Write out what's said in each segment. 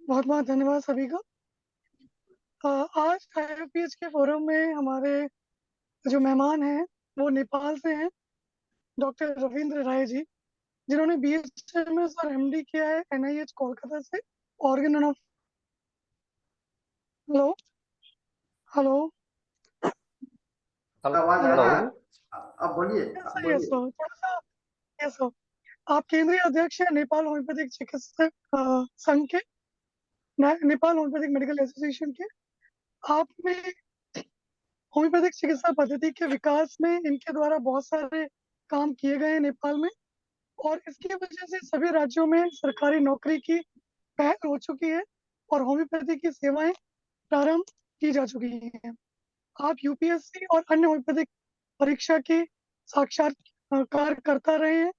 बहुत बहुत धन्यवाद सभी का। आज आईएफपीएच के फोरम में हमारे जो मेहमान हैं वो नेपाल से हैं, डॉक्टर रविंद्र राय जी, जिन्होंने बीएचएमएस और एमडी किया है एनआईएच कोलकाता से। ऑर्गन ऑफ हेलो हेलो आवाज आ रहा है? आप बोलिए, यस बोलिए। सर, थोड़ा सा। यस सर, आप केंद्रीय अध्यक्ष हैं नेपाल होम्योपैथिक चिकित्सक संघ के, नेपाल होम्योपैथिक मेडिकल एसोसिएशन के। आपने होम्योपैथिक चिकित्सा पद्धति के विकास में इनके द्वारा बहुत सारे काम किए गए हैं नेपाल में, और इसकी वजह से सभी राज्यों में सरकारी नौकरी की पहल हो चुकी है और होम्योपैथी की सेवाएं प्रारंभ की जा चुकी हैं। आप यूपीएससी और अन्य होम्योपैथिक परीक्षा की साक्षात्कार करता रहे हैं,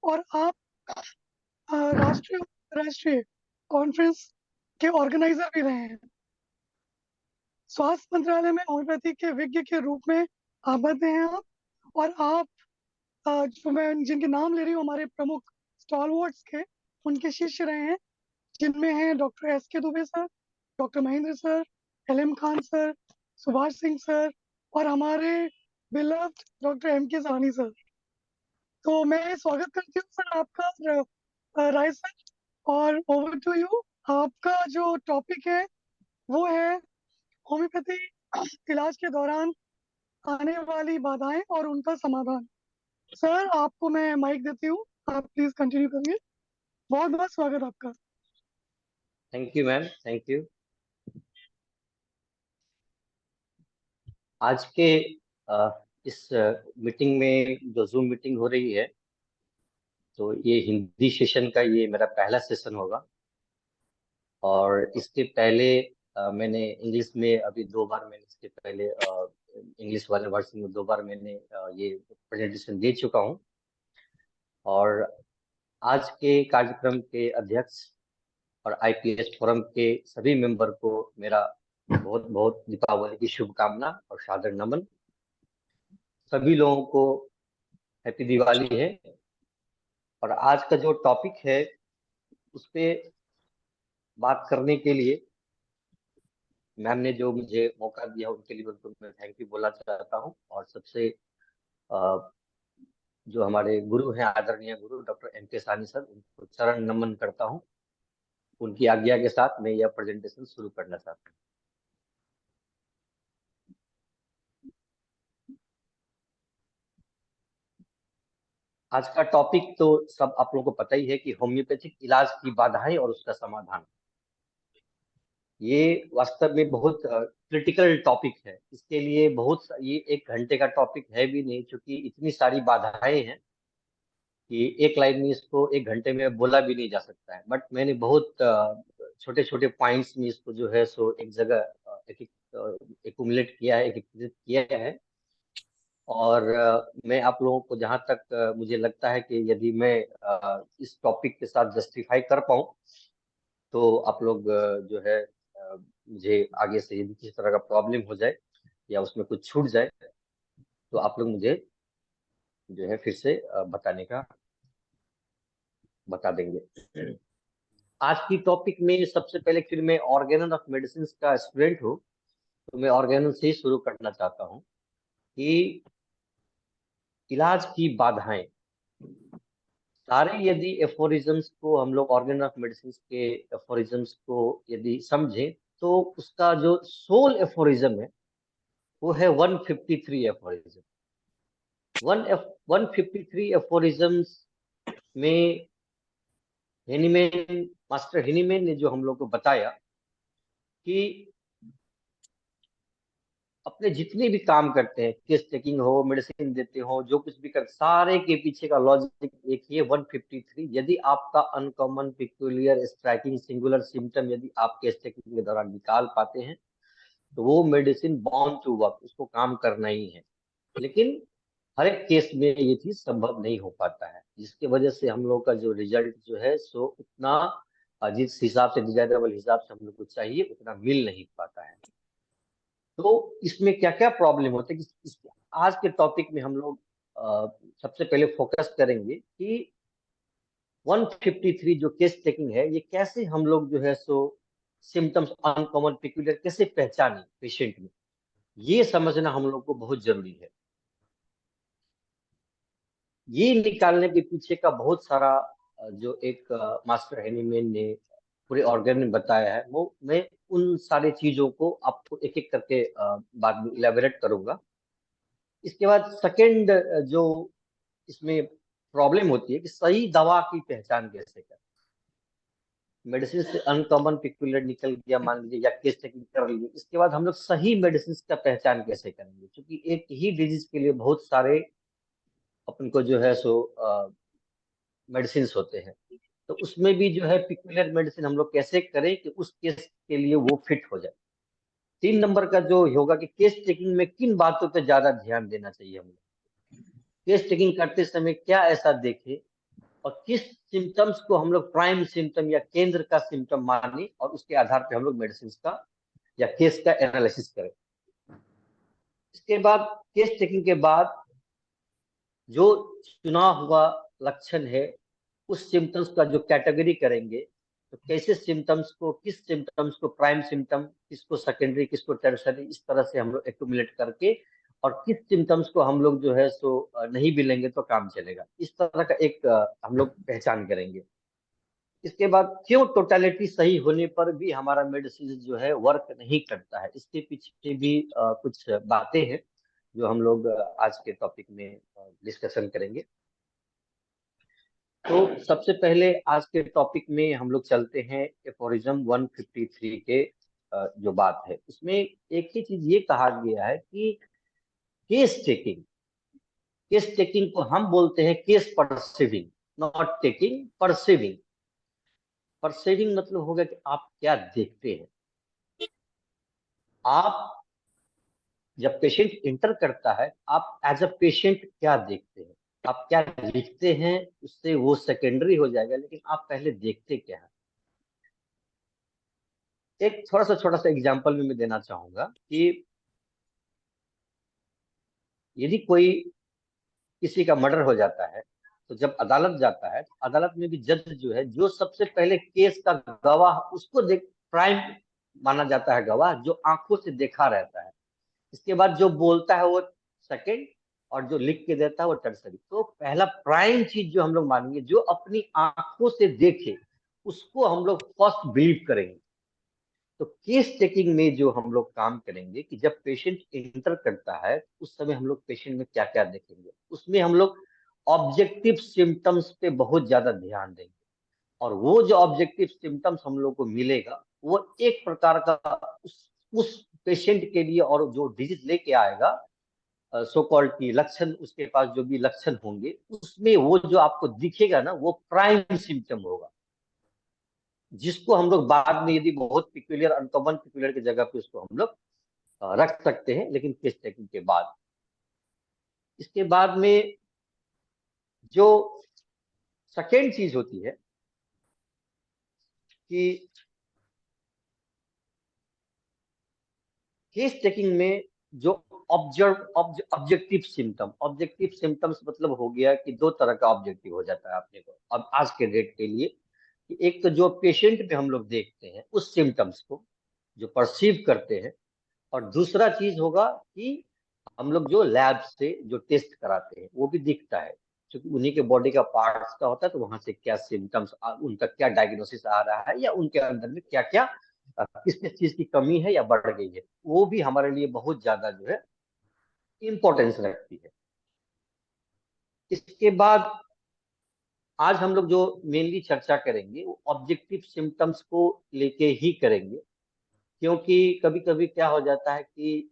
और आप राष्ट्रीय अंतर्राष्ट्रीय कॉन्फ्रेंस के ऑर्गेनाइजर भी रहे हैं। स्वास्थ्य मंत्रालय में होम्योपैथी के विज्ञ के रूप में आबद्ध हैं आप। और आप जो मैं जिनके नाम ले रही हूँ हमारे प्रमुख स्टॉलवर्ड्स के, उनके शिष्य रहे हैं, जिनमें हैं डॉक्टर एस के Dubey sir, doctor Mahendra sir, LM Khan sir, Subhash Singh sir, और हमारे बिलव्ड डॉक्टर एम के सानी सर। तो मैं स्वागत करती हूँ सर आपका, राय सर, और ओवर टू यू। आपका जो टॉपिक है वो है होम्योपैथी इलाज के दौरान आने वाली बाधाएं और उनका समाधान। सर, आपको मैं माइक देती हूँ, आप प्लीज कंटिन्यू करिए। बहुत बहुत स्वागत आपका। Thank you ma'am, thank you. आज के इस मीटिंग में जो जूम मीटिंग हो रही है, तो ये हिंदी सेशन का ये मेरा पहला सेशन होगा। और इसके पहले मैंने इंग्लिश में अभी 2 बार, मैंने इसके पहले इंग्लिश वाले वर्सन में 2 बार मैंने ये प्रेजेंटेशन दे चुका हूँ। और आज के कार्यक्रम के अध्यक्ष और आईपीएच फोरम के सभी मेंबर को मेरा बहुत बहुत दीपावली की शुभकामना और सादर नमन। सभी लोगों को हैप्पी दिवाली है। और आज का जो टॉपिक है उस पे बात करने के लिए मैम ने जो मुझे मौका दिया उनके लिए उनको मैं थैंक यू बोलना चाहता हूँ। और सबसे जो हमारे गुरु हैं, आदरणीय गुरु डॉक्टर एम के सानी सर, उनको चरण नमन करता हूँ। उनकी आज्ञा के साथ मैं यह प्रेजेंटेशन शुरू करना चाहता हूँ। आज का टॉपिक तो सब आप लोगों को पता ही है कि होम्योपैथिक इलाज की बाधाएं और उसका समाधान। ये वास्तव में बहुत क्रिटिकल टॉपिक है। इसके लिए ये 1 घंटे का टॉपिक है भी नहीं, क्योंकि इतनी सारी बाधाएं हैं कि एक लाइन में इसको 1 घंटे में बोला भी नहीं जा सकता है। बट मैंने बहुत छोटे छोटे पॉइंट्स में इसको जो है सो एक जगह एक्युमुलेट किया है, एकीकृत किया है। और मैं आप लोगों को जहां तक मुझे लगता है कि यदि मैं इस टॉपिक के साथ जस्टिफाई कर पाऊं, तो आप लोग जो है मुझे आगे से यदि किसी तरह का प्रॉब्लम हो जाए या उसमें कुछ छूट जाए, तो आप लोग मुझे जो है फिर से बता देंगे। आज की टॉपिक में सबसे पहले, फिर मैं ऑर्गेनल ऑफ मेडिसिन का स्टूडेंट हूँ, तो मैं ऑर्गेनल से ही शुरू करना चाहता हूँ कि इलाज की बाधाएं सारे, यदि एफोरिज्म्स को हम लोग ऑर्गेन ऑफ मेडिसिन के एफोरिज्म्स को यदि समझें, तो उसका जो सोल एफोरिज्म है वो है 153 एफोरिज्म। 153 एफोरिज्म्स में हेनीमैन, मास्टर हेनीमैन ने जो हम लोग को बताया कि अपने जितने भी काम करते हैं, केस टेकिंग हो, मेडिसिन देते हो, जो कुछ भी कर, सारे के पीछे का लॉजिक एक ही है, 153। यदि आपका uncommon, peculiar, striking, singular symptom यदि आप केस टेकिंग के दौरान निकाल पाते हैं, तो वो मेडिसिन बाउंड टू वर्क, उसको काम करना ही है। लेकिन हर एक केस में ये चीज संभव नहीं हो पाता है, जिसकी वजह से हम लोग का जो रिजल्ट जो है सो उतना जिस हिसाब से, डिजायरेबल हिसाब से हम लोग को चाहिए उतना मिल नहीं पाता है। तो इसमें क्या क्या प्रॉब्लम होते हैं कि आज के टॉपिक में हम लोग सबसे पहले फोकस करेंगे कि 153 जो केस टेकिंग है, ये कैसे हम लोग जो है सो सिम्टम्स अनकॉमन पिक्यूलियर कैसे पहचाने पेशेंट में, ये समझना हम लोग को बहुत जरूरी है। ये निकालने के पीछे का बहुत सारा जो एक मास्टर हैनीमैन ने पूरे ऑर्गन में बताया है, वो मैं उन सारे चीजों को आपको एक एक करके बाद में इलेबोरेट करूंगा। इसके बाद सेकंड जो इसमें प्रॉब्लम होती है कि सही दवा की पहचान कैसे करें। मेडिसिन से अनकॉमन पिक्यूलियर निकल गया मान लीजिए, या केस टेकिंग कर लीजिए, इसके बाद हम लोग सही मेडिसिन का पहचान कैसे करेंगे, क्योंकि एक ही डिजीज के लिए बहुत सारे अपन को जो है सो मेडिसिन होते हैं। तो उसमें भी जो है पिक्यूलियर मेडिसिन हम लोग कैसे करें कि उस केस के लिए वो फिट हो जाए। 3 नंबर का जो होगा कि केस टेकिंग में किन बातों पे ज्यादा ध्यान देना चाहिए हम लोग, केस टेकिंग करते समय क्या ऐसा देखें, और किस सिम्टम्स को हम लोग प्राइम सिम्टम या केंद्र का सिम्टम माने, और उसके आधार पे हम लोग मेडिसिन का या केस का एनालिसिस करें। इसके बाद केस टेकिंग के बाद जो चुना हुआ लक्षण है, उस सिम्टम्स का जो कैटेगरी करेंगे, तो कैसे सिम्टम्स को, किस सिम्टम्स को प्राइम सिम्टम, किसको सेकेंडरी, किसको टर्शरी, इस तरह से हम लोग एक्यूमुलेट करके, और किस सिम्टम्स को हम लोग जो है सो नहीं भी लेंगे तो काम चलेगा, इस तरह का एक हम लोग पहचान करेंगे। इसके बाद क्यों टोटलिटी सही होने पर भी हमारा मेडिसिन जो है वर्क नहीं करता है, इसके पीछे भी कुछ बातें हैं जो हम लोग आज के टॉपिक में डिस्कशन करेंगे। तो सबसे पहले आज के टॉपिक में हम लोग चलते हैं एफोरिज्म 153 के जो बात है, उसमें एक ही चीज ये कहा गया है कि केस टेकिंग, केस टेकिंग को हम बोलते हैं case perceiving, not taking, perceiving. Perceiving मतलब होगा कि आप क्या देखते हैं। आप जब पेशेंट इंटर करता है, आप एज अ पेशेंट क्या देखते हैं, आप क्या लिखते हैं, उससे वो सेकेंडरी हो जाएगा, लेकिन आप पहले देखते क्या है। एक छोटा सा एग्जांपल भी मैं देना चाहूंगा कि यदि कोई किसी का मर्डर हो जाता है, तो जब अदालत जाता है, तो अदालत में भी जज जो है, जो सबसे पहले केस का गवाह उसको देख, प्राइम माना जाता है गवाह, जो आंखों से देखा रहता है। इसके बाद जो बोलता है वो सेकंड, और जो लिख के देता है वो टर्सरी। तो पहला प्राइम चीज जो हम लोग मानेंगे, जो अपनी आंखों से देखे, उसको हम लोग फर्स्ट बिलीव करेंगे। तो केस टेकिंग में जो हम लोग काम करेंगे कि जब पेशेंट इंटर करता है, उस समय हम लोग पेशेंट में क्या क्या देखेंगे, उसमें हम लोग ऑब्जेक्टिव सिम्टम्स पे बहुत ज्यादा ध्यान देंगे। और वो जो ऑब्जेक्टिव सिम्टम्स हम लोग को मिलेगा, वो एक प्रकार का उस पेशेंट के लिए, और जो डिजीज लेके आएगा, सो कॉल्ड की लक्षण, उसके पास जो भी लक्षण होंगे, उसमें वो जो आपको दिखेगा ना, वो प्राइम सिम्टम होगा, जिसको हम लोग बाद में यदि बहुत पिक्यूलियर, अनकॉमन पिक्यूलियर की जगह पे उसको हम लोग रख सकते हैं, लेकिन केस टेकिंग के बाद। इसके बाद में जो सेकेंड चीज होती है कि केस टेकिंग में जो ऑब्जेक्टिव सिम्टम, ऑब्जेक्टिव सिम्टम्स मतलब हो गया कि दो तरह का ऑब्जेक्टिव हो जाता है अपने को अब आज के डेट के लिए, कि एक तो जो पेशेंट पे हम लोग देखते हैं उस सिम्टम्स को, जो परसीव करते हैं, और दूसरा चीज होगा कि हम लोग जो लैब से जो टेस्ट कराते हैं वो भी दिखता है, क्योंकि उन्हीं के बॉडी का पार्ट्स का होता है, तो वहां से क्या सिम्टम्स, उनका क्या डायग्नोसिस आ रहा है, या उनके अंदर में क्या क्या किस किस चीज की कमी है या बढ़ गई है, वो भी हमारे लिए बहुत ज्यादा जो है इम्पोर्टेंस रखती है। इसके बाद आज हम लोग जो मेनली चर्चा करेंगे, वो ऑब्जेक्टिव सिम्टम्स को लेके ही करेंगे, क्योंकि कभी कभी क्या हो जाता है कि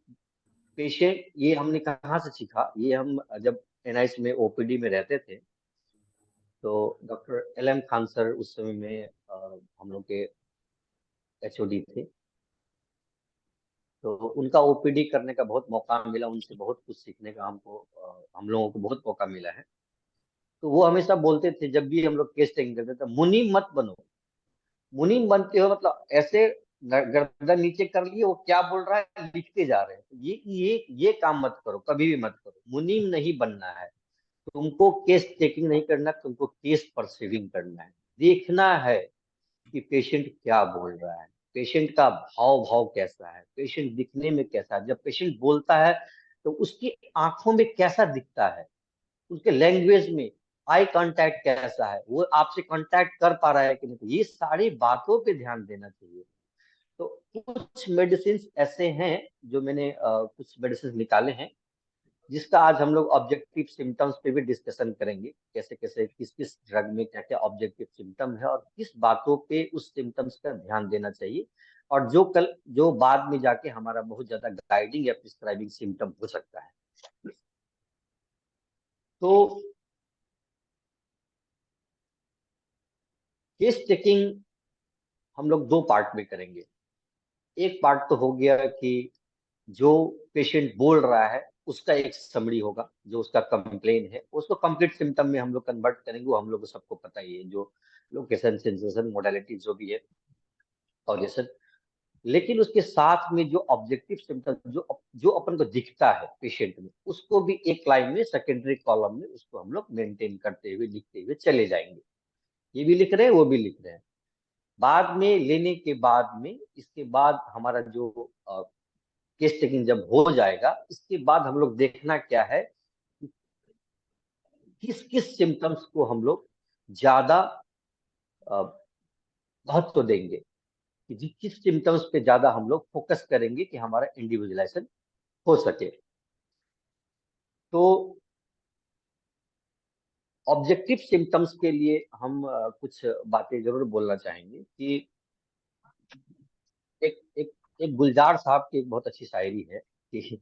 पेशेंट, ये हमने कहाँ से सीखा, ये हम जब एनआईसी में ओपीडी में रहते थे, तो doctor L M Khan sir उस समय में हम लोग के एचओडी थे, तो उनका ओपीडी करने का बहुत मौका मिला, उनसे बहुत कुछ सीखने का हमको, हम लोगों को बहुत मौका मिला है। तो वो हमेशा बोलते थे, जब भी हम लोग केस टेकिंग करते थे, मुनीम मत बनो। मुनीम बनते हो मतलब ऐसे गर्दन नीचे कर लिए, वो क्या बोल रहा है लिखते जा रहे हैं, तो ये काम मत करो, कभी भी मत करो, मुनीम नहीं बनना है। तुमको केस टेकिंग नहीं करना, तुमको केस परसीविंग करना है। देखना है कि पेशेंट क्या बोल रहा है, पेशेंट का भाव भाव कैसा है, पेशेंट दिखने में कैसा है, जब पेशेंट बोलता है तो उसकी आंखों में कैसा दिखता है, उसके लैंग्वेज में आई कांटेक्ट कैसा है, वो आपसे कांटेक्ट कर पा रहा है कि नहीं, तो ये सारी बातों पे ध्यान देना चाहिए। तो कुछ मेडिसिन ऐसे हैं जो मैंने कुछ मेडिसिन निकाले हैं, जिसका आज हम लोग ऑब्जेक्टिव सिम्टम्स पे भी डिस्कशन करेंगे, कैसे कैसे किस किस ड्रग में क्या क्या ऑब्जेक्टिव सिम्टम है और किस बातों पे उस सिम्टम्स का ध्यान देना चाहिए, और जो बाद में जाके हमारा बहुत ज्यादा गाइडिंग या प्रिस्क्राइबिंग सिम्टम हो सकता है। तो केस टेकिंग हम लोग दो पार्ट में करेंगे। एक पार्ट तो हो गया कि जो पेशेंट बोल रहा है उसका एक समरी होगा, जो उसका कंप्लेन है उसको कंप्लीट सिम्टम में हम लोग कन्वर्ट करेंगे, वो हम लोग को सबको पता ही है, जो लोकेशन सेंसेशन मोडालिटी जो भी है ऑडिशन। लेकिन उसके साथ में जो ऑब्जेक्टिव सिम्टम जो जो अपन को दिखता है पेशेंट में, उसको भी एक लाइन में सेकेंडरी कॉलम में उसको हम लोग मेंटेन करते हुए लिखते हुए चले जाएंगे। ये भी लिख रहे हैं, वो भी लिख रहे हैं। बाद में लेने के बाद में, इसके बाद हमारा जो केस टेकिंग जब हो जाएगा, इसके बाद हम लोग देखना क्या है, किस किस सिम्टम्स को हम लोग ज्यादा महत्व देंगे, कि किस सिम्टम्स पे ज्यादा हम लोग फोकस करेंगे कि हमारा इंडिविजुअलाइजेशन हो सके। तो ऑब्जेक्टिव सिम्टम्स के लिए हम कुछ बातें जरूर बोलना चाहेंगे कि एक एक एक गुलजार साहब की एक बहुत अच्छी शायरी है कि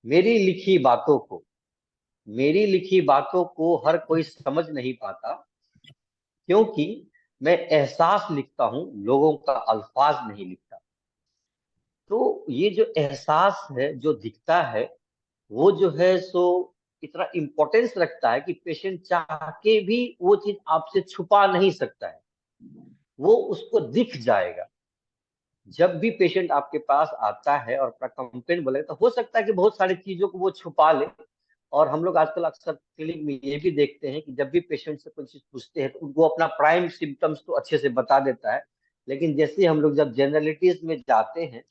मेरी लिखी बातों को मेरी लिखी बातों को हर कोई समझ नहीं पाता, क्योंकि मैं एहसास लिखता हूँ, लोगों का अल्फाज नहीं लिखता। तो ये जो एहसास है जो दिखता है, वो जो है सो इतना इम्पोर्टेंस रखता है कि पेशेंट चाह के भी वो चीज आपसे छुपा नहीं सकता है, वो उसको दिख जाएगा। जब भी पेशेंट आपके पास आता है और अपना कंप्लेंट बोलेगा, तो हो सकता है कि बहुत सारी चीजों को वो छुपा ले। और हम लोग आजकल अक्सर क्लिनिक में ये भी देखते हैं कि जब भी पेशेंट से कोई चीज पूछते हैं तो उनको अपना प्राइम सिम्टम्स तो अच्छे से बता देता है, लेकिन जैसे हम लोग जब जनरलिटीज में जाते हैं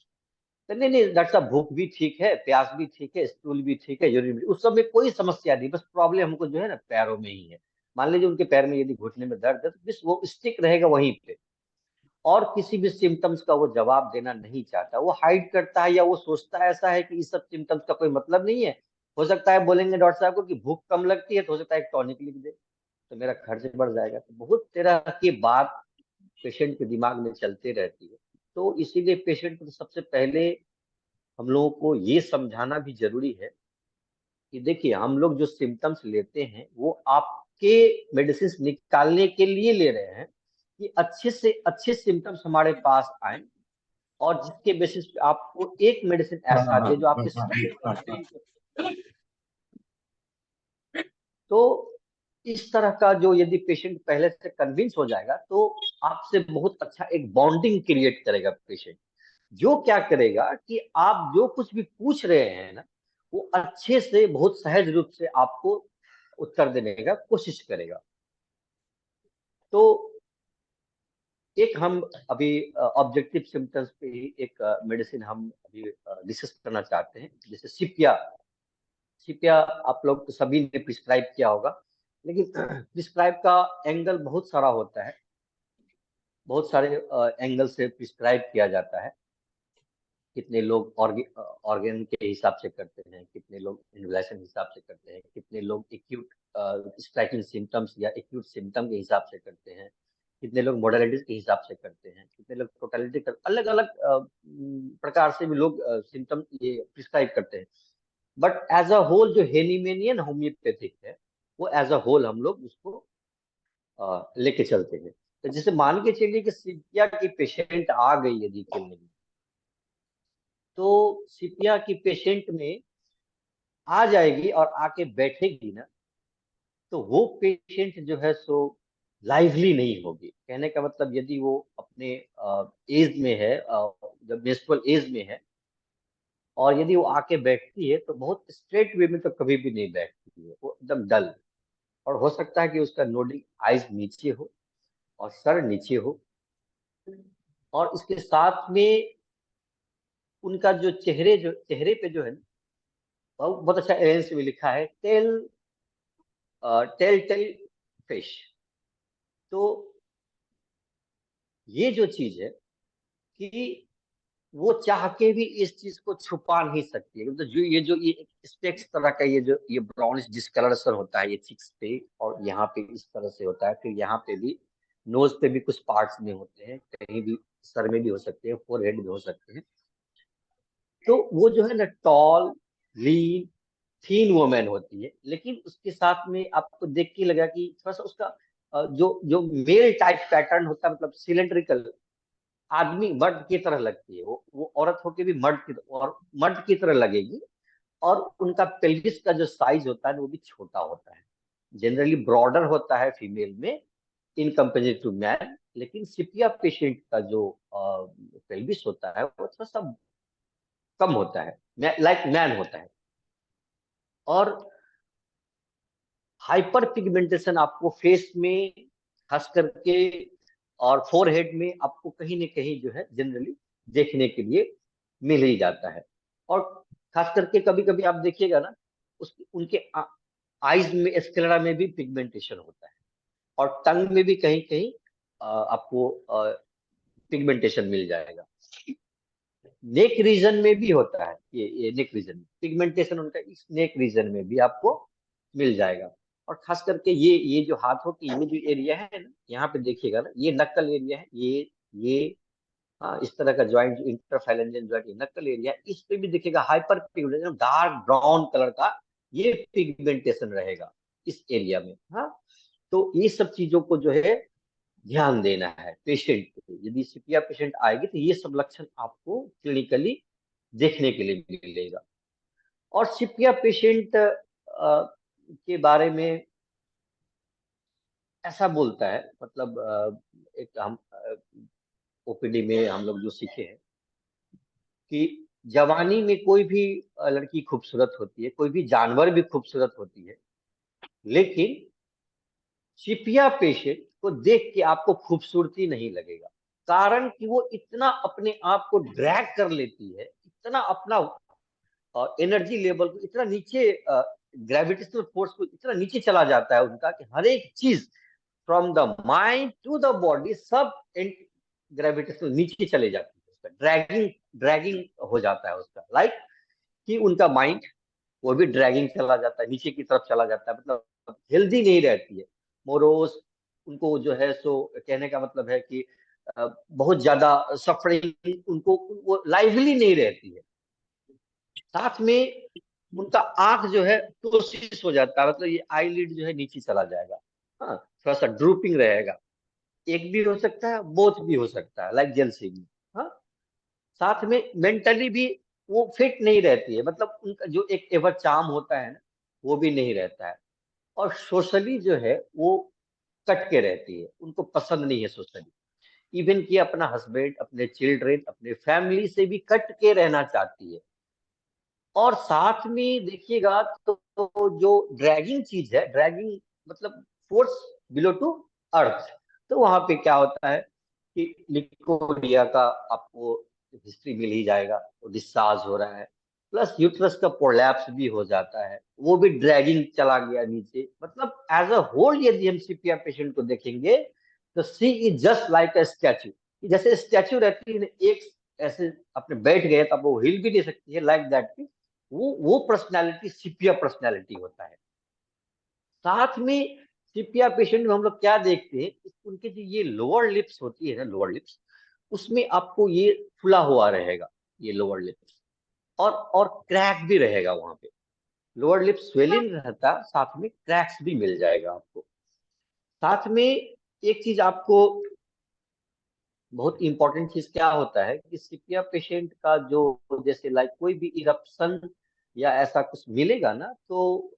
तो नहीं नहीं डॉक्टर साहब, भूख भी ठीक है, प्यास भी ठीक है, स्टूल भी ठीक है, यूरिन भी, उस सब में कोई समस्या नहीं, बस प्रॉब्लम हमको जो है ना पैरों में ही है। मान लीजिए उनके पैर में यदि घुटने में दर्द है, तो बस वो स्टिक रहेगा वहीं पे, और किसी भी सिम्टम्स का वो जवाब देना नहीं चाहता, वो हाइड करता है, या वो सोचता है ऐसा है कि इस सब सिम्टम्स का कोई मतलब नहीं है। हो सकता है बोलेंगे डॉक्टर साहब को कि भूख कम लगती है, तो हो सकता है एक टॉनिक लिख दे, तो मेरा खर्च बढ़ जाएगा। तो बहुत तरह की बात पेशेंट के दिमाग में चलते रहती है। तो इसीलिए पेशेंट को सबसे पहले हम लोगों को ये समझाना भी जरूरी है कि देखिए, हम लोग जो सिम्टम्स लेते हैं वो आपके मेडिसिन निकालने के लिए ले रहे हैं, कि अच्छे से अच्छे सिम्टम्स हमारे पास आए, और जिसके बेसिस पे आपको एक मेडिसिन ऐसा दे जो आपके सारे कंप्लेन को। तो इस तरह का जो यदि पेशेंट पहले से कन्विंस हो जाएगा, तो आपसे बहुत अच्छा एक बॉन्डिंग क्रिएट करेगा पेशेंट, जो क्या करेगा कि आप जो कुछ भी पूछ रहे हैं ना, वो अच्छे से बहुत सहज रूप से आपको उत्तर देने का कोशिश करेगा। तो एक हम अभी ऑब्जेक्टिव सिम्टम्स पे ही एक मेडिसिन हम अभी डिस्कस करना चाहते हैं, जैसे सिपिया। सिपिया आप लोग तो सभी ने प्रिस्क्राइब किया होगा, लेकिन प्रिस्क्राइब का एंगल बहुत सारा होता है, बहुत सारे एंगल से प्रिस्क्राइब किया जाता है। कितने लोग ऑर्गेन के हिसाब से करते हैं, कितने लोग इन्वलेशन हिसाब से करते हैं, कितने लोग एक्यूट स्ट्राइकिंग सिम्टम्स या एक्यूट सिम्टम के हिसाब से करते हैं, कितने लोग मोडालिटीज के हिसाब से करते हैं, कितने लोग टोटलिटी कर, अलग अलग प्रकार से भी लोग सिम्टम ये प्रिस्क्राइब करते हैं। बट एज अ होल जो हेनीमेनियन होम्योपैथिक है, वो एज अ होल हम लोग उसको लेके चलते हैं। तो जैसे मान के चलिए कि सीपिया की पेशेंट आ गई यदि क्लिनिक में, तो सीपिया की पेशेंट में आ जाएगी और आके बैठेगी ना, तो वो पेशेंट जो है सो लाइवली नहीं होगी। कहने का मतलब, यदि वो अपने एज में है, जब मेंस्ट्रुअल एज में है, और यदि वो आके बैठती है तो बहुत स्ट्रेट वे में तो कभी भी नहीं बैठती है, वो एकदम डल। और हो सकता है कि उसका नोडिंग आइज नीचे हो और सर नीचे हो, और इसके साथ में उनका जो चेहरे पे जो है ना, बहुत अच्छा एरेंस में लिखा है टेल टेल फिश। तो ये जो चीज है कि वो चाह के भी इस चीज को छुपा नहीं सकती है। तो ये स्पेक्स तरह का ये ब्राउनिश डिस्कलरेशन होता है ये चिक्स पे, और यहाँ पे इस तरह से होता है। फिर यहाँ पे भी नोज पे भी कुछ पार्ट्स में होते हैं, कहीं भी सर में भी हो सकते हैं, फोरहेड में हो सकते हैं। तो वो जो है ना टॉल, लीन, थीन वुमेन होती है, लेकिन उसके साथ में आपको देख के लगा कि थोड़ा सा उसका जो जो मेल टाइप पैटर्न होता है, मतलब सिलेंड्रिकल, आदमी मर्द की तरह लगती है। वो औरत होके भी मर्द की तरह लगेगी। और उनका पेल्विस का जो साइज होता है वो भी छोटा होता है, जनरली ब्रॉडर होता है फीमेल में इन कंपेरिजन टू मैन। लेकिन सिपिया पेशेंट का जो पेल्विस होता है वो थोड़ा सा कम होता है, लाइक मैन होता है। और हाइपर पिगमेंटेशन आपको फेस में खास करके और फोरहेड में आपको कहीं न कहीं जो है जनरली देखने के लिए मिल ही जाता है। और खास करके कभी कभी आप देखिएगा ना, उनके आईज में, स्क्लेरा में भी पिगमेंटेशन होता है, और टंग में भी कहीं कहीं आपको पिगमेंटेशन मिल जाएगा। नेक रीजन में भी होता है, ये नेक रीजन में पिगमेंटेशन उनका इस नेक रीजन में भी आपको मिल जाएगा। और खास करके ये जो हाथों की ये जो एरिया है ना, यहाँ पे देखिएगा ना, ये नक्कल एरिया है, ये हाँ, इस तरह का ज्वाइंट इंटरफेरेंजियल ज्वाइंट, नक्कल एरिया, इस पे भी देखिएगा hyper pigmentation, dark brown colour का ये पिगमेंटेशन रहेगा इस एरिया में। हाँ, तो ये सब चीजों को जो है ध्यान देना है पेशेंट को। यदि सीपिया पेशेंट आएगी तो ये सब लक्षण आपको क्लिनिकली देखने के लिए मिलेगा। और सीपिया पेशेंट के बारे में ऐसा बोलता है, मतलब एक हम ओपीडी में हम लोग जो सीखे हैं कि जवानी में कोई भी लड़की खूबसूरत होती है, कोई भी जानवर भी खूबसूरत होती है, लेकिन शिपिया पेशेंट को देख के आपको खूबसूरती नहीं लगेगा। कारण कि वो इतना अपने आप को ड्रैग कर लेती है, इतना अपना एनर्जी लेवल को इतना नीचे, ग्रेविटेशनल फोर्स को इतना नीचे चला जाता है उनका, कि हर एक चीज from the mind to the body सब ग्रेविटेशनल नीचे चले जाती है, उसका ड्रैगिंग ड्रैगिंग हो जाता है उसका, लाइक कि उनका माइंड वो भी ड्रैगिंग चला जाता है, नीचे की तरफ चला जाता है, मतलब हेल्दी नहीं रहती है, मोरोस। उनको जो है सो कहने का मतलब है कि बहुत ज्यादा सफरिंग, उनको वो लाइवली नहीं रहती है। साथ में उनका आंख जो है कोशिश हो जाता है, मतलब ये आईलिड जो है नीचे चला जाएगा। हाँ, थोड़ा सा ड्रूपिंग रहेगा, एक भी हो सकता है, बोथ भी हो सकता है, लाइक जेलसिंग। हाँ, साथ में मेंटली भी वो फिट नहीं रहती है, मतलब उनका जो एक एवर चार्म होता है ना, वो भी नहीं रहता है। और सोशली जो है वो कट के रहती है, उनको पसंद नहीं है सोशली, इवन कि अपना हस्बैंड, अपने चिल्ड्रन, अपने फैमिली से भी कट के रहना चाहती है। और साथ में देखिएगा तो जो ड्रैगिंग चीज है, ड्रैगिंग मतलब फोर्स बिलो टू अर्थ, तो वहां पे क्या होता है कि लिकोरिया का आपको हिस्ट्री मिल ही जाएगा, तो डिस्चार्ज हो रहा है, प्लस यूट्रस का प्रोलैप्स भी हो जाता है, वो भी ड्रैगिंग चला गया नीचे। मतलब एज अ होल यदि हम सीपिया पेशेंट को देखेंगे तो she is just like a statue. जैसे स्टैचू रहती है, एक ऐसे अपने बैठ गए तब वो हिल भी नहीं सकती है, लाइक दैट, वो पर्सनालिटी सिपिया पर्सनालिटी होता है। साथ में सिपिया पेशेंट में हम लोग क्या देखते हैं, उनके जो ये लोअर लिप्स होती है ना, लोअर लिप्स, उसमें आपको ये फुला हुआ रहेगा, ये लोअर लिप्स, और क्रैक भी रहेगा वहां पे। लोअर लिप स्वेलिंग रहता, साथ में क्रैक्स भी मिल जाएगा आपको। साथ में एक चीज आपको बहुत इंपॉर्टेंट चीज क्या होता है कि सीपिया पेशेंट का जो, जैसे लाइक कोई भी इरप्शन या ऐसा कुछ मिलेगा ना, तो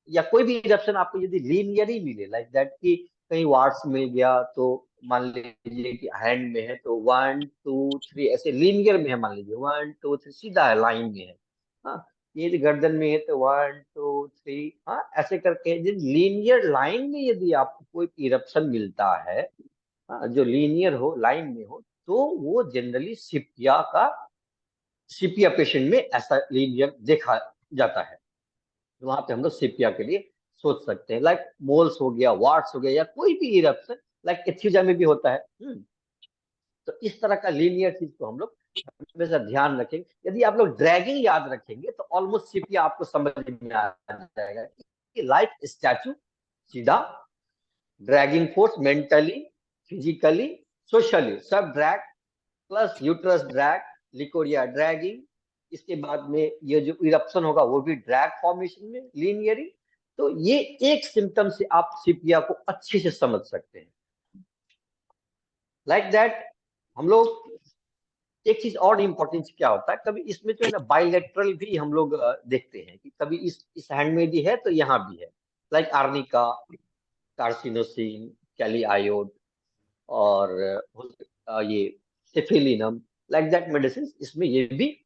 या कोई भी इरप्शन आपको यदि लीनियरली मिले, लाइक दैट कि कहीं वार्ड्स मिल गया, तो मान लीजिए कि हैंड में है तो 1 2 3 ऐसे लीनियर में है, मान लीजिए 1 2 3 सीधा है, लाइन में है, हाँ, ये यदि गर्दन में है तो 1 2 3, हाँ ऐसे करके लीनियर लाइन में यदि आपको कोई इरप्शन मिलता है, हाँ, जो लीनियर हो, लाइन में हो, तो वो जनरली सीपिया पेशेंट में ऐसा लीनियर देखा जाता है। तो वहां पे हम लोग सीपिया के लिए सोच सकते हैं, लाइक मोल्स हो गया, वार्ट्स हो गया, या कोई भी इरप्शन, लाइक एथीजा में भी होता है। तो इस तरह का लीनियर चीज को हम लोग हमेशा ध्यान रखेंगे। यदि आप लोग ड्रैगिंग याद रखेंगे तो ऑलमोस्ट सीपिया आपको समझ में आ जाएगा कि लाइक स्टैचू, सीधा, dragging force mentally, physically, socially, सब drag, plus uterus drag, leucorrhoea dragging, इसके बाद में ये जो इरप्शन होगा वो भी ड्रैग फॉर्मेशन में लीनियरी। तो ये एक सिम्टम से आप सीपिया को अच्छे से समझ सकते हैं। लाइक दैट हम लोग एक चीज और इम्पोर्टेंट क्या होता है, कभी इसमें जो है ना बाइलेटरल भी हम लोग देखते हैं कि कभी इस हैंड में भी है तो यहाँ भी है, लाइक आर्निका, कार्सिनोसिन, कैलिआयोड, और ये सिफिलिनम, लाइक दैट मेडिसिन इसमें ये भी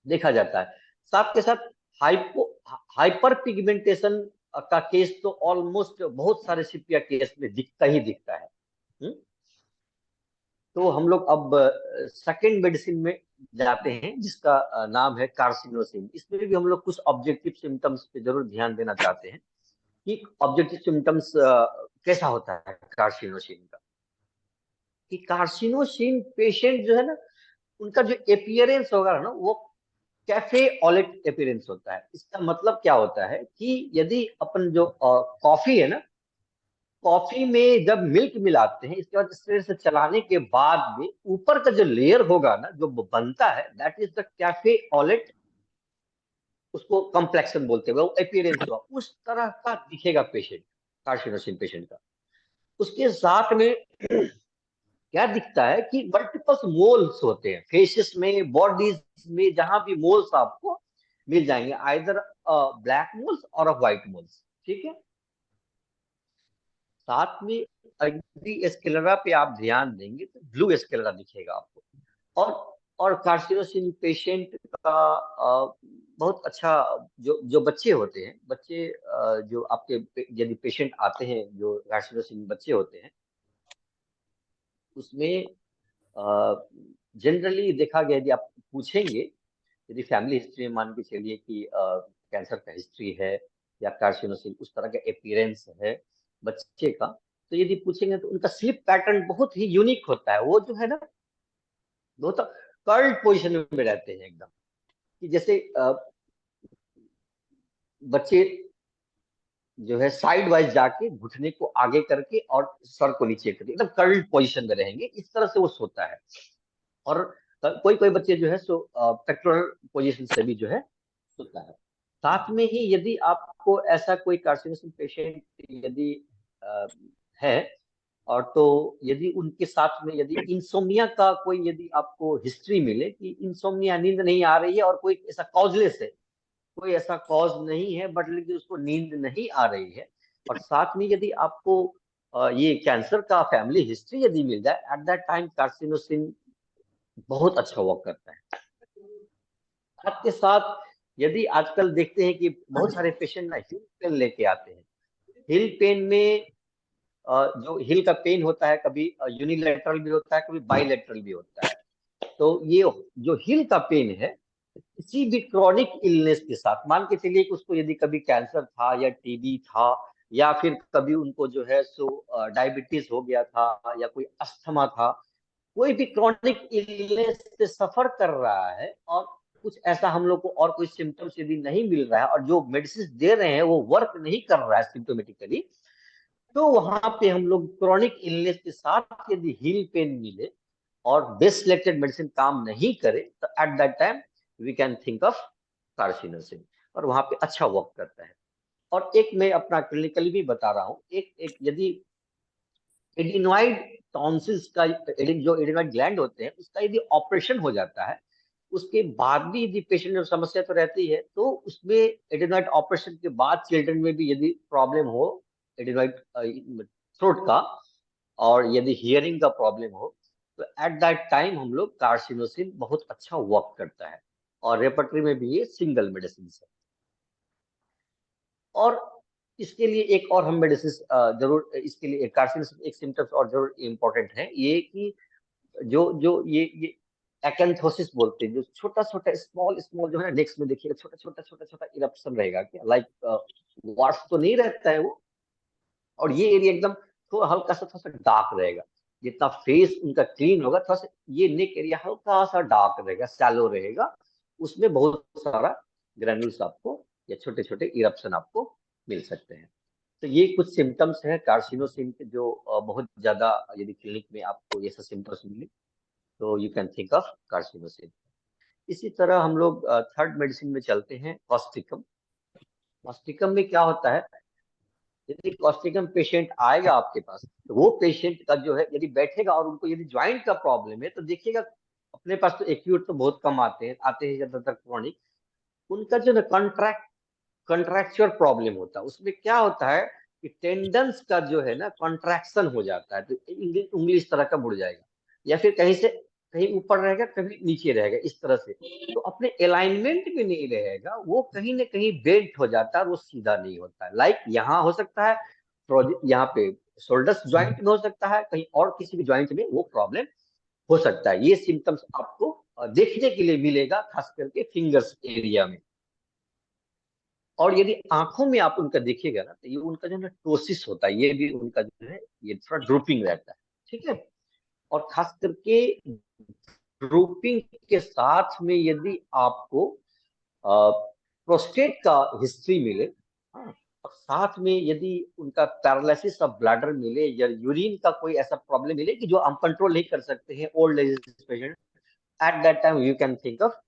देखा जाता है। साथ के साथ हाइपर पिगमेंटेशन का केस तो ऑलमोस्ट बहुत सारे सीपिया केस में दिखता ही दिखता है। तो हम लोग अब सेकेंड मेडिसिन में जाते हैं, जिसका नाम है कार्सिनोसिन। इसमें भी हम लोग कुछ ऑब्जेक्टिव सिम्टम्स पे जरूर ध्यान देना चाहते हैं कि ऑब्जेक्टिव सिम्टम्स कैसा होता है कार्सिनोसिन का। कि कार्सिनोसिन पेशेंट जो है ना, उनका जो एपियरेंस होगा ना, वो कैफे ऑलेट एपियरेंस होता है। इसका मतलब क्या होता है कि यदि अपन जो कॉफी है ना, कॉफी में जब मिल्क मिलाते हैं, इसके बाद इस तरह से चलाने के बाद में ऊपर का जो लेयर होगा ना, जो बनता है, that is the cafe owlet, उसको कॉम्प्लेक्शन बोलते हैं, वो अपीयरेंस हुआ उस तरह का दिखेगा पेशेंट, कार्सिनोसिन पेशेंट का। उसके साथ में क्या दिखता है कि मल्टीपल मोल्स होते हैं फेसेस में, बॉडीज में, जहां भी मोल्स आपको मिल जाएंगे, आइदर ब्लैक मोल्स और व्हाइट मोल्स, ठीक है। साथ में अग्री स्केलरा पे आप ध्यान देंगे तो ब्लू स्केलरा दिखेगा आपको। और कार्सिनोसिन पेशेंट का बहुत अच्छा, जो जो बच्चे होते हैं, बच्चे जो आपके यदि पेशेंट आते हैं जो कार्सिनोसिन बच्चे होते हैं, उसमें जनरली देखा गया, यदि आप पूछेंगे, यदि फैमिली हिस्ट्री में मान के चलिए कि कैंसर का हिस्ट्री है या कार्सिनोसिन उस तरह का अपीयरेंस है बच्चे का, तो यदि पूछेंगे तो उनका स्लिप पैटर्न बहुत ही यूनिक होता है। वो जो है ना, बहुत कर्ल्ड पोजिशन में रहते हैं एकदम, कि जैसे बच्चे जो है साइड वाइज जाके घुटने को आगे करके और सर को नीचे करके एकदम कर्ल्ड पोजीशन में रहेंगे, इस तरह से वो सोता है। और कोई कोई बच्चे जो है सो पेक्टोरल पोजीशन से भी जो है सोता है। साथ में ही यदि आपको ऐसा कोई कार्सिनोसिन पेशेंट यदि अ, है, और तो यदि उनके साथ में यदि इंसोम्निया का कोई यदि आपको हिस्ट्री मिले कि इंसोम्निया, नींद नहीं आ रही है, और कोई ऐसा कॉजलेस है, कोई ऐसा कॉज नहीं है बट लेकिन उसको नींद नहीं आ रही है, और साथ में यदि आपको ये कैंसर का फैमिली हिस्ट्री यदि मिल जाए, एट दैट टाइम कार्सिनोसिन बहुत अच्छा वर्क करता है। साथ के साथ यदि आजकल देखते हैं कि बहुत सारे पेशेंट ना हिल पेन लेके आते हैं। हिल पेन में जो हिल का पेन होता है, कभी यूनिलेटरल भी होता है, कभी बाइलेटरल भी होता है। तो ये जो हिल का पेन है, किसी भी क्रॉनिक इलनेस के साथ, मान के चलिए कि उसको यदि कभी कैंसर था या टीबी था, या फिर कभी उनको जो है सो डायबिटीज हो गया था, या कोई अस्थमा था, कोई भी क्रॉनिक इलनेस से सफर कर रहा है, और कुछ ऐसा हम लोग को और कोई सिम्टम्स यदि नहीं मिल रहा है, और जो मेडिसिन दे रहे हैं वो वर्क नहीं कर रहा है सिम्टोमेटिकली, तो वहां पे हम लोग क्रॉनिक इलनेस के साथ यदि हील पेन मिले और बेस्ट सिलेक्टेड मेडिसिन काम नहीं करे, तो at that time we can think of carcinosin, और वहां पे अच्छा वर्क करता है। और एक मैं अपना क्लिनिकली भी बता रहा हूँ, एक यदि एडिनोइड टॉन्सिल्स का, जो एडिनोइड ग्लैंड होते हैं उसका यदि ऑपरेशन हो जाता है, उसके बाद भी यदि पेशेंट में समस्या तो रहती है, तो उसमें एडिनोइड ऑपरेशन के बाद चिल्ड्रन में भी यदि प्रॉब्लम हो, एडिनोइड थ्रोट का, और यदि हियरिंग का प्रॉब्लम हो, तो एट दैट टाइम हम लोग कार्सिनोसिन बहुत अच्छा वर्क करता है। और रेपर्टरी में भी ये सिंगल मेडिसिन है। और इसके लिए एक और हम मेडिसिन जरूर, इसके लिए कार्सिनोसिस एक सिम्टम्स और जरूर इम्पोर्टेंट है, ये कि जो जो ये एक्यांथोसिस बोलते हैं, जो छोटा छोटा स्मॉल स्मॉल जो है ना, नेक्स्ट में देखिएगा छोटा छोटा छोटा छोटा इरप्शन रहेगा, क्या लाइक वाट्स तो नहीं रहता है वो, और ये एरिया एकदम थोड़ा हल्का सा थोड़ा सा डार्क रहेगा। जितना फेस उनका क्लीन होगा, थोड़ा सा ये नेक एरिया हल्का सा डार्क रहेगा, शैलो रहेगा, उसमें बहुत सारा ग्रैन्यूल्स आपको या छोटे छोटे इरप्शन आपको मिल सकते हैं। तो ये कुछ सिम्टम्स हैं कार्सिनोसिन के, जो बहुत ज्यादा यदि क्लिनिक में आपको ये सब सिम्टम्स मिले तो you can think of carcinosin. इसी तरह हम लोग थर्ड मेडिसिन में चलते हैं, कॉस्टिकम। कॉस्टिकम में क्या होता है, यदि कॉस्टिकम पेशेंट आएगा आपके पास, तो वो पेशेंट का जो है यदि बैठेगा और उनको यदि ज्वाइंट का प्रॉब्लम है, तो देखिएगा अपने पास तो एक्यूट तो बहुत कम आते हैं ज्यादातर क्रोनिक। उनका जो ना कंट्रैक्चुअल प्रॉब्लम होता है, उसमें क्या होता है कि टेंडन्स का जो है ना कॉन्ट्रैक्शन हो जाता है, तो उंगली इस तरह का मुड़ जाएगा, या फिर कहीं से कहीं ऊपर रहेगा कहीं नीचे रहेगा इस तरह से, तो अपने अलाइनमेंट में नहीं रहेगा, वो कहीं ना कहीं बेंट हो जाता है, वो सीधा नहीं होता है। लाइक यहाँ हो सकता है, यहाँ पे शोल्डर्स ज्वाइंट में हो सकता है, कहीं और किसी भी ज्वाइंट में वो प्रॉब्लम हो सकता है। ये सिम्टम्स आपको देखने के लिए मिलेगा, खास करके फिंगर्स एरिया में। और यदि आंखों में आप उनका देखिएगा ना, तो ये उनका जो है टोसिस होता है, ये भी उनका जो है ये थोड़ा ड्रूपिंग रहता है, ठीक है। और खास करके ड्रूपिंग के साथ में यदि आपको प्रोस्टेट का हिस्ट्री मिले, हाँ, और साथ में यदि उनका पैरालिसिस ऑफ ब्लैडर मिले या यूरिन का कोई ऐसा प्रॉब्लम मिले कि जो हम कंट्रोल नहीं कर सकते हैं, old age patient, eight that time you can think of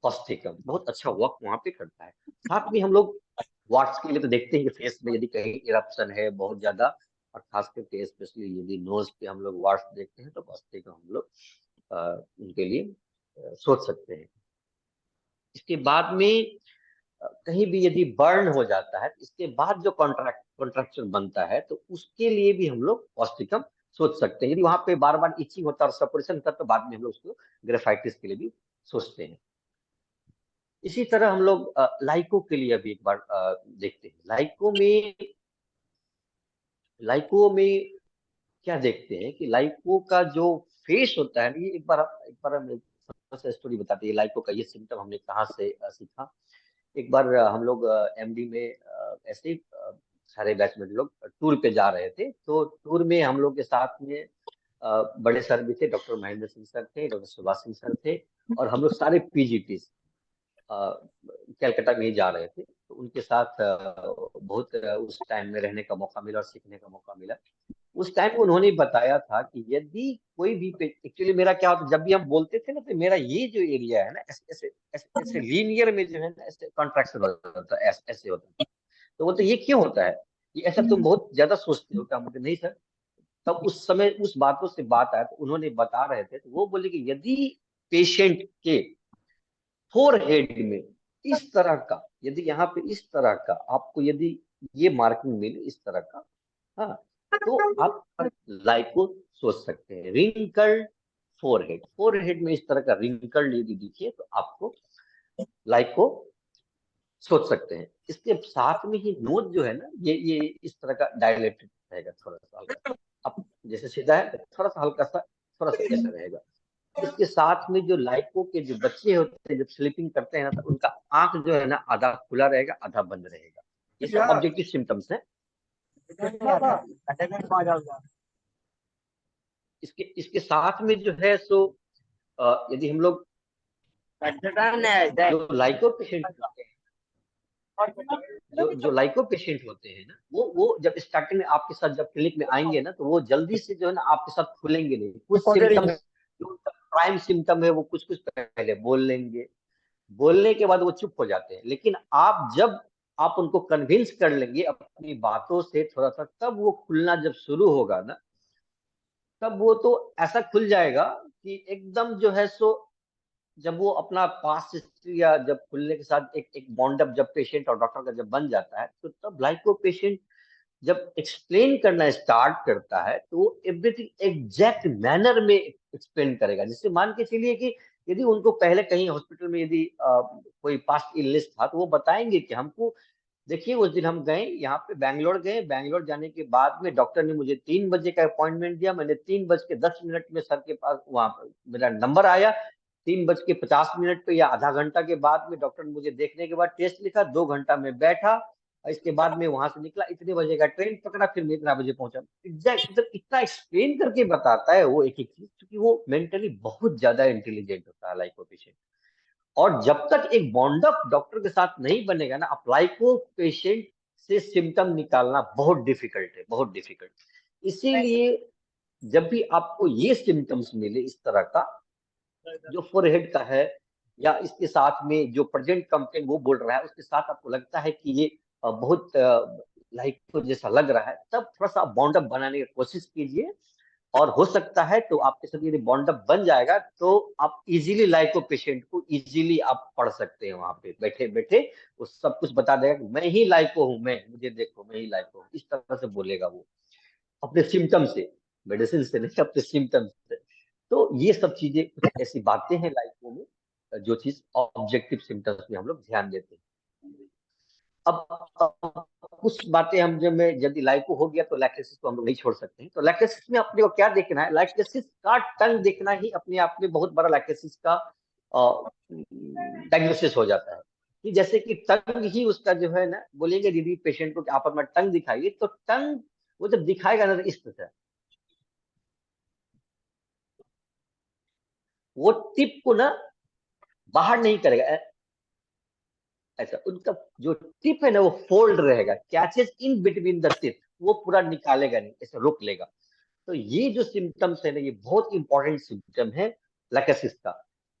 Causticum. बहुत अच्छा वर्क वहां पे करता है। साथ में हम लोग वाट्स के लिए तो देखते हैं कि फेस में यदि कहीं इरप्शन है बहुत ज्यादा, और खास करके स्पेशली यदि नोज पे हम लोग वाट्स देखते हैं, तो कॉस्टिकम हम लोग उनके लिए सोच सकते हैं। इसके बाद में कहीं भी यदि बर्न हो जाता है, इसके बाद जो कॉन्ट्रैक्शन बनता है, तो उसके लिए भी हम लोग कॉस्टिकम सोच सकते हैं। यदि वहां पे बार बार इचिंग होता है और सपोरेशन होता है, तो बाद में हम लोग उसको ग्रेफाइटिस के लिए भी सोचते हैं। इसी तरह हम लोग लाइको के लिए अभी एक बार देखते हैं। लाइको में क्या देखते हैं कि लाइको का जो फेस होता है, ये एक बार हम थोड़ा सा स्टोरी बताते हैं लाइको का, ये सिम्टम हमने कहाँ से सीखा। एक बार हम लोग एमडी में ऐसे ही सारे बैचमेट लोग टूर पे जा रहे थे, तो टूर में हम लोग के साथ में बड़े सर भी थे, डॉक्टर महेंद्र सिंह सर थे, डॉक्टर सुभाष सिंह सर थे, और हम लोग सारे पीजीटी कलकत्ता में ही जा रहे थे। तो उनके साथ बहुत उस टाइम में रहने का मौका मिला और सीखने का मौका मिला। उस टाइम उन्होंने बताया था कि यदि कोई भी, एक्चुअली मेरा क्या होता, जब भी हम बोलते थे ना, तो मेरा ये जो एरिया है ना, ऐसे ऐसे ऐसे ऐसे लीनियर में जो है ना, ऐसे कॉन्ट्रैक्शन हो जाता है, ऐसे होता है। तो बोलते ये क्यों होता है, ये ऐसा तुम बहुत ज्यादा सोचते हो क्या? मुझे नहीं सर। तब उस समय उस बातों से बात आया, तो उन्होंने बता रहे थे, तो वो बोले कि यदि पेशेंट के फोरहेड में इस तरह का, यदि यहाँ पे इस तरह का आपको यदि ये मार्किंग मिले इस तरह का, हाँ, तो आप लाइको सोच सकते हैं। रिंकल्ड फोरहेड में इस तरह का रिंकल्ड यदि दिखे, तो आपको लाइको सोच सकते हैं। इसके साथ में ही नोज जो है ना, ये इस तरह का डायलेटेड रहेगा, थोड़ा सा हल्का, अब जैसे सीधा है थोड़ा सा हल्का सा, थोड़ा सा ऐसा रहेगा। इसके साथ में जो लाइको के जो बच्चे होते हैं, जब स्लीपिंग करते हैं ना, तो उनका आंख जो है ना आधा खुला रहेगा आधा बंद रहेगा। ये सब ऑब्जेक्टिव सिम्टम्स हैं। इसके साथ में जो है सो यदि हम लोग जो लाइको पेशेंट होते हैं, जो लाइको पेशेंट होते हैं ना, वो जब स्टार्टिंग में आपके साथ जब क्लिनिक में आएंगे ना, तो वो जल्दी से जो है ना आपके साथ खुलेंगे नहीं। कुछ सिम्टम जो प्राइम सिम्टम है, वो कुछ कुछ पहले बोल लेंगे, बोलने के बाद वो चुप हो जाते हैं। लेकिन जब आप उनको कन्विंस कर लेंगे अपनी बातों से थोड़ा सा, तब वो खुलना जब शुरू होगा ना, तब वो तो ऐसा खुल जाएगा कि एकदम जो है सो, जब वो अपना पास्ट हिस्ट्री या जब खुलने के साथ एक एक बॉन्ड अप जब पेशेंट और डॉक्टर का जब बन जाता है, तो तब लाइको पेशेंट जब एक्सप्लेन करना स्टार्ट करता है, तो वो एवरीथिंग एग्जैक्ट मैनर में एक्सप्लेन करेगा। जिससे मान के चलिए कि यदि उनको पहले कहीं हॉस्पिटल में यदि कोई पास्ट इलनेस था तो वो बताएंगे कि हमको, देखिए उस दिन हम गए यहाँ पे बैंगलोर गए, बैंगलोर जाने के बाद में डॉक्टर ने मुझे 3 बजे का अपॉइंटमेंट दिया, मैंने 3:10 में सर के पास वहाँ मेरा नंबर आया, 3:50 पे या आधा घंटा के बाद में डॉक्टर ने मुझे देखने के बाद टेस्ट लिखा, 2 घंटा में बैठा, इसके बाद में वहां से निकला, इतने बजे का ट्रेन पकड़ा, फिर मैं इतना बजे पहुंचा। एग्जैक्ट मतलब इतना एक्सप्लेन करके बताता है वो एक एक चीज, क्योंकि वो मेंटली बहुत ज्यादा इंटेलिजेंट होता है लाइको पेशेंट। और जब तक एक बॉन्ड ऑफ डॉक्टर के साथ नहीं बनेगा ना, अप्लाई को पेशेंट से सिम्टम निकालना बहुत डिफिकल्ट है, बहुत डिफिकल्ट। इसीलिए जब भी आपको ये सिम्टम्स मिले इस तरह का, जो फोरहेड का है या इसके साथ में जो प्रेजेंट कंप्लेंट वो बोल रहा है उसके साथ आपको लगता है कि ये बहुत लाइक तो जैसा लग रहा है, तब थोड़ा सा बॉन्ड अप बनाने की कोशिश कीजिए। और हो सकता है तो आपके साथ यदि बॉन्ड अप बन जाएगा तो आप इजीली लाइको पेशेंट को इजीली आप पढ़ सकते हैं, वहां पे बैठे बैठे वो सब कुछ बता देगा कि मैं ही लाइको हूँ, मैं मुझे देखो मैं ही लाइको हूँ, इस तरह से बोलेगा वो अपने सिम्टम से, मेडिसिन से नहीं, अपने सिम्टम से। तो ये सब चीजें कुछ ऐसी बातें हैं लाइको में जो चीज ऑब्जेक्टिव सिम्टम्स में हम लोग ध्यान देते हैं। अब कुछ बातें हम जब मैं यदि लाइको हो गया तो लैक्टेसिस को हम लोग नहीं छोड़ सकते हैं। तो लैक्टेसिस में अपने को क्या देखना है, लैक्टेसिस का टंग देखना ही अपने आप में बहुत बड़ा लैक्टेसिस का डायग्नोसिस हो जाता है। कि जैसे कि टंग ही उसका जो है ना, बोलेंगे दीदी पेशेंट को कि आप अपना टंग दिखाइए, तो टंग वो जब दिखाएगा ना तो इस तरह से वो टिप को ना बाहर नहीं करेगा, ऐसा उनका जो टिप है ना वो फोल्ड रहेगा, catches in between the tip, वो पूरा निकालेगा नहीं, ऐसे रोक लेगा। तो ये जो सिम्टम्स है ना, ये बहुत इंपॉर्टेंट सिम्टम है लैकेसिस का।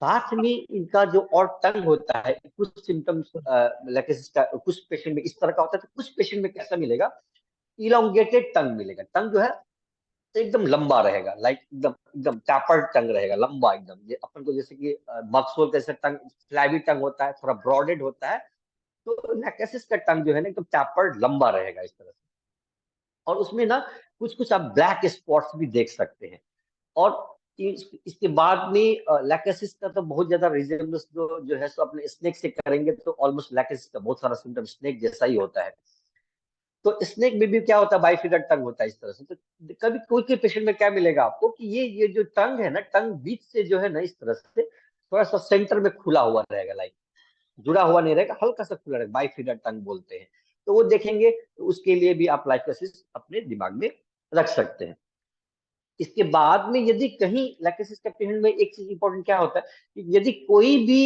साथ में इनका जो और टंग होता है, कुछ सिम्टम्स लैकेसिस का कुछ पेशेंट में इस तरह का होता है, तो कुछ पेशेंट में कैसा मिलेगा, इलोंगेटेड टंग मिलेगा। टंग जो है एकदम लंबा रहेगा, लाइक एकदम एकदम टैपर्ड टंग रहेगा, लंबा एकदम, अपन को जैसे कि मक्सोल कैसे टंग फ्लैबी टंग होता है, थोड़ा ब्रॉडेड होता है, तो लैकेसिस का टंग जो है ना एकदम टैपर्ड लंबा रहेगा इस तरह से। और उसमें ना कुछ कुछ आप ब्लैक स्पॉट्स भी देख सकते हैं। और इसके बाद में लैकेसिस का तो बहुत ज्यादा रिजेम्बलेंस जो जो है सो अपने स्नेक से करेंगे तो ऑलमोस्ट लैकेसिस का बहुत सारा सिम्टम स्नेक जैसा ही होता है। तो स्नेक में भी क्या होता है, बाइफिडर टंग होता है इस तरह से। तो कभी कोई के पेशेंट में क्या मिलेगा आपको कि ये जो टंग है ना, टंग बीच से जो है ना इस तरह से थोड़ा सा सेंटर में खुला हुआ रहेगा, लाइक जुड़ा हुआ नहीं रहेगा, हल्का सा खुला रहेगा, बाइफिडर टंग बोलते हैं। तो वो देखेंगे तो उसके लिए भी आप लाइकोसिस अपने दिमाग में रख सकते हैं। इसके बाद में यदि कहीं लैक्टेसिस के पेशेंट में एक चीज इंपॉर्टेंट क्या होता है कि यदि कोई भी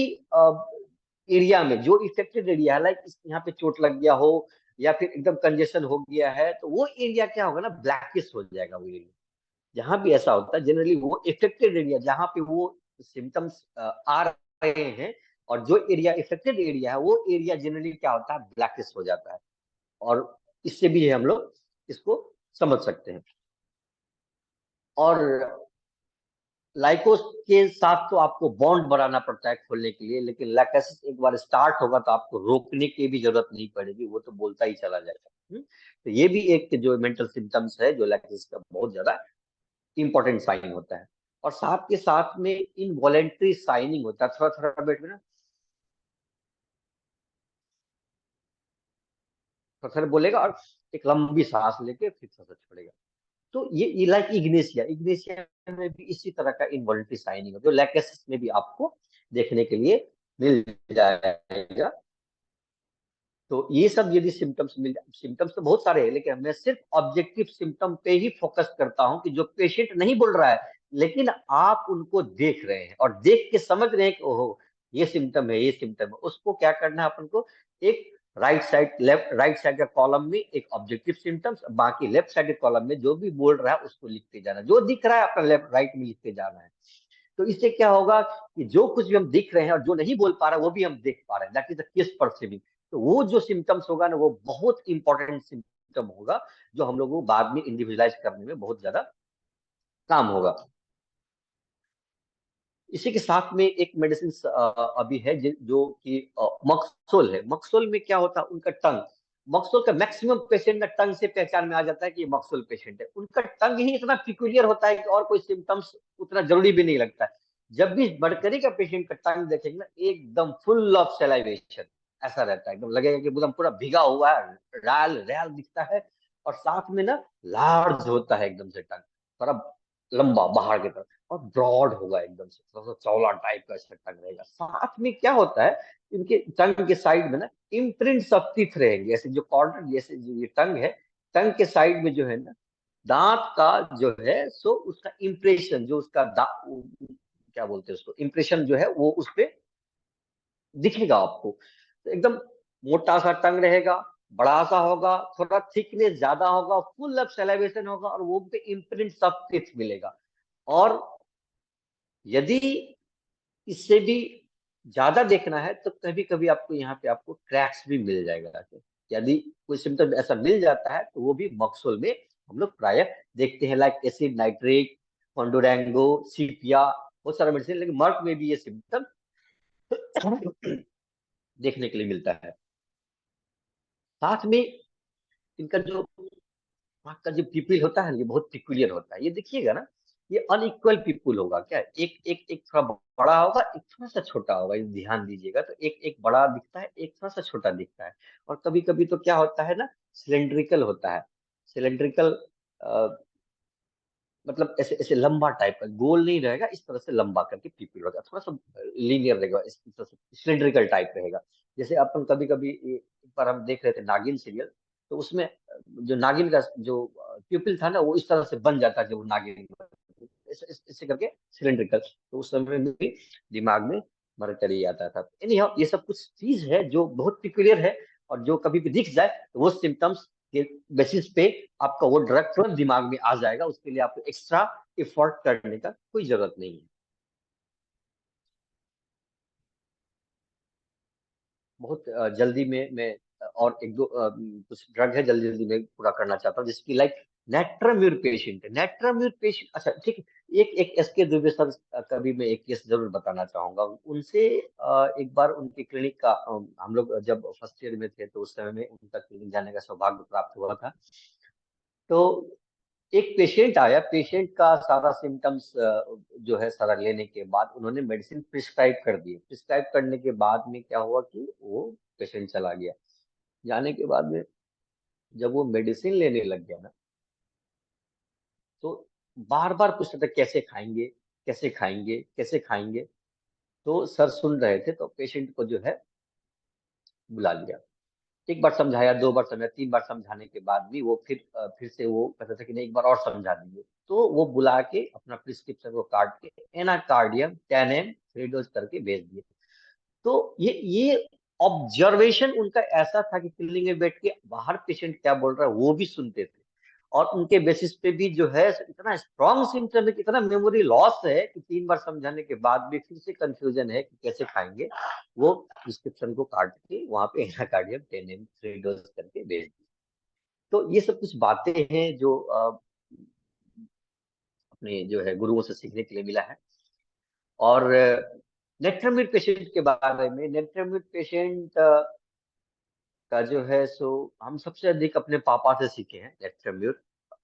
एरिया में जो इफेक्टेड एरिया है, लाइक यहाँ पे चोट लग गया हो या फिर एकदम कंजेशन हो गया है, तो वो एरिया क्या होगा ना, ब्लैकिश हो जाएगा वो एरिया। जहां भी ऐसा होता है जनरली वो इफेक्टेड एरिया जहां पे वो सिम्टम्स आ रहे हैं और जो एरिया इफेक्टेड एरिया है वो एरिया जनरली क्या होता है, ब्लैकिश हो जाता है। और इससे भी हम लोग इसको समझ सकते हैं। और लाइकोस के साथ तो आपको बॉन्ड बनाना पड़ता है खोलने के लिए, लेकिन लैक्टेसिस एक बार स्टार्ट होगा तो आपको रोकने की भी जरूरत नहीं पड़ेगी, वो तो बोलता ही चला जाएगा। तो ये भी एक जो मेंटल सिम्टम्स है जो लैक्टेसिस का बहुत ज्यादा इंपॉर्टेंट साइन होता है। और साथ के साथ में इनवॉलेंट्री साइनिंग होता है, थोड़ा थोड़ा बेट में ना थोड़ा थोड़ा बोलेगा और एक लंबी सांस लेके फिर थोड़ा छोड़ेगा। तो ये लाइक इग्नेशिया, इग्नेशिया में भी इसी तरह का इनवॉलेंट्री साइनिंग है जो लैक्टेसिस में भी आपको देखने के लिए मिल जाएगा। तो ये सब यदि सिम्टम्स मिल, सिम्टम्स तो बहुत सारे हैं लेकिन मैं सिर्फ ऑब्जेक्टिव सिम्टम पे ही फोकस करता हूं कि जो पेशेंट नहीं बोल रहा है लेकिन आप उनको देख रहे हैं और देख के समझ रहे हैं कि ओहो ये सिम्टम है, ये सिम्टम है, उसको क्या करना है अपन को, एक right side left right side का कॉलम में एक ऑब्जेक्टिव सिम्टम्स, बाकी लेफ्ट साइड के कॉलम में जो भी बोल रहा है उसको लिखते जाना, जो दिख रहा है अपना लेफ्ट राइट में लिखते जाना है। तो इससे क्या होगा कि जो कुछ भी हम दिख रहे हैं और जो नहीं बोल पा रहा वो भी हम देख पा रहे हैं, that is the case perceiving. तो वो जो सिम्टम्स होगा ना वो बहुत इंपॉर्टेंट सिम्टम होगा जो हम लोगों को बाद में इंडिविजुअलाइज करने में बहुत ज्यादा काम होगा। इसी के साथ में एक मेडिसिन अभी है जो कि मक्सोल है। मक्सोल में क्या होता है, उनका टंग, मक्सोल का मैक्सिमम पेशेंट ना टंग से पहचान में आ जाता है कि ये मक्सोल पेशेंट है। उनका टंग ही इतना पिक्यूलियर होता है कि और कोई सिम्टम्स उतना जरूरी भी नहीं लगता है। जब भी मरकरी का पेशेंट का टंग देखेंगे ना, एकदम फुल ऑफ सलाइवेशन ऐसा रहता है, एकदम लगेगा कि एकदम पूरा भीगा हुआ है, रैल रैल दिखता है, और साथ में ना लार्ज होता है एकदम से टंग, थोड़ा लंबा बाहर की तरफ, और ब्रॉड होगा एकदम से, थोड़ा सा चौड़ा टाइप का इसका टंग रहेगा। साथ में क्या होता है, इनके टंग के साइड में ना इम्प्रिंट्स ऑफ टीथ रहेंगे, ऐसे जो कॉर्नर जैसे जो ये टंग है, टंग के साइड में जो है ना दांत का जो है सो उसका इम्प्रेशन, जो उसका क्या बोलते हैं उसको, इम्प्रेशन जो है वो उस पे दिखेगा आपको। तो एकदम मोटा सा टंग रहेगा, बड़ा सा होगा, थोड़ा थिकनेस ज्यादा होगा, फुल ऑफ सैलिवेशन होगा, और वो पे इम्प्रिंट सब टीथ मिलेगा। और यदि इससे भी ज्यादा देखना है तो कभी कभी आपको यहाँ पे आपको क्रैक्स भी मिल जाएगा। यदि कोई सिम्टम ऐसा मिल जाता है तो वो भी मक्सुल में हम लोग प्राय देखते हैं, लाइक एसिड नाइट्रेट, फंडोरैंगो, सीपिया, बहुत सारा मेडिसिन, लेकिन मर्क में भी ये सिम्टम देखने के लिए मिलता है। साथ में इनका जो आँख का जो पिपिल होता है ये बहुत पिकुलियर होता है, ये देखिएगा ना, ये अनइक्वल पिपुल होगा, क्या एक एक एक थोड़ा बड़ा होगा, एक थोड़ा सा छोटा होगा, ये ध्यान दीजिएगा। तो एक एक बड़ा दिखता है, एक थोड़ा सा छोटा दिखता है। और कभी कभी तो क्या होता है ना, सिलेंड्रिकल होता है, सिलेंड्रिकल मतलब ऐसे ऐसे लंबा टाइप का, गोल नहीं रहेगा, इस तरह से लंबा करके पीपल रहेगा, थोड़ा सा लीनियर रहेगा, इस तरह से सिलेंड्रिकल टाइप रहेगा। जैसे अपन कभी कभी एक बार हम देख रहे थे नागिन सीरियल, तो उसमें जो नागिन का जो प्यूपिल था ना, वो इस तरह से बन जाता है जब वो नागिन ऐसे करके सिलेंड्रिकल। तो उस समय में भी दिमाग में मरकरी आता था। एनीहाउ ये सब कुछ चीज है जो बहुत पिक्युलियर है, और जो कभी भी दिख जाए तो वो सिम्टम्स के बेसिस पे आपका वो ड्रग तुरंत दिमाग में आ जाएगा, उसके लिए आपको एक्स्ट्रा एफर्ट करने का कोई जरूरत नहीं है। बहुत जल्दी में मैं और एक दो कुछ ड्रग है जल्दी जल्दी में पूरा करना चाहता हूँ, जिसकी लाइक नेट्राम्यूर पेशेंट है, नेट्राम्यूर पेशेंट, अच्छा ठीक है, एक एक एसके दुबे सर कभी मैं एक केस जरूर बताना चाहूंगा उनसे। एक बार उनके क्लिनिक का हम लोग जब फर्स्ट ईयर में थे तो उस समय में उनका क्लिनिक जाने का सौभाग्य प्राप्त हुआ था। तो एक पेशेंट आया, पेशेंट का सारा सिम्टम्स जो है सारा लेने के बाद उन्होंने मेडिसिन प्रिस्क्राइब कर दी। प्रिस्क्राइब करने के बाद में क्या हुआ कि वो पेशेंट चला गया। जाने के बाद में जब वो मेडिसिन लेने लग गया ना, तो बार बार पूछ रहा था कैसे खाएंगे, कैसे खाएंगे, कैसे खाएंगे। तो सर सुन रहे थे, तो पेशेंट को जो है बुला लिया। एक बार समझाया, दो बार समझाया, तीन बार समझाने के बाद भी वो फिर से वो कहता था कि नहीं एक बार और समझा दीजिए। तो वो बुला के अपना प्रिस्क्रिप्शन को काट के एनाकार्डियम 10 mg 3 डोज करके भेज दिए। तो ये ऑब्जर्वेशन उनका ऐसा था कि क्लिनिक में बैठ के बाहर पेशेंट क्या बोल रहा है वो भी सुनते थे, और उनके बेसिस पे भी जो है इतना स्ट्रॉन्ग सिम्टम है, इतना मेमोरी लॉस है कि 3 बार समझाने के बाद भी फिर से कंफ्यूजन है कि कैसे खाएंगे। वो प्रिस्क्रिप्शन को काट के वहां पे एनाकार्डियम 10 mg 3 डोज करके भेज दी। तो ये सब कुछ बातें हैं जो अपने जो है गुरुओं से सीखने के लिए मिला है। और नेट्रमिट पेशेंट के बारे में, नेट्रमिट पेशेंट का जो है सो हम सबसे अधिक अपने पापा से सीखे हैं नेट्रम्यूर।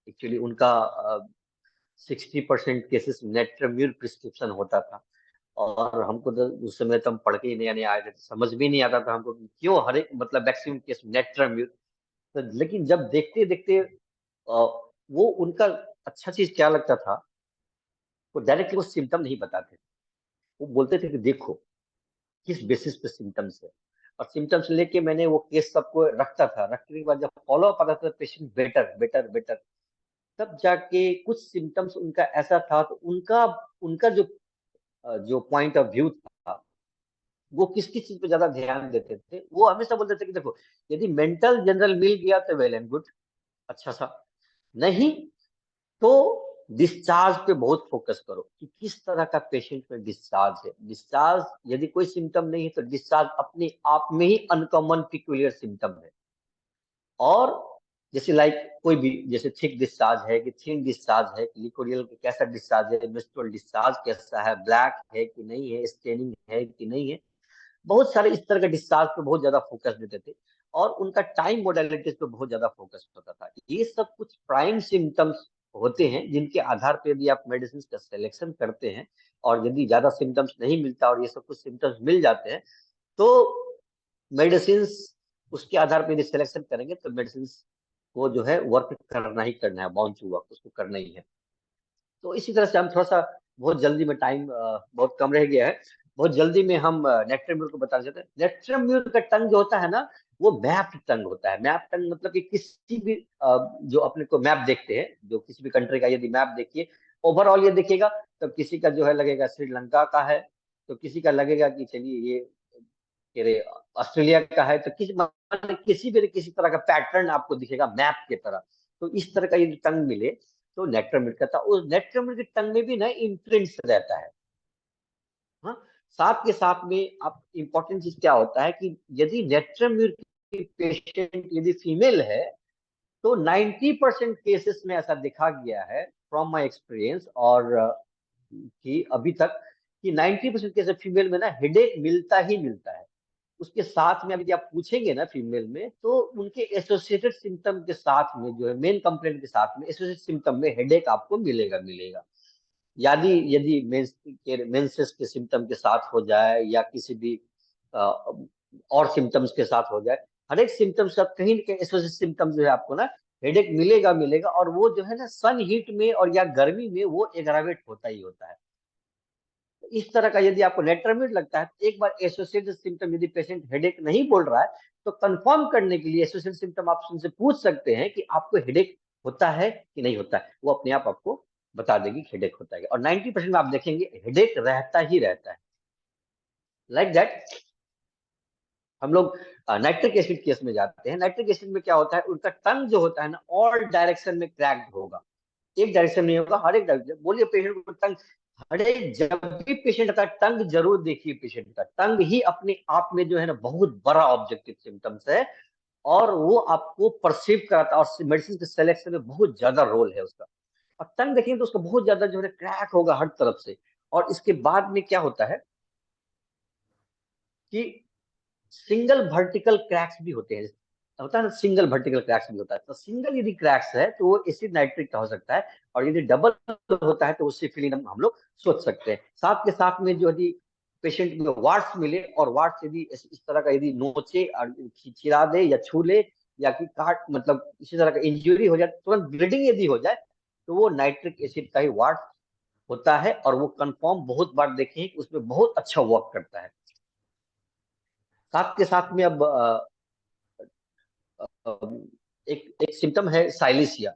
एक्चुअली उनका 60% केसेस नेट्रम्यूर प्रिस्क्रिप्शन होता था, और हमको तो उस समय तो हम पढ़ के ही नया नया आए थे, तो समझ भी नहीं आता था हमको कि क्यों हर एक मतलब मैक्सिमम केस नेट्रम्यूर। तो लेकिन जब देखते देखते वो उनका अच्छा चीज क्या लगता था, वो डायरेक्टली वो सिम्टम नहीं बताते, वो बोलते थे कि देखो किस बेसिस पे सिम्टम्स है, और सिम्टम्स लेके मैंने वो केस सबको रखता था। रखने के बाद जब फॉलो अप आता था पेशेंट बेटर बेटर बेटर, तब जाके कुछ सिम्टम्स उनका ऐसा था, तो उनका उनका जो पॉइंट ऑफ व्यू था, वो किस किस चीज पे ज्यादा ध्यान देते थे, वो हमेशा बोलते थे कि देखो यदि मेंटल जनरल मिल गया तो वेल एंड गुड, अच्छा सा, नहीं तो डिस्चार्ज पे बहुत फोकस करो कि किस तरह का पेशेंट में डिस्चार्ज है। डिस्चार्ज यदि कोई सिम्टम नहीं है तो डिस्चार्ज अपने आप में ही अनकॉमन पिक्यूलियर सिम्टम है। और जैसे लाइक कोई भी जैसे थिक डिस्चार्ज है कि थिन डिस्चार्ज है, लिकोरियल कैसा डिस्चार्ज है, मेंस्ट्रुअल डिस्चार्ज कैसा है, ब्लैक है कि नहीं है, स्टेनिंग है कि नहीं है, बहुत सारे इस तरह के डिस्चार्ज पे बहुत ज्यादा फोकस देते थे। और उनका टाइम मोडालिटीज पे बहुत ज्यादा फोकस होता था। ये सब कुछ प्राइम सिम्टम्स होते हैं जिनके आधार पे भी आप मेडिसिन का सिलेक्शन करते हैं, और यदि ज्यादा सिम्टम्स नहीं मिलता और ये सब कुछ सिम्टम्स मिल जाते हैं तो मेडिसिन उसके आधार पर यदि सिलेक्शन करेंगे तो मेडिसिन को जो है वर्क करना ही करना है, बाउंड टू वर्क, उसको करना ही है। तो इसी तरह से हम थोड़ा सा बहुत जल्दी में, टाइम बहुत कम रह गया है, बहुत जल्दी में हम नेट्रम्यूल को बताना चाहते हैं। नेट्रम्यूल का टंग जो होता है ना, वो मैप्ड टंग होता है। मैप टंग मतलब कि किसी भी जो अपने को मैप देखते हैं, जो किसी भी कंट्री का यदि मैप देखिए, ओवरऑल ये देखिएगा तो किसी का जो है लगेगा श्रीलंका का है, तो किसी का लगेगा कि चलिए ये ऑस्ट्रेलिया का है, तो किसी भी किसी तरह का पैटर्न आपको दिखेगा मैप की तरह। तो इस तरह का यदि टंग मिले तो नेट्रम्यूल का था। उस नेट्रम्यूल के टंग में भी ना इम्प्रिंट्स रहता है। हाँ, साथ के साथ में आप इम्पोर्टेंट चीज क्या होता है कि यदि नेट्रम्यूल की पेशेंट यदि फीमेल है तो 90% केसेस में ऐसा देखा गया है फ्रॉम माय एक्सपीरियंस, और कि अभी तक कि 90% केस फीमेल में ना हेडेक मिलता ही मिलता है। उसके साथ में अभी आप पूछेंगे ना फीमेल में, तो उनके एसोसिएटेड सिम्टम के साथ में जो है मेन कंप्लेंट के साथ में एसोसिएटेड सिम्टम में हेडेक आपको मिलेगा मिलेगा। यदि यदि मेंसेस के सिम्टम के साथ हो जाए या किसी भी और सिम्टम्स के साथ हो जाए, हर एक सिम्टम्स का कहीं ना कहीं एसोसिएटेड सिम्टम जो है आपको ना हेडेक मिलेगा मिलेगा। और वो जो है ना सन हीट में और या गर्मी में वो एग्रावेट होता ही होता है। इस तरह का यदि आपको नेट्रम्यूल लगता है तो एक बार एसोसिएटेड सिम्टम, यदि पेशेंट हेडेक नहीं बोल रहा है तो कंफर्म करने के लिए एसोसिएटेड सिम्टम आप उनसे पूछ सकते हैं कि आपको हेडेक होता है कि नहीं होता है। वो अपने आप आपको बता देगी हेडेक होता है, और 90% में आप देखेंगे हेडेक रहता ही रहता है। लाइक दैट हम लोग नाइट्रिक एसिड केस में जाते हैं। नाइट्रिक एसिड में क्या होता है, उनका टंग जो होता है ना ऑल डायरेक्शन में क्रैक्ड होगा, एक डायरेक्शन नहीं होगा, हर एक डायरेक्शन। बोलिए पेशेंट को टंग, हर एक जब भी पेशेंट का टंग जरूर देखिए, पेशेंट का टंग ही अपने आप में जो है ना बहुत बड़ा ऑब्जेक्टिव सिम्टम्स है, और वो आपको परसीव कराता है, और मेडिसिन के सिलेक्शन में बहुत ज्यादा रोल है उसका। और टंग देखेंगे तो उसका बहुत ज्यादा जो है क्रैक होगा हर तरफ से। और इसके बाद में क्या होता है कि सिंगल वर्टिकल क्रैक्स भी होते हैं, होता है ना, सिंगल वर्टिकल क्रैक्स भी होता है। तो सिंगल यदि क्रैक्स है तो वो एसिड नाइट्रिक का हो सकता है, और यदि डबल होता है तो उससे फिलिन हम लोग सोच सकते हैं। साथ के साथ में जो यदि पेशेंट में वार्ड्स मिले, और वार्ड्स यदि इस तरह का यदि नोचे और चिरा दे या छू ले, या कि काट मतलब इसी तरह का इंजरी हो जाए, तुरंत ब्लीडिंग यदि हो जाए, तो वो नाइट्रिक एसिड का ही वार्ड होता है। और वो कंफर्म बहुत बार देखे हैं कि उसमें बहुत अच्छा वर्क करता है। साथ के साथ में अब एक एक सिम्टम है साइलेसिया।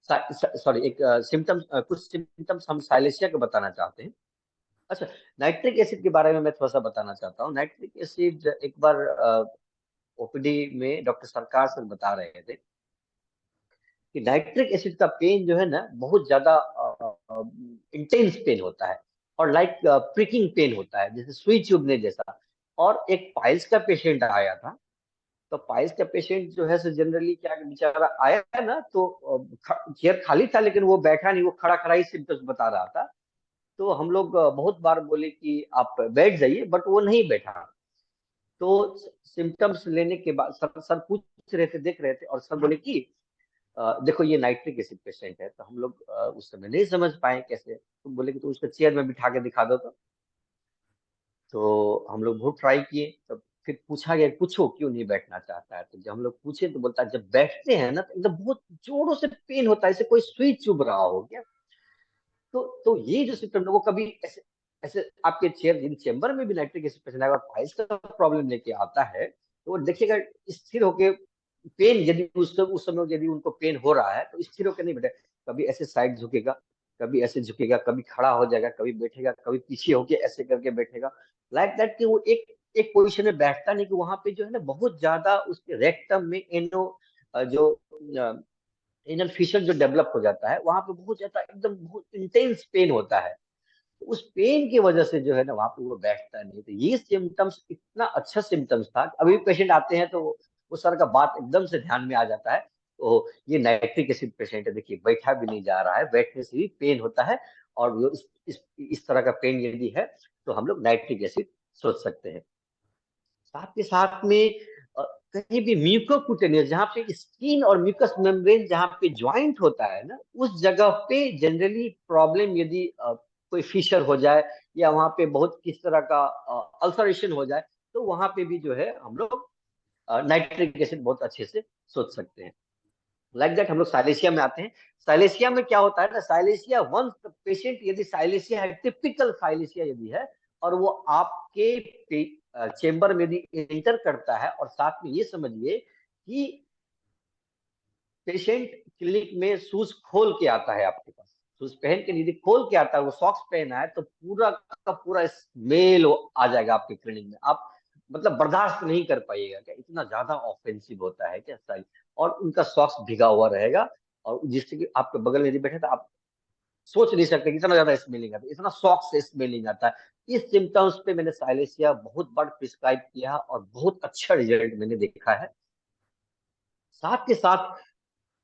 सॉरी, एक सिम्टम, कुछ सिम्टम्स हम साइलेसिया को बताना चाहते हैं। अच्छा, नाइट्रिक एसिड के बारे में मैं थोड़ा सा बताना चाहता हूँ। नाइट्रिक एसिड एक बार ओपीडी में डॉक्टर सरकार सर बता रहे थे कि नाइट्रिक एसिड का पेन जो है ना बहुत ज्यादा इंटेंस पेन होता है, और लाइक प्रिकिंग पेन होता है, जैसे सुई चुभने जैसा। और एक पाइल्स का पेशेंट आया था, तो पाइल्स का पेशेंट जो है सो जनरली क्या बेचारा आया है ना, तो चेयर खाली था लेकिन वो बैठा नहीं, वो खड़ा खड़ा ही सिम्टम्स बता रहा था। तो हम लोग बहुत बार बोले कि आप बैठ जाइए, बट वो नहीं बैठा। तो सिम्टम्स लेने के बाद सर सर पूछ रहे थे, देख रहे थे, और सर बोले कि देखो ये नाइट्रिक एसिड पेशेंट है। तो हम लोग उस समय नहीं समझ पाए कैसे, तो बोले कि तो उसको चेयर में बिठा के दिखा दो। तो हम लोग बहुत ट्राई किए, तब फिर पूछा गया पूछो क्यों नहीं बैठना चाहता है। तो जब हम लोग पूछे तो बोलता है जब बैठते हैं ना तो एकदम बहुत जोरों से पेन होता है, जैसे कोई सुई चुभ रहा हो क्या। तो ये जो सिम्टम है वो कभी ऐसे ऐसे आपके चेम्बर में भी नाइट्रिक एसिड पेशेंट आएगा, फाइल्स का प्रॉब्लम लेके आता है, तो वो देखिएगा स्थिर होके पेन, यदि उस समय यदि उनको पेन हो रहा है तो स्थिर होकर नहीं बैठे, कभी ऐसे साइड झुकेगा, कभी ऐसे झुकेगा, कभी खड़ा हो जाएगा, कभी बैठेगा, कभी पीछे होके ऐसे करके बैठेगा। लाइक दैट कि वो एक एक पोजीशन में बैठता नहीं, कि वहां पे जो है ना बहुत ज्यादा उसके रेक्टम में एनो जो एनल फिशर जो डेवलप हो जाता है, वहां पे बहुत ज्यादा एकदम बहुत इंटेंस पेन होता है। तो उस पेन की वजह से जो है ना वहां पे वो बैठता नहीं। तो ये सिम्टम्स इतना अच्छा सिम्टम्स था, अभी पेशेंट आते हैं तो वो सर का बात एकदम से ध्यान में आ जाता है। तो ये नाइट्रिक एसिड पेशेंट है, देखिए बैठा भी नहीं जा रहा है, बैठने से भी पेन होता है। और वो इस तरह का पेन यदि है तो हम लोग नाइट्रिक एसिड सोच सकते हैं। साथ के साथ में कहीं भी म्यूकोकुटेनियस, जहाँ पे स्किन और म्यूकस मेम्ब्रेन जहाँ पे ज्वाइंट होता है ना, उस जगह पे जनरली प्रॉब्लम यदि कोई फिशर हो जाए या वहां पे बहुत किस तरह का अल्सरेशन हो जाए, तो वहां पे भी जो है हम लोग नाइट्रिक एसिड बहुत अच्छे से सोच सकते हैं। लाइक दैट हम लोग साइलेशिया में आते हैं। साइलेशिया में क्या होता है ना, साइलेशिया वंस द पेशेंट, यदि साइलेशिया है, टिपिकल साइलेशिया यदि है, और वो आपके चेम्बर में यदि एंटर करता है, और साथ में ये समझिए कि पेशेंट क्लिनिक में शूज खोल के आता है आपके पास, शूज पहन के यदि खोल के आता है, वो सॉक्स पहना है, तो पूरा का पूरा स्मेल आ जाएगा आपके क्लिनिक में। आप मतलब बर्दाश्त नहीं कर पाइएगा, क्या इतना ज्यादा ऑफेंसिव होता है क्या साइल। और उनका सॉक्स भीगा हुआ रहेगा, और जिससे कि आपके बगल में यदि बैठे तो आप सोच नहीं सकते कि इतना ज्यादा स्मेलिंग आता है, इतना सॉक्स से स्मेलिंग आता है। इस सिम्टम्स पे मैंने साइलेसिया बहुत बार प्रिस्क्राइब किया और बहुत अच्छा रिजल्ट मैंने देखा है। साथ के साथ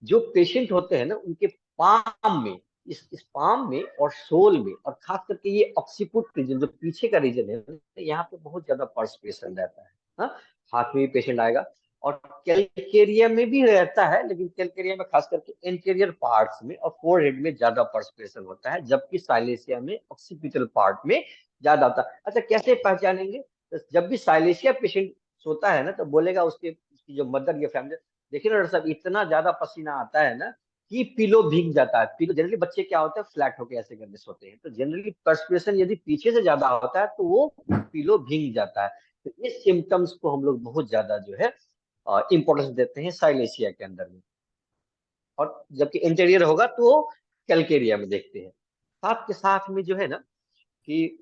जो पेशेंट होते हैं ना, उनके पाम में, इस पाम में और सोल में, और खास करके ये ऑक्सीपुट रीजन जो पीछे का रीजन है, यहाँ पे बहुत ज्यादा पर्सपिरेशन रहता है। हाँ, हाथ में भी पेशेंट आएगा, और कैलकेरिया में भी रहता है, लेकिन कैलकेरिया में खास करके एंटीरियर पार्ट्स में और फोरहेड में ज्यादा पर्सपिरेशन होता है, जबकि साइलेसिया में ऑक्सीपिटल पार्ट में ज्यादा होता है। अच्छा, कैसे पहचानेंगे? तो जब भी साइलेसिया पेशेंट सोता है ना, तो बोलेगा उसकी जो मदर या फैमिली, देखिए ना डॉक्टर साहब, इतना ज्यादा पसीना आता है ना कि पिलो भीग जाता है। पिलो जनरली बच्चे क्या होता है, फ्लैट होके ऐसे करके सोते हैं, तो जनरली पर्सपिरेशन यदि पीछे से ज्यादा होता है तो वो पिलो भीग जाता है। तो इस सिम्टम्स को हम लोग बहुत ज्यादा जो है इंपॉर्टेंस देते हैं साइलेसिया के अंदर में। और जबकि इंटीरियर होगा तो कैलकेरिया में देखते हैं। साथ के साथ में जो है ना कि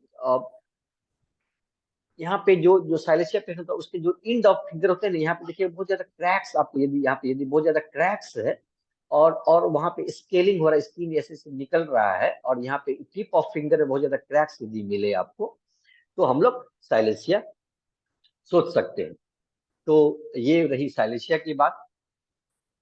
यहाँ पे जो जो साइलेसिया पेशेंट होता है, उसके जो इंड ऑफ फिंगर होते हैं ना, यहाँ पे देखिए बहुत ज्यादा क्रैक्स, आपको यदि यहाँ पे यदि बहुत ज्यादा क्रैक्स है, और वहां पे स्केलिंग हो रहा है, स्किन ऐसे से निकल रहा है, और यहाँ पे टिप ऑफ फिंगर में बहुत ज्यादा क्रैक्स यदि मिले आपको, तो हम लोग साइलेसिया सोच सकते हैं। तो ये रही साइलेसिया की बात।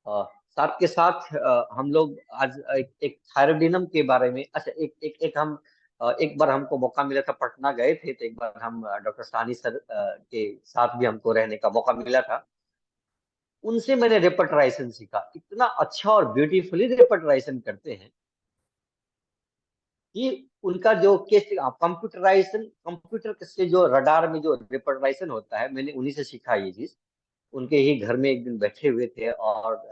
साथ के साथ हम लोग आज एक थायरोडिनम के बारे में, अच्छा एक हम एक बार हमको मौका मिला था, पटना गए थे, तो एक बार हम डॉक्टर सानी सर के साथ भी हमको रहने का मौका मिला था। उनसे मैंने रेपटराइजेशन सीखा, इतना अच्छा और ब्यूटीफुली रेपटराइजेशन करते हैं कि उनका जो केस कंप्यूटराइजेशन, कंप्यूटर से जो रडार में जो रेपटराइजेशन होता है, मैंने उन्हीं से सीखा ये चीज। उनके ही घर में एक दिन बैठे हुए थे, और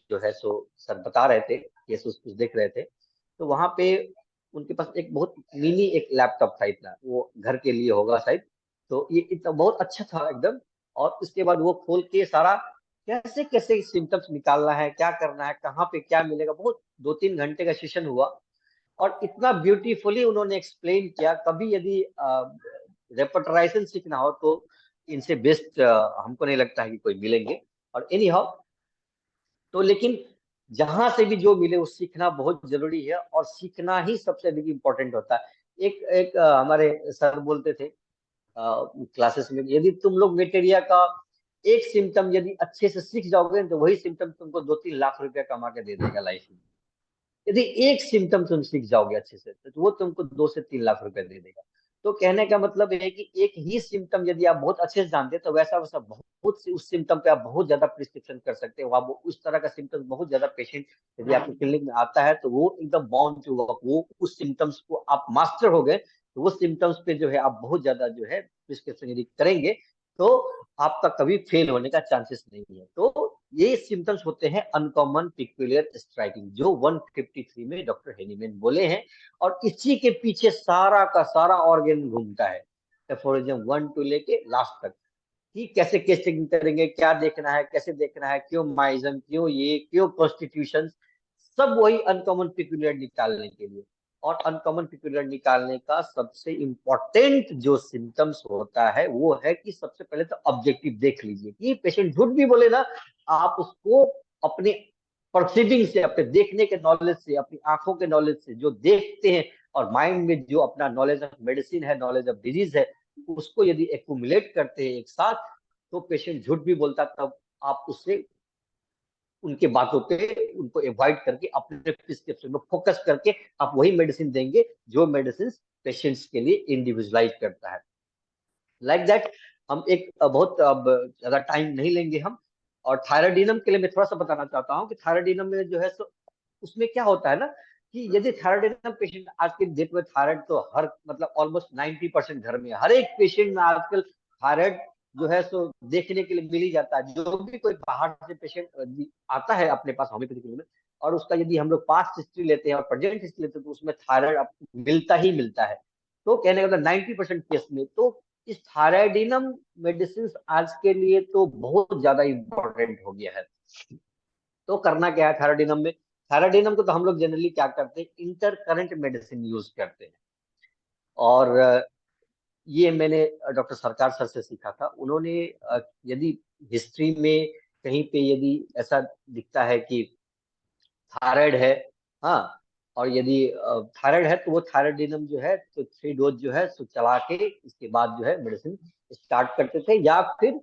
जो है सो सर बता रहे थे, केस कुछ देख रहे थे, तो वहां पे उनके पास एक बहुत मिनी एक लैपटॉप था, इतना वो घर के लिए होगा शायद। तो ये इतना बहुत अच्छा था एकदम। और उसके बाद वो खोल के सारा कैसे कैसे सिम्टम्स निकालना है, क्या करना है, कहाँ पे क्या मिलेगा, बहुत 2-3 घंटे का सेशन हुआ, और इतना ब्यूटीफुली उन्होंने एक्सप्लेन किया। कभी यदि रेपटराइजेशन सीखना हो तो इनसे बेस्ट हमको नहीं लगता है कि कोई मिलेंगे। और एनी हाउ, तो लेकिन जहां से भी जो मिले वो सीखना बहुत जरूरी है, और सीखना ही सबसे अधिक इम्पोर्टेंट होता है। एक एक हमारे सर बोलते थे क्लासेस में, यदि तुम लोग मेटेरिया का एक सिम्टम यदि अच्छे से सीख जाओगे, तो वही सिम्टम तुमको 2-3 लाख रुपया कमा के दे देगा लाइफ में। यदि एक सिम्टम तुम सीख जाओगे अच्छे से, तो वो तुमको 2 से 3 लाख रुपए दे देगा। तो कहने का मतलब है कि एक ही सिम्टम यदि आप बहुत अच्छे से जानते हैं, तो वैसा वैसा बहुत से उस सिम्टम पे आप बहुत ज्यादा प्रिस्क्रिप्शन कर सकते हो। आप उस तरह का सिम्टम बहुत ज्यादा पेशेंट यदि आपके क्लिनिक में आता है, तो वो एकदम बाउंड टू वर्क, वो उस सिम्टम्स को आप मास्टर हो गए, तो वो सिम्टम्स पे जो है आप बहुत ज्यादा जो है प्रिस्क्रिप्शन यदि करेंगे, तो आपका कभी फेल होने का चांसेस नहीं है। तो ये सिम्टम्स होते हैं अनकॉमन पिक्यूलियर स्ट्राइकिंग, जो 153 में डॉक्टर हेनीमैन बोले हैं। और इसी के पीछे सारा का सारा ऑर्गन घूमता है, एफोरिज्म 1 टू लेके लास्ट तक, कि कैसे टेस्टिंग करेंगे, क्या देखना है, कैसे देखना है, क्यों माइजन, क्यों ये, क्यों कॉन्स्टिट्यूशन, सब वही अनकॉमन पिक्यूलियर निकालने के लिए। और अनकॉमन पिक्यूलियर निकालने का सबसे इंपॉर्टेंट जो सिम्टम्स होता है, वो है कि सबसे पहले तो ऑब्जेक्टिव देख लीजिए, कि पेशेंट झूठ भी बोले ना, आप उसको अपने परसीविंग से, अपने देखने के नॉलेज से, अपनी आंखों के नॉलेज से जो देखते हैं, और माइंड में जो अपना नॉलेज ऑफ मेडिसिन है, नॉलेज ऑफ डिजीज है, उसको यदि एक्यूमुलेट करते हैं एक साथ, तो पेशेंट झूठ भी बोलता, तब आप उससे उनके बातों पे उनको अवॉइड करके अपने प्रिस्क्रिप्शन में फोकस करके आप वही मेडिसिन देंगे जो मेडिसिन पेशेंट्स के लिए इंडिविजुअलाइज करता है। लाइक दैट हम एक बहुत अब ज्यादा टाइम नहीं लेंगे हम। और थायराइडिनम के लिए मैं थोड़ा सा बताना चाहता हूँ कि थायराइडिनम में जो है सो उसमें क्या होता है ना, कि यदि थायराइडिज्म पेशेंट आज के डेट में थायराइड तो हर मतलब ऑलमोस्ट 90% घर में हर एक पेशेंट में आजकल थायराइड जो है सो देखने के लिए मिल ही जाता है। जो भी कोई बाहर से पेशेंट आता है अपने पास होम्योपैथी क्लिनिक में, और उसका यदि हम लोग पास्ट हिस्ट्री लेते हैं और प्रेजेंट हिस्ट्री लेते हैं तो उसमें थायराइड आपको मिलता ही मिलता है। तो कहने का मतलब 90% केस में तो इस थायराइडिनम मेडिसिन आज के लिए तो बहुत ज्यादा इंपॉर्टेंट हो गया है। तो करना क्या है थायराइडिनम में, थायराइडिनम को तो हम लोग जनरली क्या करते हैं, इंटर करंट मेडिसिन यूज करते हैं। और ये मैंने डॉक्टर सरकार सर से सीखा था। उन्होंने यदि हिस्ट्री में कहीं पे यदि ऐसा दिखता है कि थायराइड है, हाँ, और यदि थायराइड है तो वो थायराइडिनम जो है तो 3 डोज जो है तो चला के इसके बाद जो है मेडिसिन स्टार्ट करते थे, या फिर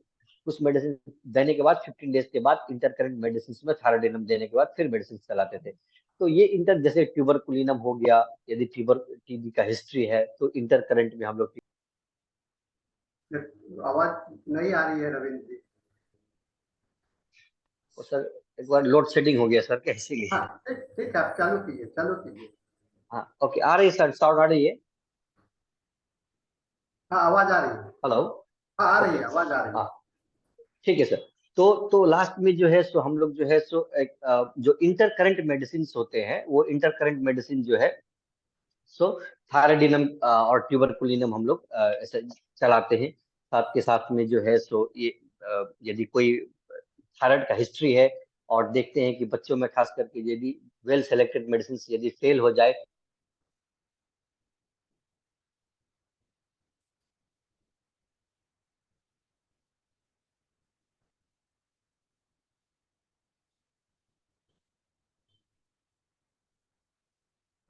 कुछ मेडिसिन देने के बाद 15 डेज के बाद इंटरकरेंट मेडिसिन में थायराइडिनम देने के बाद फिर मेडिसिन चलाते थे। तो ये इंटर जैसे ट्यूबरकुलिनम हो गया, यदि टीबी का हिस्ट्री है तो इंटरकरेंट में हम लोग। आवाज नहीं आ रही है रविंद्र जी। सर एक बार लोड शेडिंग हो गया सर, कैसे हाँ लिए? ठीक ठीक है, आप चालू कीजिए, चालू कीजिए। हाँ ओके, आ रही है सर, साउंड आ रही है? हाँ आवाज आ रही है। हेलो। हाँ आ रही ओके। है, आवाज आ रही है। हाँ ठीक है सर। तो लास्ट में जो है सो हम लोग जो है सो एक जो इंटर करंट मेडिसिन होते हैं वो इंटर करंट मेडिसिन जो है सो थायराइडिनम और ट्यूबरकुलिनम हम लोग ऐसे चलाते हैं। साथ के साथ में जो है सो ये यदि कोई थायराइड का हिस्ट्री है और देखते हैं कि बच्चों में खास करके यदि वेल सेलेक्टेड मेडिसिन यदि फेल हो जाए।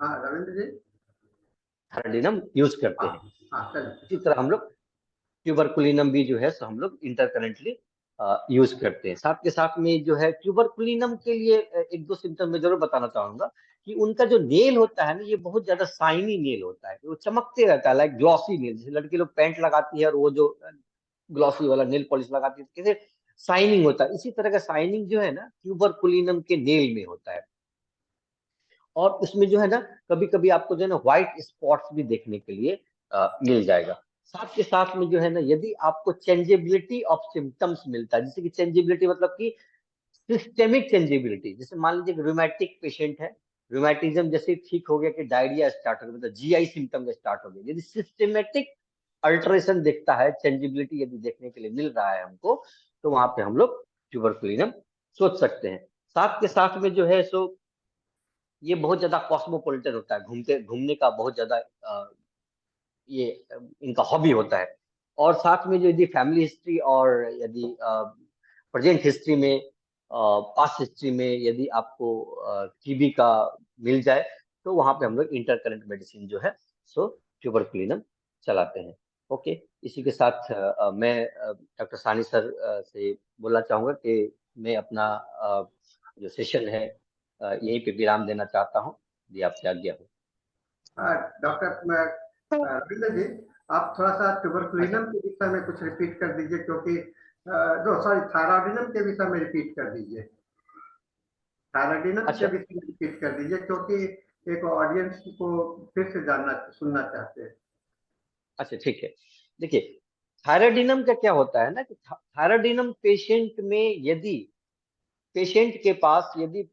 हाँ रविंद्र जी। थायराइडिनम यूज करते हाँ हैं। हाँ चलिए। इसी तरह हम लोग ट्यूबरकुलिनम भी जो है सो हम लोग इंटरकरेंटली यूज करते हैं। साथ के साथ में जो है ट्यूबरकुलिनम के लिए एक दो सिम्टम मैं जरूर बताना चाहूंगा कि उनका जो नेल होता है ना ये बहुत ज्यादा शाइनी नेल होता है, वो चमकते रहता है, लाइक ग्लॉसी नेल। जैसे लड़की लोग पैंट लगाती है और वो जो ग्लॉसी वाला नेल पॉलिश लगाती है कैसे शाइनिंग होता है, इसी तरह का शाइनिंग जो है ना ट्यूबरकुलिनम के नेल में होता है। और उसमें जो है ना कभी कभी आपको जो है ना व्हाइट स्पॉट्स भी देखने के लिए मिल जाएगा। साथ के साथ में जो है ना यदि आपको चेंजेबिलिटी ऑफ सिम्टम्स मिलता है, जैसे कि चेंजेबिलिटी मतलब कि सिस्टेमिक चेंजेबिलिटी, जैसे मान लीजिए रूमेटिक पेशेंट है, रूमेटिज्म जैसे ठीक हो गया कि डायरिया स्टार्ट हो गया, मतलब जीआई सिम्टम स्टार्ट हो गया, यदि सिस्टेमेटिक अल्टरेशन दिखता है, चेंजेबिलिटी यदि देखने के लिए मिल रहा है हमको, तो वहां पे हम लोग ट्यूबरकुलिनम सोच सकते हैं। साथ के साथ में जो है सो ये बहुत ज्यादा कॉस्मोपॉलिटन होता है, घूमते घूमने का बहुत ज्यादा ये इनका हॉबी होता है। और साथ में जो यदि फैमिली हिस्ट्री और यदि प्रेजेंट हिस्ट्री में पास्ट हिस्ट्री में यदि आपको टीबी का मिल जाए तो वहां पे हम लोग इंटर करंट मेडिसिन जो है सो ट्यूबरकुलिनम चलाते हैं। ओके, इसी के साथ मैं डॉक्टर सानी सर से बोलना चाहूंगा कि मैं अपना जो सेशन है यहीं पे विराम देना चाहता हूँ, यदि आपसे आज्ञा हो। डॉक्टर रविंद्र जी, आप थोड़ा सा अच्छा ट्यूबरकुलिनम के विषय में कुछ रिपीट कर दीजिए, क्योंकि नो सॉरी, थायराइडिनम के विषय में रिपीट कर दीजिए। थायराइडिनम के अच्छा विषय में रिपीट कर दीजिए, क्योंकि एक ऑडियंस को फिर से जानना सुनना चाहते हैं। अच्छा ठीक है। देखिए थायराइडिनम का क्या होता है ना कि थायराइडिनम पेशेंट में यदि पेशेंट के पास यदि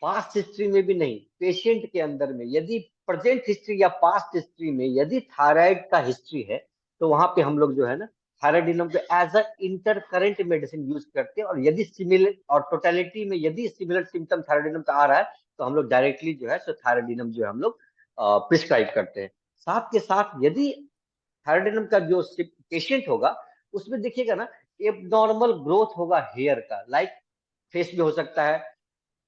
पास्ट हिस्ट्री में भी नहीं, पेशेंट के अंदर में यदि प्रेजेंट हिस्ट्री या पास्ट हिस्ट्री में यदि थायराइड का हिस्ट्री है तो वहां पे हम लोग जो है ना थायराइडिनम को as a inter current medicine use करते हैं। और यदि सिमिलर और टोटलिटी में यदि सिमिलर सिम्टम थायराइडिनम का आ रहा है तो हम लोग डायरेक्टली जो है सो थायराइडिनम जो है हम लोग प्रिस्क्राइब करते हैं। साथ के साथ यदि थायराइडिनम का जो पेशेंट होगा उसमें देखिएगा ना एबनॉर्मल ग्रोथ होगा हेयर का, लाइक फेस में हो सकता है,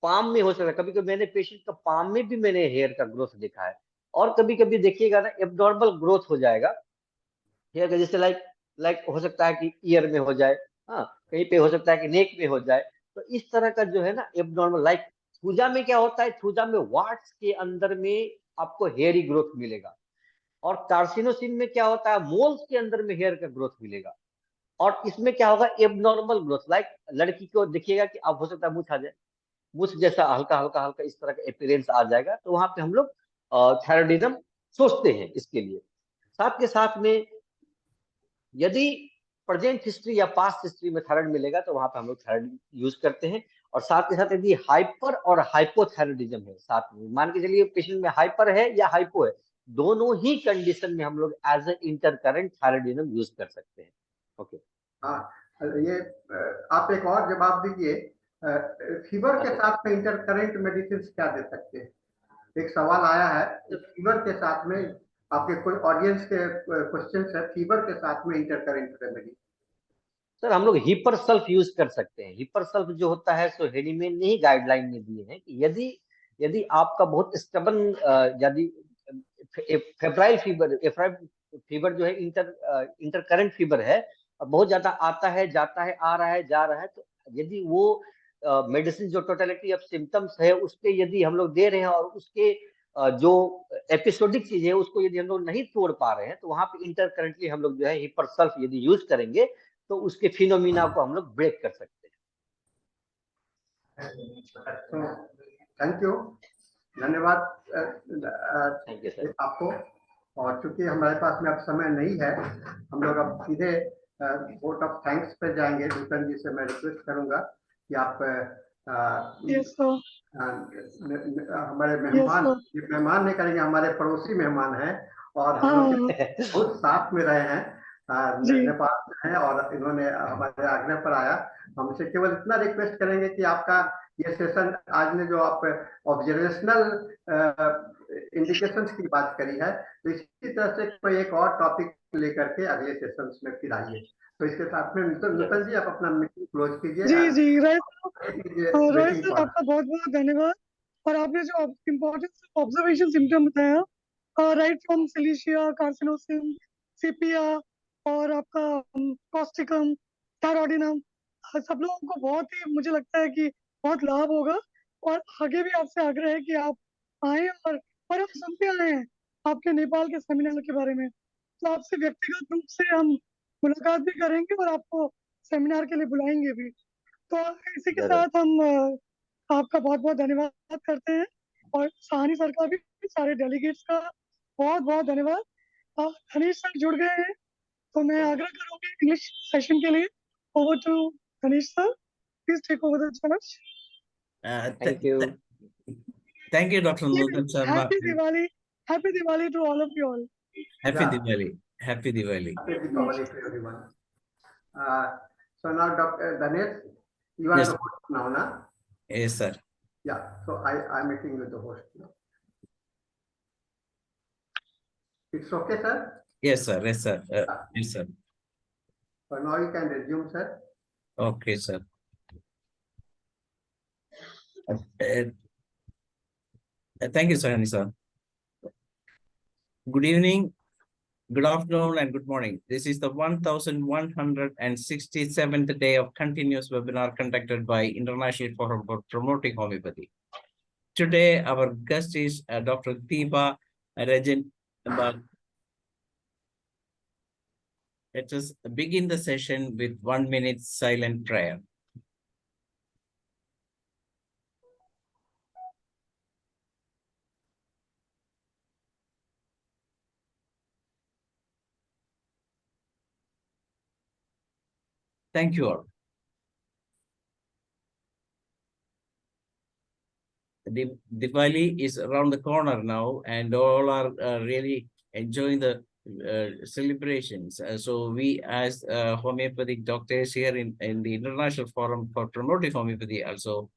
पाम में हो सकता है, कभी कभी मैंने पेशेंट का पाम में भी मैंने हेयर का ग्रोथ देखा है। और कभी कभी देखिएगा ना एबनॉर्मल ग्रोथ हो जाएगा हेयर का, जैसे लाइक लाइक हो सकता है कि ईयर में हो जाए, हाँ, कहीं पे हो सकता है कि नेक में हो जाए। तो इस तरह का जो है ना एबनॉर्मल, लाइक थूजा में क्या होता है, थूजा में वाट्स के अंदर में आपको हेयरी ग्रोथ मिलेगा। और कार्सिनोसिन में क्या होता है, मोल्स के अंदर में हेयर का ग्रोथ मिलेगा। और इसमें क्या होगा एबनॉर्मल ग्रोथ, लाइक लड़की को देखिएगा कि अब हो सकता है मुंह आ जाए, मुझ जैसा हल्का हल्का हल्का इस तरह का अपीयरेंस आ जाएगा, तो वहां पे हम लोग थायराइडिज्म सोचते हैं इसके लिए। साथ के साथ में यदि प्रेजेंट हिस्ट्री या पास्ट हिस्ट्री में थायराइड मिलेगा तो वहां पे हम लोग थायराइड यूज करते हैं। और साथ के साथ यदि हाइपर और हाइपोथायराइडिज्म है, साथ में मान के चलिए पेशेंट में हाइपर है या हाइपो है, दोनों ही कंडीशन में हम लोग as a intercurrent thyroidism use कर सकते हैं। ओके। हाँ, ये आप एक और जवाब दीजिए, फीवर के साथ में इंटरकरेंट मेडिसिन क्या दे सकते हैं? एक सवाल आया है, फीवर के साथ में आपके कोई ऑडियंस के क्वेश्चन है, फीवर के साथ में इंटरकरेंट रेमेडी। सर हम लोग हिपर सल्फ यूज कर सकते हैं। हिपर सल्फ जो होता है सो हेनीमैन ने ही गाइडलाइन में दिए हैं कि यदि यदि आपका बहुत स्टबन, यदि फेब्राइल फीवर जो है इंटरकरेंट फीवर है, बहुत ज्यादा आता है जाता है, आ रहा है जा रहा है, तो यदि वो मेडिसिन जो टोटलिटी ऑफ सिम्टम्स है उसके यदि हम लोग दे रहे हैं और उसके जो एपिसोडिक चीज है उसको यदि हम लोग नहीं तोड़ पा रहे हैं, तो वहां पे इंटरकरेंटली हम लोग जो है हिपर सल्फ यदि यूज करेंगे तो उसके फिनोमिना को हम लोग ब्रेक कर सकते हैं। थैंक यू, धन्यवाद थैंक यू सर आपको। और चूंकि हमारे पास में अब समय नहीं है, हम लोग अब सीधे वोट ऑफ थैंक्स पे जाएंगे। नूतन जी से मैं रिक्वेस्ट करूंगा कि आप हमारे मेहमान नहीं करेंगे, हमारे पड़ोसी मेहमान हैं और हम लोग बहुत साथ में रहे हैं, नेपाल से हैं और इन्होंने हमारे आग्रह पर आया। हमसे केवल इतना रिक्वेस्ट करेंगे कि आपका ये सेशन आज ने जो आप ऑब्जर्वेशनल इंडिकेशंस की बात करी है, तो इसी तरह से कोई एक और टॉपिक लेकर के अगले सेशंस में फिर आइए। तो इसके साथ में नूतन जी आप अपना मीटिंग क्लोज कीजिए। जी जी रोहित सर आपका बहुत बहुत धन्यवाद। और आपने जो इम्पोर्टेंस ऑब्जर्वेशन सिम्टम बताया, राइट फ्रॉम सिलिशिया, कार्सिनोसिन, सीपिया और आपका कॉस्टिकम, थायरॉइडिनम, सब लोगों को बहुत ही मुझे लगता है कि बहुत लाभ होगा। और आगे भी आपसे आग्रह है कि आप आए और हम सुनते आए हैं आपके नेपाल के सेमिनार के बारे में, तो आपसे व्यक्तिगत रूप से हम मुलाकात भी करेंगे और आपको सेमिनार के लिए बुलाएंगे भी। तो इसी के साथ हम आपका बहुत बहुत धन्यवाद करते हैं और साहनी सर का भी, सारे डेलीगेट्स का बहुत बहुत धन्यवाद। धनीश सर जुड़ गए हैं तो मैं आग्रह करूंगी इंग्लिश सेशन के लिए। Over to Dhanish sir, please take over the charge. Thank you. Thank you, Dr. Nutan Sharma. Happy Diwali to all of you all. Happy Diwali. Happy Diwali. Happy Diwali to everyone. So now Dr. Danesh, you are Yes. the host now, na? Yes, sir. Yeah, so I'm making you the host now. It's okay, sir? Yes, sir. Yes, sir. Yes, sir. So now you can resume, sir. Okay, sir. Thank you, sir. Good evening, good afternoon, and good morning. This is the 1167th day of continuous webinar conducted by International Forum for Promoting Homeopathy. Today, our guest is Dr. DEEPA RAJENIMBALKAR. Let us begin the session with 1 minute silent prayer. Thank you all. Diwali is around the corner now, and all are really enjoying the celebrations. So we, as homeopathic doctors here in the International Forum for Promoting Homeopathy, also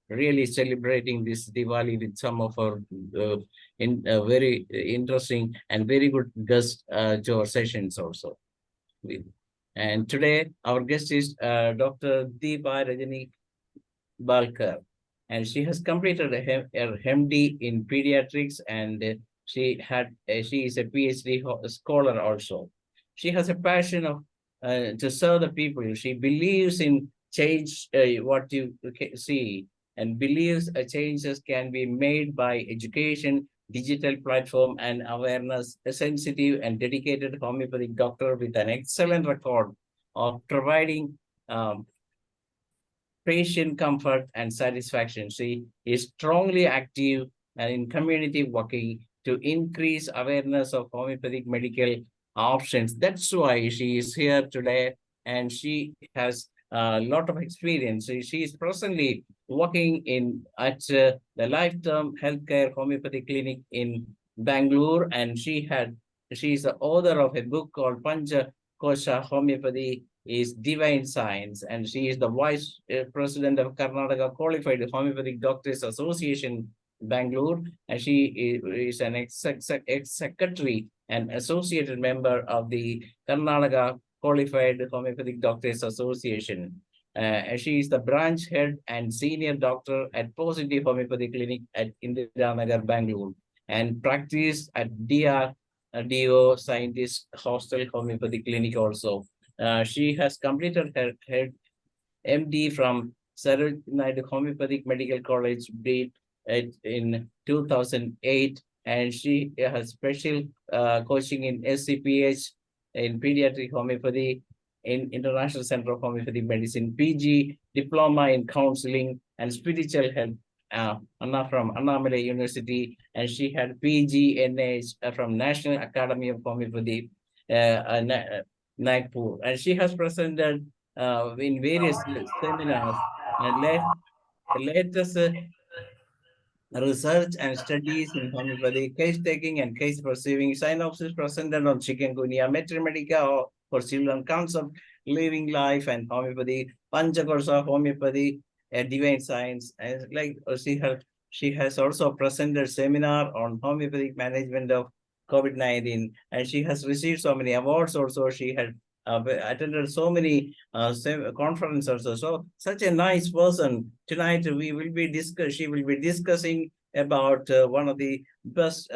really celebrating this Diwali with some of our very interesting and very good guest to our sessions also. And today our guest is Dr. DEEPA RAJENIMBALKAR. And she has completed her MD in pediatrics, and she is a PhD scholar also. She has a passion of to serve the people. She believes in change what you see, and believes changes can be made by education, digital platform, and awareness. A sensitive and dedicated homeopathic doctor with an excellent record of providing patient comfort and satisfaction. She is strongly active and in community working to increase awareness of homeopathic medical options. That's why she is here today, and she has a lot of experience. She is presently working at the Lifetime Healthcare Homeopathy Clinic in Bangalore, and she is the author of a book called PANCHKOSHA Homeopathy is Divine Science, and she is the Vice President of Karnataka Qualified Homeopathic Doctors Association, Bangalore, and she is an ex-secretary and associated member of the Karnataka Qualified Homeopathic Doctors Association. She is the branch head and senior doctor at Positive Homeopathy Clinic at Indiranagar, Bangalore, and practiced at DO Scientist Hostel Homeopathy Clinic also. She has completed her MD from Sarojini Homeopathic Medical College, in 2008, and she has special coaching in SCPH, in Pediatric Homeopathy, in International Center of Homeopathic Medicine, PG, Diploma in Counseling and Spiritual Health, from Annamalai University, and she had PG/NH from National Academy of Homeopathy, Nagpur, and she has presented in various seminars and latest research and studies in homeopathy, case taking and case perceiving, synopsis presented on chikungunya, metromedica for children, concept, living life and homeopathy, Panchkosha homeopathy, divine science, and she has also presented seminar on homeopathic management of COVID-19, and she has received so many awards also. She had attended so many conferences. So such a nice person. Tonight she will be discussing about one of the best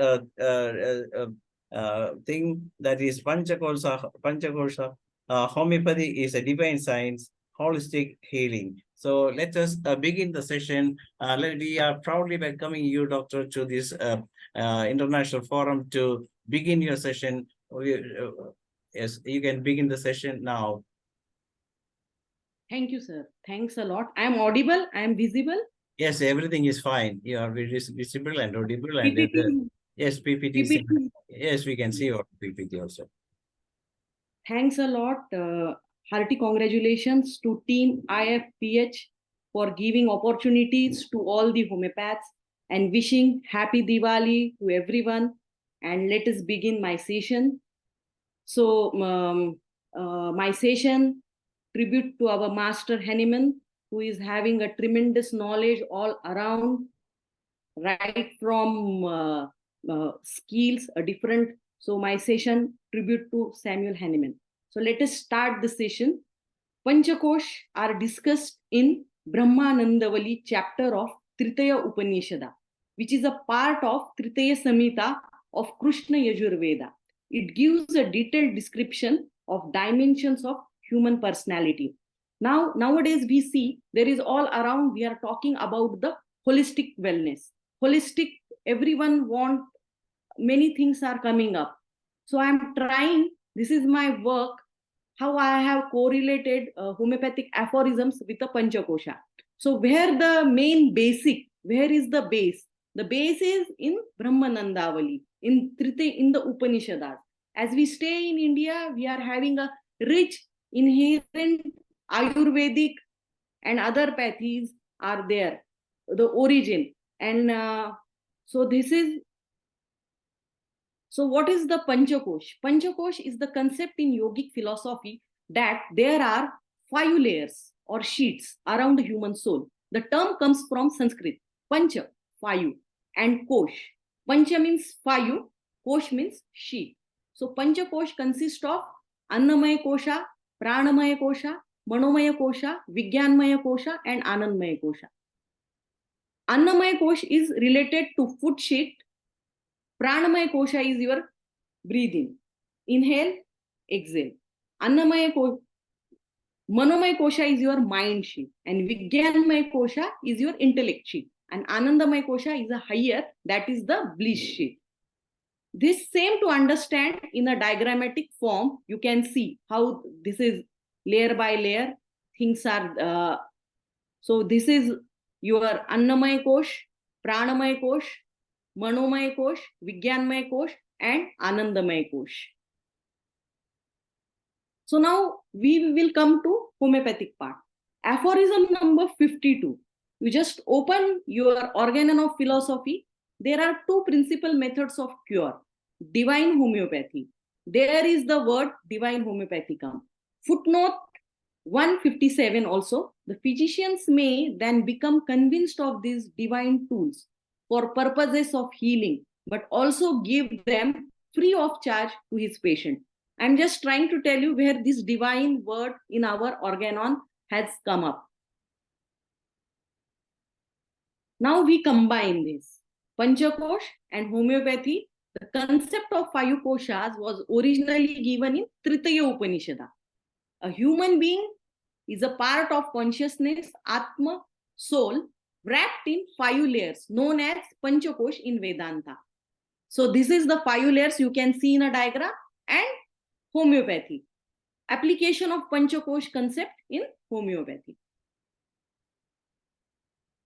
thing, that is Panchkosha. Homeopathy is a divine science, holistic healing. So let us begin the session. We are proudly welcoming you, Doctor, to this international forum to begin your session. Yes, you can begin the session now. Thank you, sir. Thanks a lot. I am audible? I am visible? Yes, everything is fine. You are visible and audible. And PPT. yes, PPT. PPT. Yes, we can see your PPT also. Thanks a lot. Hearty congratulations to Team Ifph for giving opportunities to all the homeopaths, and wishing happy Diwali to everyone. And let us begin my session. So my session, tribute to our master Hahnemann, who is having a tremendous knowledge all around, right from skills, different. So my session, tribute to Samuel Hahnemann. So let us start the session. Panchakosh are discussed in Brahmanandavali chapter of Tritaya Upanishada, which is a part of Tritaya Samhita of Krishna Yajurveda. It gives a detailed description of dimensions of human personality. Nowadays we see there is all around, we are talking about the holistic wellness. Holistic, everyone want, many things are coming up. So I am trying, this is my work, how I have correlated homeopathic aphorisms with the Panchakosha. So where the main basic, where is the base? The base is in Brahmanandavali, in the Upanishads. As we stay in India, we are having a rich, inherent Ayurvedic and other pathies are there, the origin. And so what is the Panchakosh? Panchakosh is the concept in yogic philosophy that there are 5 layers or sheets around the human soul. The term comes from Sanskrit, Pancha, 5, and Kosh. Pancha means 5, Kosh means sheet. So Panchakosh consists of Annamaya Kosha, Pranamaya Kosha, Manomaya Kosha, Vigyanmaya Kosha, and Anandmaya Kosha. Annamaya Kosha is related to food sheet. Pranamaya Kosha is your breathing. Inhale, exhale. Annamaya Kosha, Manomaya Kosha is your mind sheet, and Vigyanmaya Kosha is your intellect sheet, and Anandamaya Kosha is a higher, that is the bliss sheet. This same to understand in a diagrammatic form, you can see how this is layer by layer, things are. So this is your Annamaya Kosh, Pranamaya Kosh, Manomaya Kosh, Vigyanmaya Kosh, and Anandamaya Kosh. So now we will come to homeopathic part. Aphorism number 52. You just open your organon of philosophy. There are two principal methods of cure. Divine homeopathy. There is the word divine homeopathy come. Footnote 157 also. The physicians may then become convinced of these divine tools for purposes of healing, but also give them free of charge to his patient. I'm just trying to tell you where this divine word in our organon has come up. Now we combine this. Panchakosh and homeopathy. The concept of 5 koshas was originally given in Tritaya Upanishada. A human being is a part of consciousness, Atma, soul, wrapped in 5 layers known as Panchakosh in Vedanta. So this is the 5 layers you can see in a diagram, and homeopathy. Application of Panchakosh concept in homeopathy.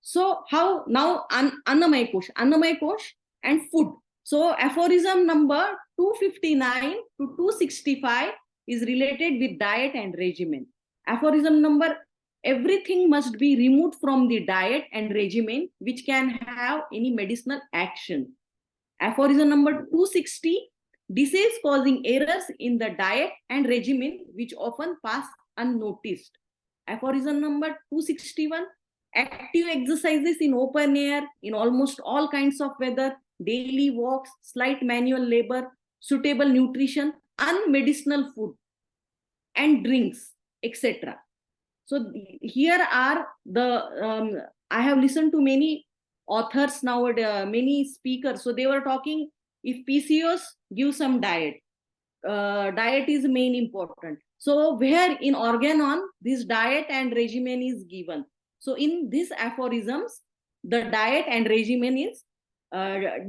So how now Annamaya Kosh and food. So aphorism number 259 to 265 is related with diet and regimen. Aphorism number, everything must be removed from the diet and regimen which can have any medicinal action. Aphorism number 260, disease causing errors in the diet and regimen which often pass unnoticed. Aphorism number 261, active exercises in open air, in almost all kinds of weather, daily walks, slight manual labor, suitable nutrition, unmedicinal food and drinks, etc. So here are the, I have listened to many authors nowadays, many speakers. So they were talking, if PCOS, give some diet. Diet is main important. So where in organon, this diet and regimen is given. So in these aphorisms, the diet and regimen is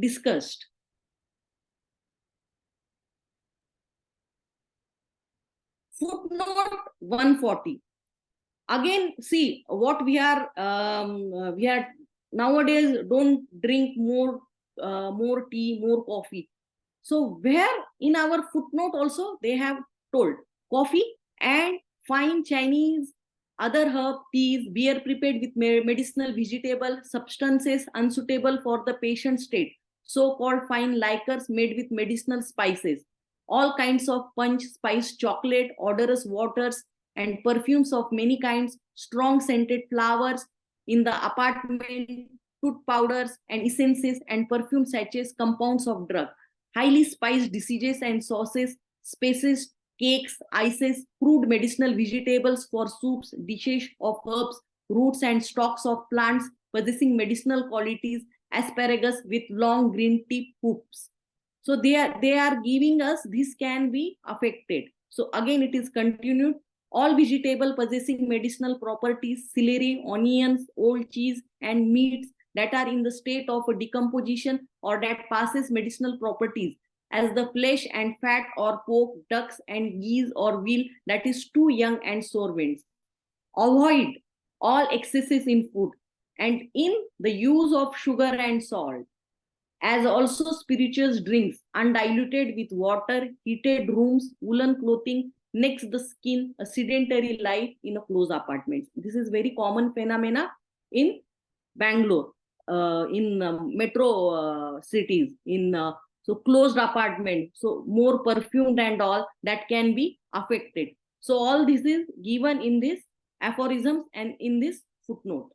discussed. Footnote 140. Again, see what we are nowadays don't drink more tea, more coffee. So where in our footnote also they have told coffee and fine Chinese, other herb teas, beer prepared with medicinal vegetable substances unsuitable for the patient's state, so-called fine liquors made with medicinal spices, all kinds of punch, spice, chocolate, odorous waters, and perfumes of many kinds, strong scented flowers in the apartment, tooth powders and essences and perfume sachets, compounds of drug, highly spiced diseases and sauces, spices, cakes, ices, crude medicinal vegetables for soups, dishes of herbs, roots and stalks of plants possessing medicinal qualities, asparagus with long green tip hoops. So they are giving us this can be affected. So again it is continued. All vegetable possessing medicinal properties, celery, onions, old cheese and meats that are in the state of decomposition or that passes medicinal properties, as the flesh and fat or pork, ducks and geese or veal that is too young and sour-winds. Avoid all excesses in food and in the use of sugar and salt, as also spirituous drinks, undiluted with water, heated rooms, woolen clothing, next the skin, a sedentary life in a closed apartment. This is very common phenomena in Bangalore, in metro cities, in so closed apartment, so more perfumed and all that can be affected. So all this is given in this aphorisms and in this footnote.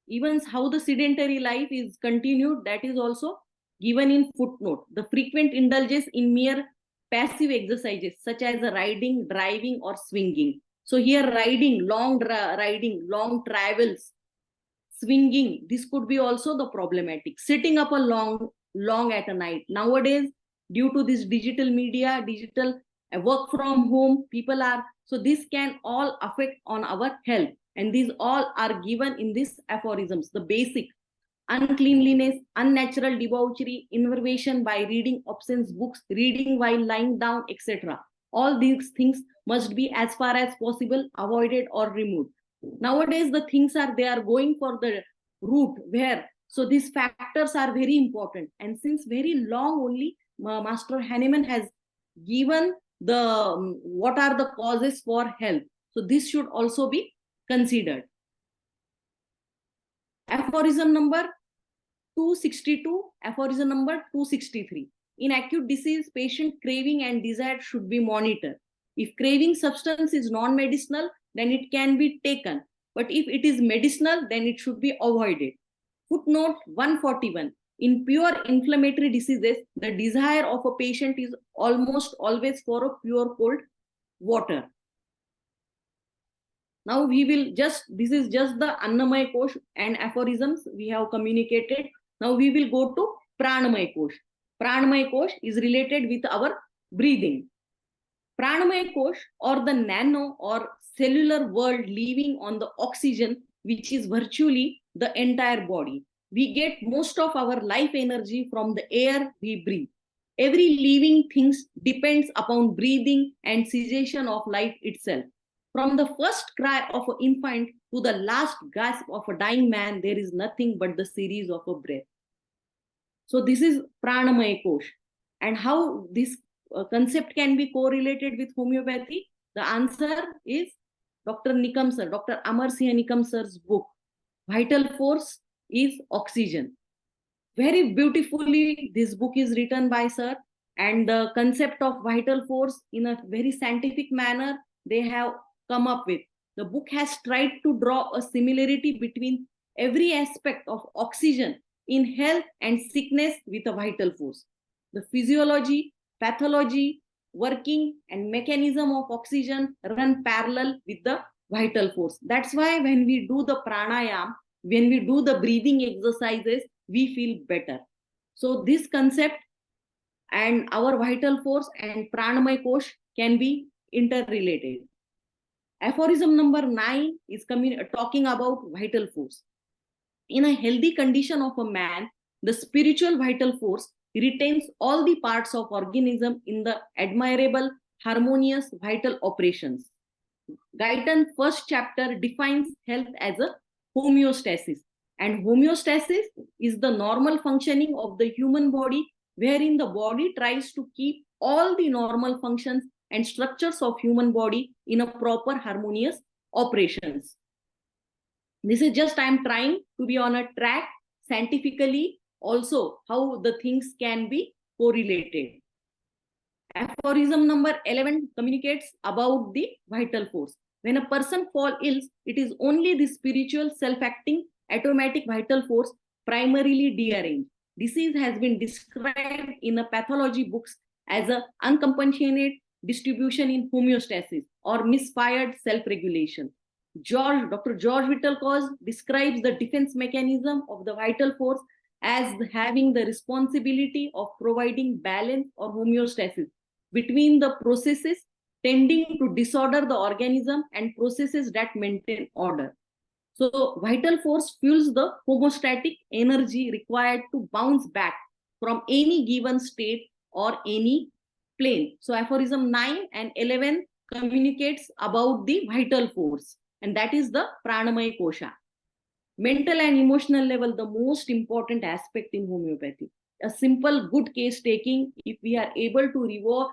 Even how the sedentary life is continued, that is also given in footnote. The frequent indulgence in mere passive exercises such as riding, driving or swinging. So here riding, long travels, swinging, this could be also the problematic. Sitting up a long at a night. Nowadays, due to this digital media, digital work from home, people are, so this can all affect on our health. And these all are given in these aphorisms, the basic: uncleanliness, unnatural debauchery, innervation by reading obscene books, reading while lying down, etc. All these things must be as far as possible avoided or removed. Nowadays, the things are, they are going for the route where, so these factors are very important. And since very long only, Master Hahnemann has given the what are the causes for health. So this should also be considered. Aphorism number 262, aphorism number 263. In acute disease, patient craving and desire should be monitored. If craving substance is non-medicinal, then it can be taken. But if it is medicinal, then it should be avoided. Footnote 141. In pure inflammatory diseases, the desire of a patient is almost always for a pure cold water. Now we will just, this is just the Annamaya Kosh and aphorisms we have communicated. Now we will go to Pranamaya Kosh. Pranamaya Kosh is related with our breathing. Pranamaya Kosh, or the nano or cellular world living on the oxygen, which is virtually the entire body. We get most of our life energy from the air we breathe. Every living thing depends upon breathing and cessation of life itself. From the first cry of an infant to the last gasp of a dying man, there is nothing but the series of a breath. So this is Pranamaya Kosh. And how this concept can be correlated with homeopathy? The answer is Dr. Nikam sir, Dr. Amar Singh Nikam sir's book, Vital Force is Oxygen. Very beautifully, this book is written by sir, and the concept of vital force in a very scientific manner they have come up with. The book has tried to draw a similarity between every aspect of oxygen in health and sickness with a vital force. The physiology, pathology, working and mechanism of oxygen run parallel with the vital force. That's why when we do the pranayam, when we do the breathing exercises, we feel better. So this concept and our vital force and Pranamaya Kosh can be interrelated. Aphorism number 9 is talking about vital force. In a healthy condition of a man, the spiritual vital force retains all the parts of organism in the admirable, harmonious vital operations. Guyton first chapter defines health as a homeostasis. And homeostasis is the normal functioning of the human body, wherein the body tries to keep all the normal functions and structures of human body in a proper harmonious operations. This is just I am trying to be on a track scientifically also how the things can be correlated. Aphorism number 11 communicates about the vital force. When a person falls ill, it is only the spiritual self-acting automatic vital force primarily deranged. Disease has been described in the pathology books as an uncompassionate distribution in homeostasis or misfired self-regulation. Dr. George Whittle describes the defense mechanism of the vital force as having the responsibility of providing balance or homeostasis between the processes tending to disorder the organism and processes that maintain order. So vital force fuels the homeostatic energy required to bounce back from any given state or any plane. So aphorism 9 and 11 communicates about the vital force, and that is the Pranamaya Kosha. Mental and emotional level, the most important aspect in homeopathy. A simple good case taking, if we are able to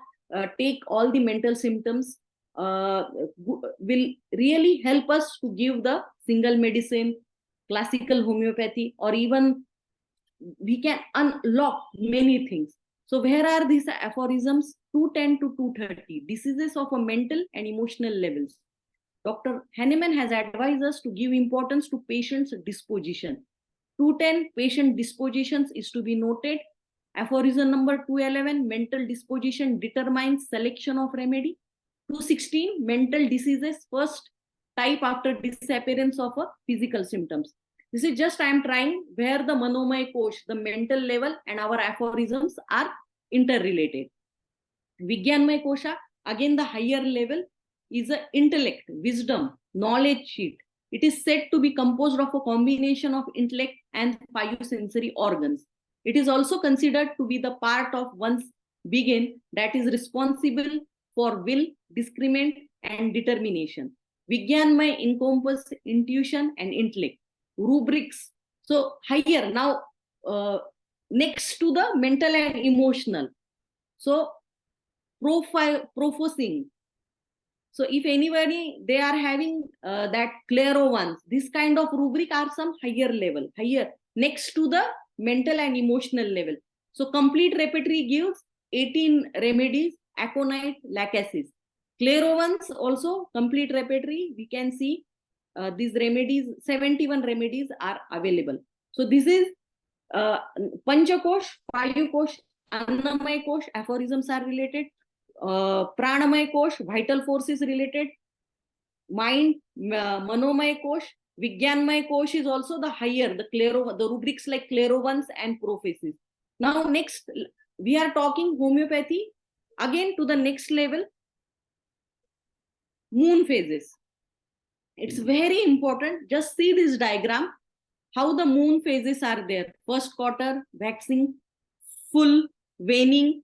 take all the mental symptoms, will really help us to give the single medicine, classical homeopathy, or even we can unlock many things. So where are these aphorisms? 210 to 230, diseases of a mental and emotional levels. Dr. Hahnemann has advised us to give importance to patient's disposition. 210, patient dispositions is to be noted. Aphorism number 211, mental disposition determines selection of remedy. 216, mental diseases first type after disappearance of a physical symptoms. This is just I am trying where the Manomaya Kosh, the mental level, and our aphorisms are interrelated. Vijnanmaya Kosha, again the higher level, is an intellect, wisdom, knowledge sheet. It is said to be composed of a combination of intellect and 5 sensory organs. It is also considered to be the part of one's being that is responsible for will, discriminant, and determination. Vigyanmay encompass intuition and intellect. Rubrics. So higher now, next to the mental and emotional. So professing. So if anybody, they are having that clairvoyance, this kind of rubric are some higher level, higher, next to the mental and emotional level. So complete repertory gives 18 remedies, aconite, lachesis. Clairvoyance also, complete repertory, we can see these remedies, 71 remedies are available. So this is Panchakosh, Kosh, Annamay Kosh, aphorisms are related. Pranamay Kosh, vital forces related. Mind, Manomay Kosh, Vigyanmay Kosh is also the higher, the rubrics like clairvoyance and prophecies. Now next, we are talking homeopathy, again to the next level, moon phases. It's very important. Just see this diagram, how the moon phases are there. First quarter, waxing, full, waning,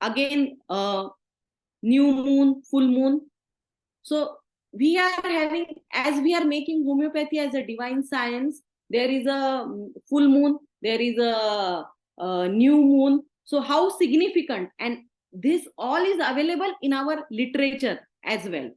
again new moon, full moon. So we are having, as we are making homeopathy as a divine science, there is a full moon, there is a new moon. So how significant, and this all is available in our literature as well.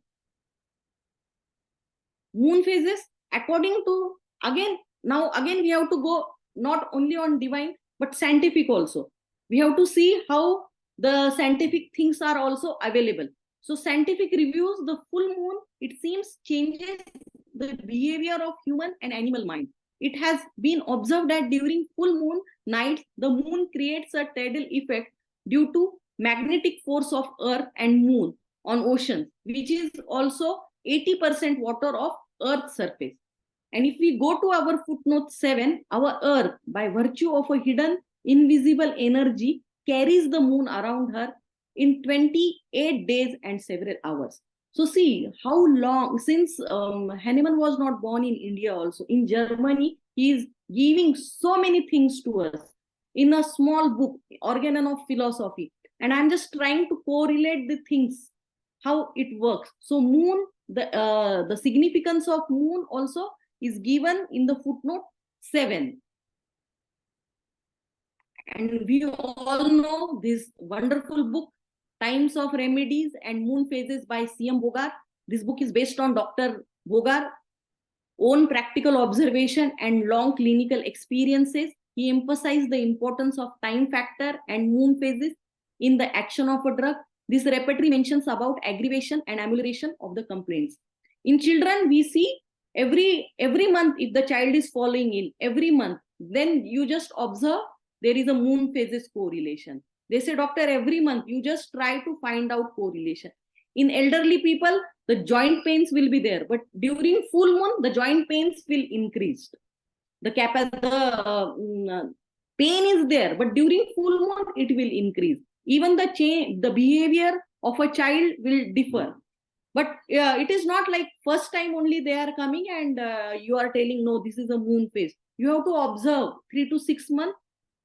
Moon phases, according to, again we have to go not only on divine but scientific also. We have to see how the scientific things are also available. So scientific reviews, the full moon, it seems changes the behavior of human and animal mind. It has been observed that during full moon nights, the moon creates a tidal effect due to magnetic force of earth and moon on oceans, which is also 80% water of earth's surface. And if we go to our footnote 7, our earth, by virtue of a hidden invisible energy, carries the moon around her in 28 days and several hours. So see how long, since Hahnemann was not born in India also, in Germany, he is giving so many things to us in a small book, Organon of Philosophy. And I'm just trying to correlate the things, how it works. So moon, the significance of moon also is given in the footnote 7. And we all know this wonderful book, Times of Remedies and Moon Phases by C.M. Bogar. This book is based on Dr. Bogar's own practical observation and long clinical experiences. He emphasized the importance of time factor and moon phases in the action of a drug. This repertory mentions about aggravation and amelioration of the complaints. In children, we see every month, if the child is falling in, every month, then you just observe there is a moon phases correlation. They say, doctor, every month you just try to find out correlation. In elderly people, the joint pains will be there, but during full moon, the joint pains will increase. The pain is there, but during full moon, it will increase. Even the behavior of a child will differ. But it is not like first time only they are coming and you are telling, no, this is a moon phase. You have to observe 3 to 6 months.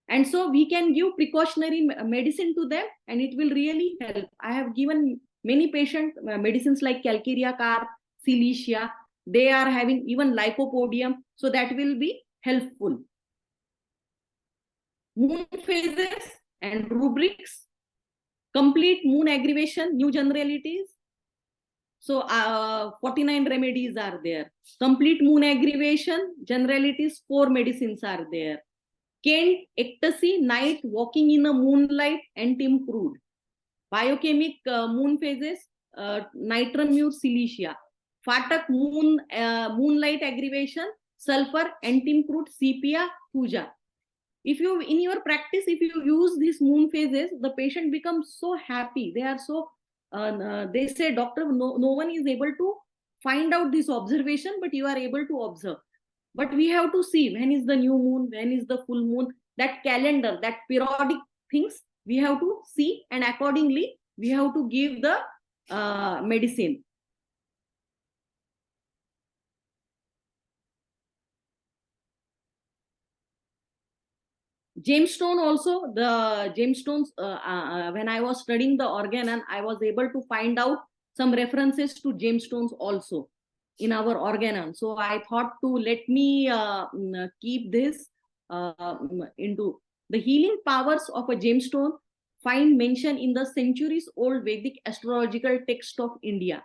And so we can give precautionary medicine to them and it will really help. I have given many patients medicines like calcarea carp, silicea. They are having even lycopodium. So that will be helpful. Moon phases and rubrics. Complete moon aggravation, new generalities. So 49 remedies are there. Complete moon aggravation, generalities, 4 medicines are there. Kent, ecstasy, night, walking in a moonlight, anti-crude. Biochemic moon phases, nitrum mute, silicea. Fatak moonlight aggravation, sulfur, anti-crude, sepia, puja. If you, in your practice, if you use these moon phases, the patient becomes so happy. They are so, they say, doctor, no one is able to find out this observation, but you are able to observe. But we have to see when is the new moon, when is the full moon, that calendar, that periodic things, we have to see, and accordingly, we have to give the medicine. Gemstone also, the gemstones, when I was studying the organon, I was able to find out some references to gemstones also in our organon. So I thought to let me keep this into the healing powers of a gemstone find mention in the centuries old Vedic astrological text of India.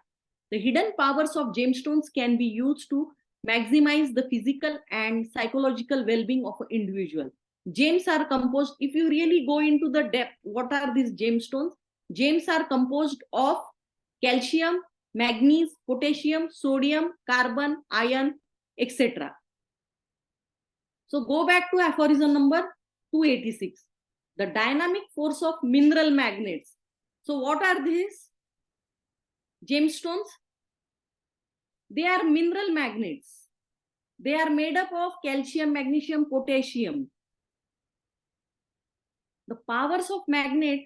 The hidden powers of gemstones can be used to maximize the physical and psychological well-being of an individual. Gems are composed, if you really go into the depth, what are these gemstones? Gems are composed of calcium, manganese, potassium, sodium, carbon, iron, etc. So go back to aphorism number 286. The dynamic force of mineral magnets. So what are these gemstones? They are mineral magnets. They are made up of calcium, magnesium, potassium. The powers of magnet,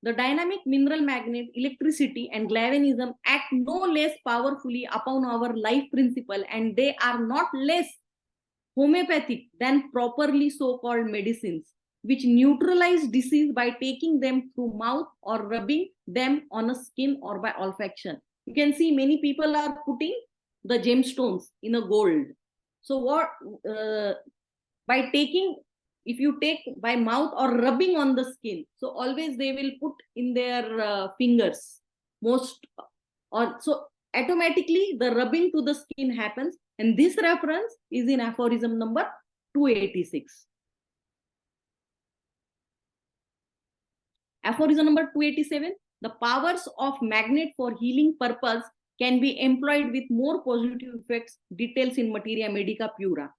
the dynamic mineral magnet, electricity and galvanism act no less powerfully upon our life principle, and they are not less homeopathic than properly so-called medicines, which neutralize disease by taking them through mouth or rubbing them on a skin or by olfaction. You can see many people are putting the gemstones in a gold. So what, by taking, if you take by mouth or rubbing on the skin, so always they will put in their fingers most, or so automatically the rubbing to the skin happens, and this reference is in aphorism number 286. Aphorism number 287. The powers of magnet for healing purpose can be employed with more positive effects. Details in Materia Medica Pura.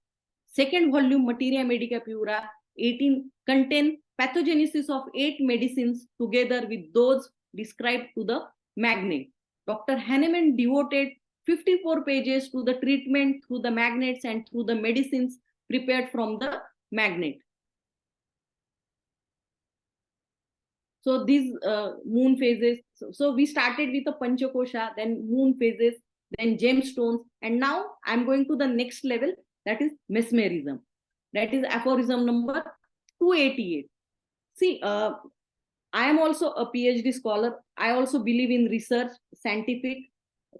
Second volume, Materia Medica Pura, 18, contain pathogenesis of 8 medicines together with those described to the magnet. Dr. Hahnemann devoted 54 pages to the treatment through the magnets and through the medicines prepared from the magnet. So these moon phases, so we started with the Panchkosha, then moon phases, then gemstones, and now I'm going to the next level, that is mesmerism. That is aphorism number 288. See, I am also a PhD scholar. I also believe in research, scientific,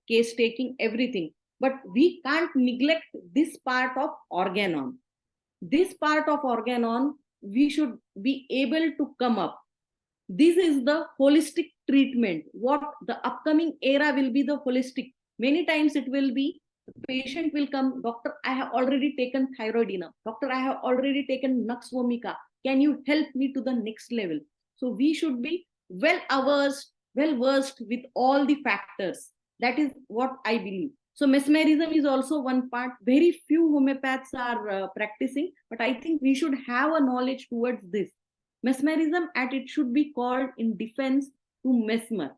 case taking, everything. But we can't neglect this part of organon. This part of organon, we should be able to come up. This is the holistic treatment. What the upcoming era will be the holistic. Many times it will be, the patient will come, doctor, I have already taken thyroidina. Doctor, I have already taken Nux vomica. Can you help me to the next level? So we should be well versed with all the factors. That is what I believe. So mesmerism is also one part. Very few homeopaths are practicing, but I think we should have a knowledge towards this. Mesmerism, as it should be called in defense to Mesmer,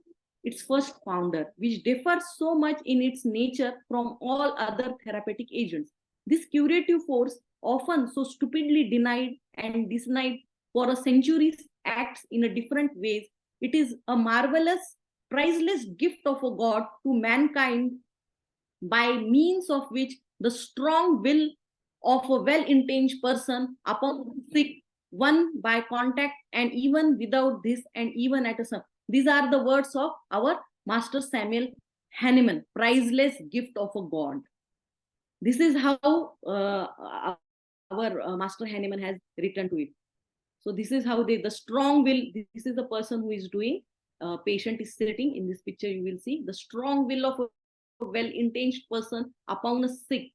its first founder, which differs so much in its nature from all other therapeutic agents. This curative force, often so stupidly denied and disnied for a centuries, acts in a different ways. It is a marvelous, priceless gift of a God to mankind, by means of which the strong will of a well-intentioned person upon sick, one by contact, and even without this, and even at a sum. These are the words of our Master Samuel Hahnemann, priceless gift of a God. This is how our Master Hahnemann has written to it. So this is how the strong will, this is the person who is doing, patient is sitting in this picture, you will see the strong will of a well-intentioned person upon a sick,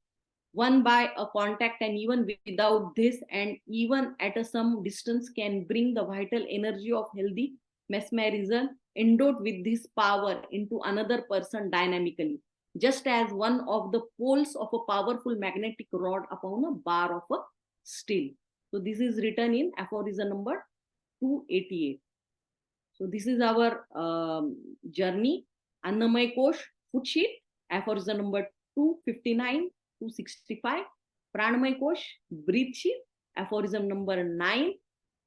one by a contact, and even without this, and even at a some distance, can bring the vital energy of healthy mesmerism endowed with this power into another person dynamically, just as one of the poles of a powerful magnetic rod upon a bar of a steel. So this is written in aphorism number 288. So this is our journey. Annamay Kosh, foot sheet, aphorism number 259. 265, Pranamay Kosh, breath sheet, aphorism number 9,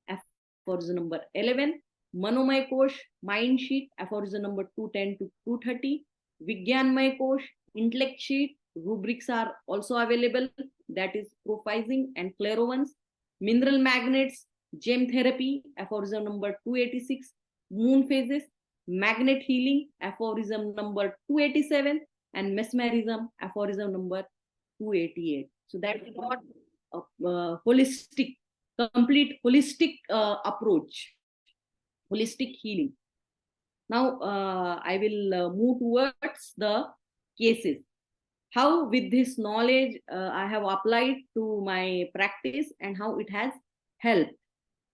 aphorism number 11, Manomay Kosh, mind sheet, aphorism number 210 to 230, Vigyanmay Kosh, intellect sheet, rubrics are also available, that is prophysing and clairvoyance, mineral magnets, gem therapy, aphorism number 286, moon phases, magnet healing, aphorism number 287, and mesmerism, aphorism number 288. So that's what holistic, complete holistic approach, holistic healing. Now I will move towards the cases. How with this knowledge I have applied to my practice and how it has helped.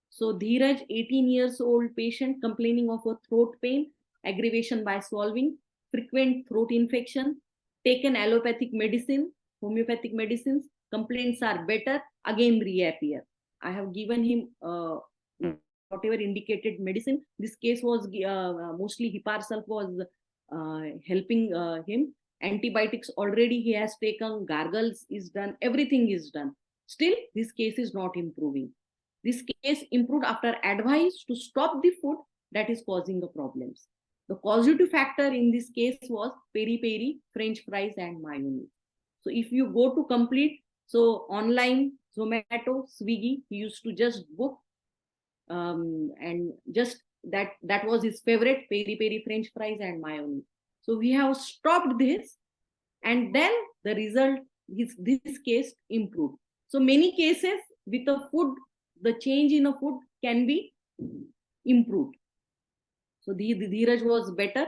So Dheeraj, 18 years old patient complaining of a throat pain, aggravation by swallowing, frequent throat infection, taken allopathic medicine, homeopathic medicines, complaints are better, again reappear. I have given him whatever indicated medicine. This case was mostly Hiparsulf was helping him. Antibiotics already he has taken, gargles is done, everything is done. Still, this case is not improving. This case improved after advice to stop the food that is causing the problems. The causative factor in this case was peri-peri, French fries, and mayonnaise. So if you go to complete, so online, Zomato, Swiggy, he used to just book and just that was his favorite, peri-peri, French fries, and mayonnaise. So we have stopped this, and then the result is this case improved. So many cases with a food, the change in a food can be improved. So the Dheeraj was better.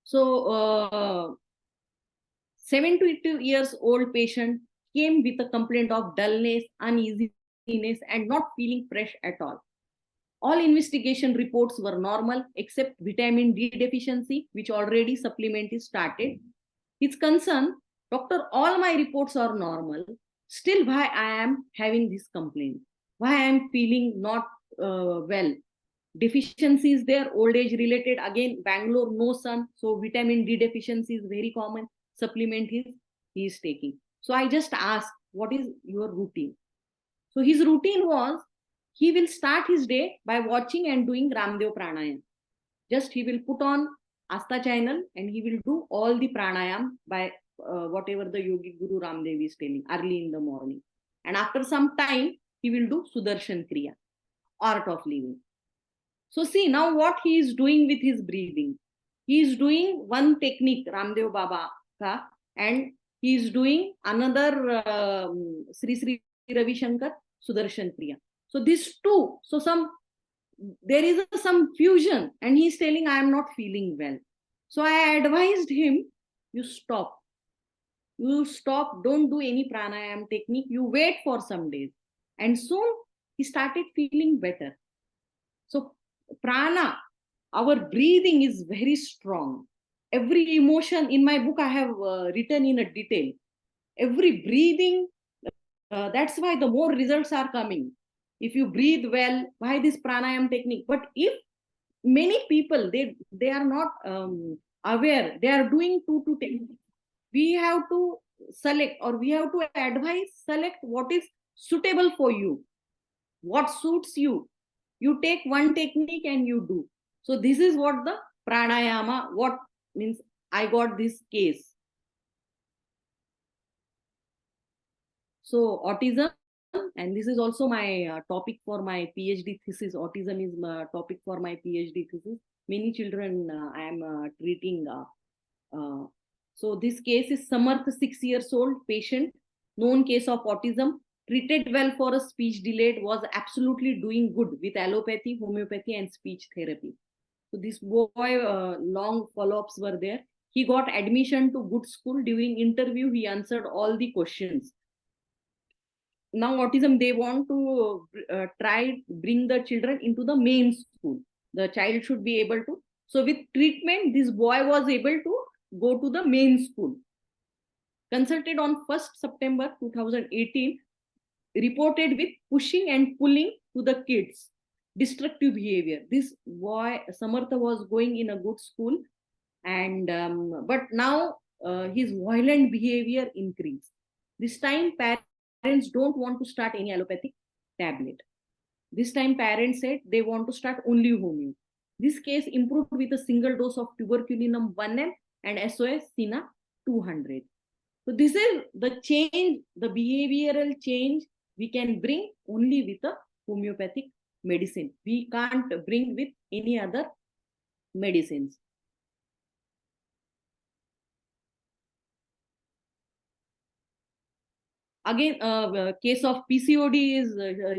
So 72 years old patient came with a complaint of dullness, uneasiness, and not feeling fresh at all. All investigation reports were normal except vitamin D deficiency, which already supplement is started. His concern, doctor, all my reports are normal. Still, why I am having this complaint? Why I am feeling not well? Deficiency is there, old age related. Again, Bangalore, no sun. So vitamin D deficiency is very common. Supplement he is taking. So I just asked, what is your routine? So his routine was, he will start his day by watching and doing Ramdev pranayam. Just he will put on Asta channel and he will do all the pranayam by whatever the Yogi Guru Ramdev is telling early in the morning. And after some time, he will do Sudarshan Kriya, art of living. So see now what he is doing with his breathing. He is doing one technique, Ramdev Baba ka, and he is doing another Sri Sri Ravi Shankar Sudarshan Kriya. So these two, so there is some fusion, and he is telling I am not feeling well. So I advised him, you stop. You stop, don't do any pranayam technique, you wait for some days. And soon he started feeling better. So prana, our breathing is very strong. Every emotion in my book I have written in a detail. Every breathing, that's why the more results are coming. If you breathe well, why this pranayam technique? But if many people, they are not aware, they are doing 2 to 10. We have to select, or we have to advise, select what is suitable for you, what suits you. You take one technique and you do. So this is what the pranayama, what means I got this case. So autism, and this is also my topic for my PhD thesis. Autism is my topic for my PhD thesis. Many children I am treating. So this case is Samarth, 6 years old patient, known case of autism, treated well for a speech delayed, was absolutely doing good with allopathy, homeopathy, and speech therapy. So this boy, long follow-ups were there. He got admission to good school. During interview, he answered all the questions. Now autism, they want to bring the children into the main school. The child should be able to. So with treatment, this boy was able to go to the main school. Consulted on 1st September 2018, reported with pushing and pulling to the kids, destructive behavior. This boy, Samartha, was going in a good school, and but now his violent behavior increased. This time parents don't want to start any allopathic tablet. This time parents said they want to start only homeo. This case improved with a single dose of tuberculinum 1M and SOS Sina 200. So this is the change, the behavioral change we can bring only with a homeopathic medicine. We can't bring with any other medicines. Again, case of PCOD is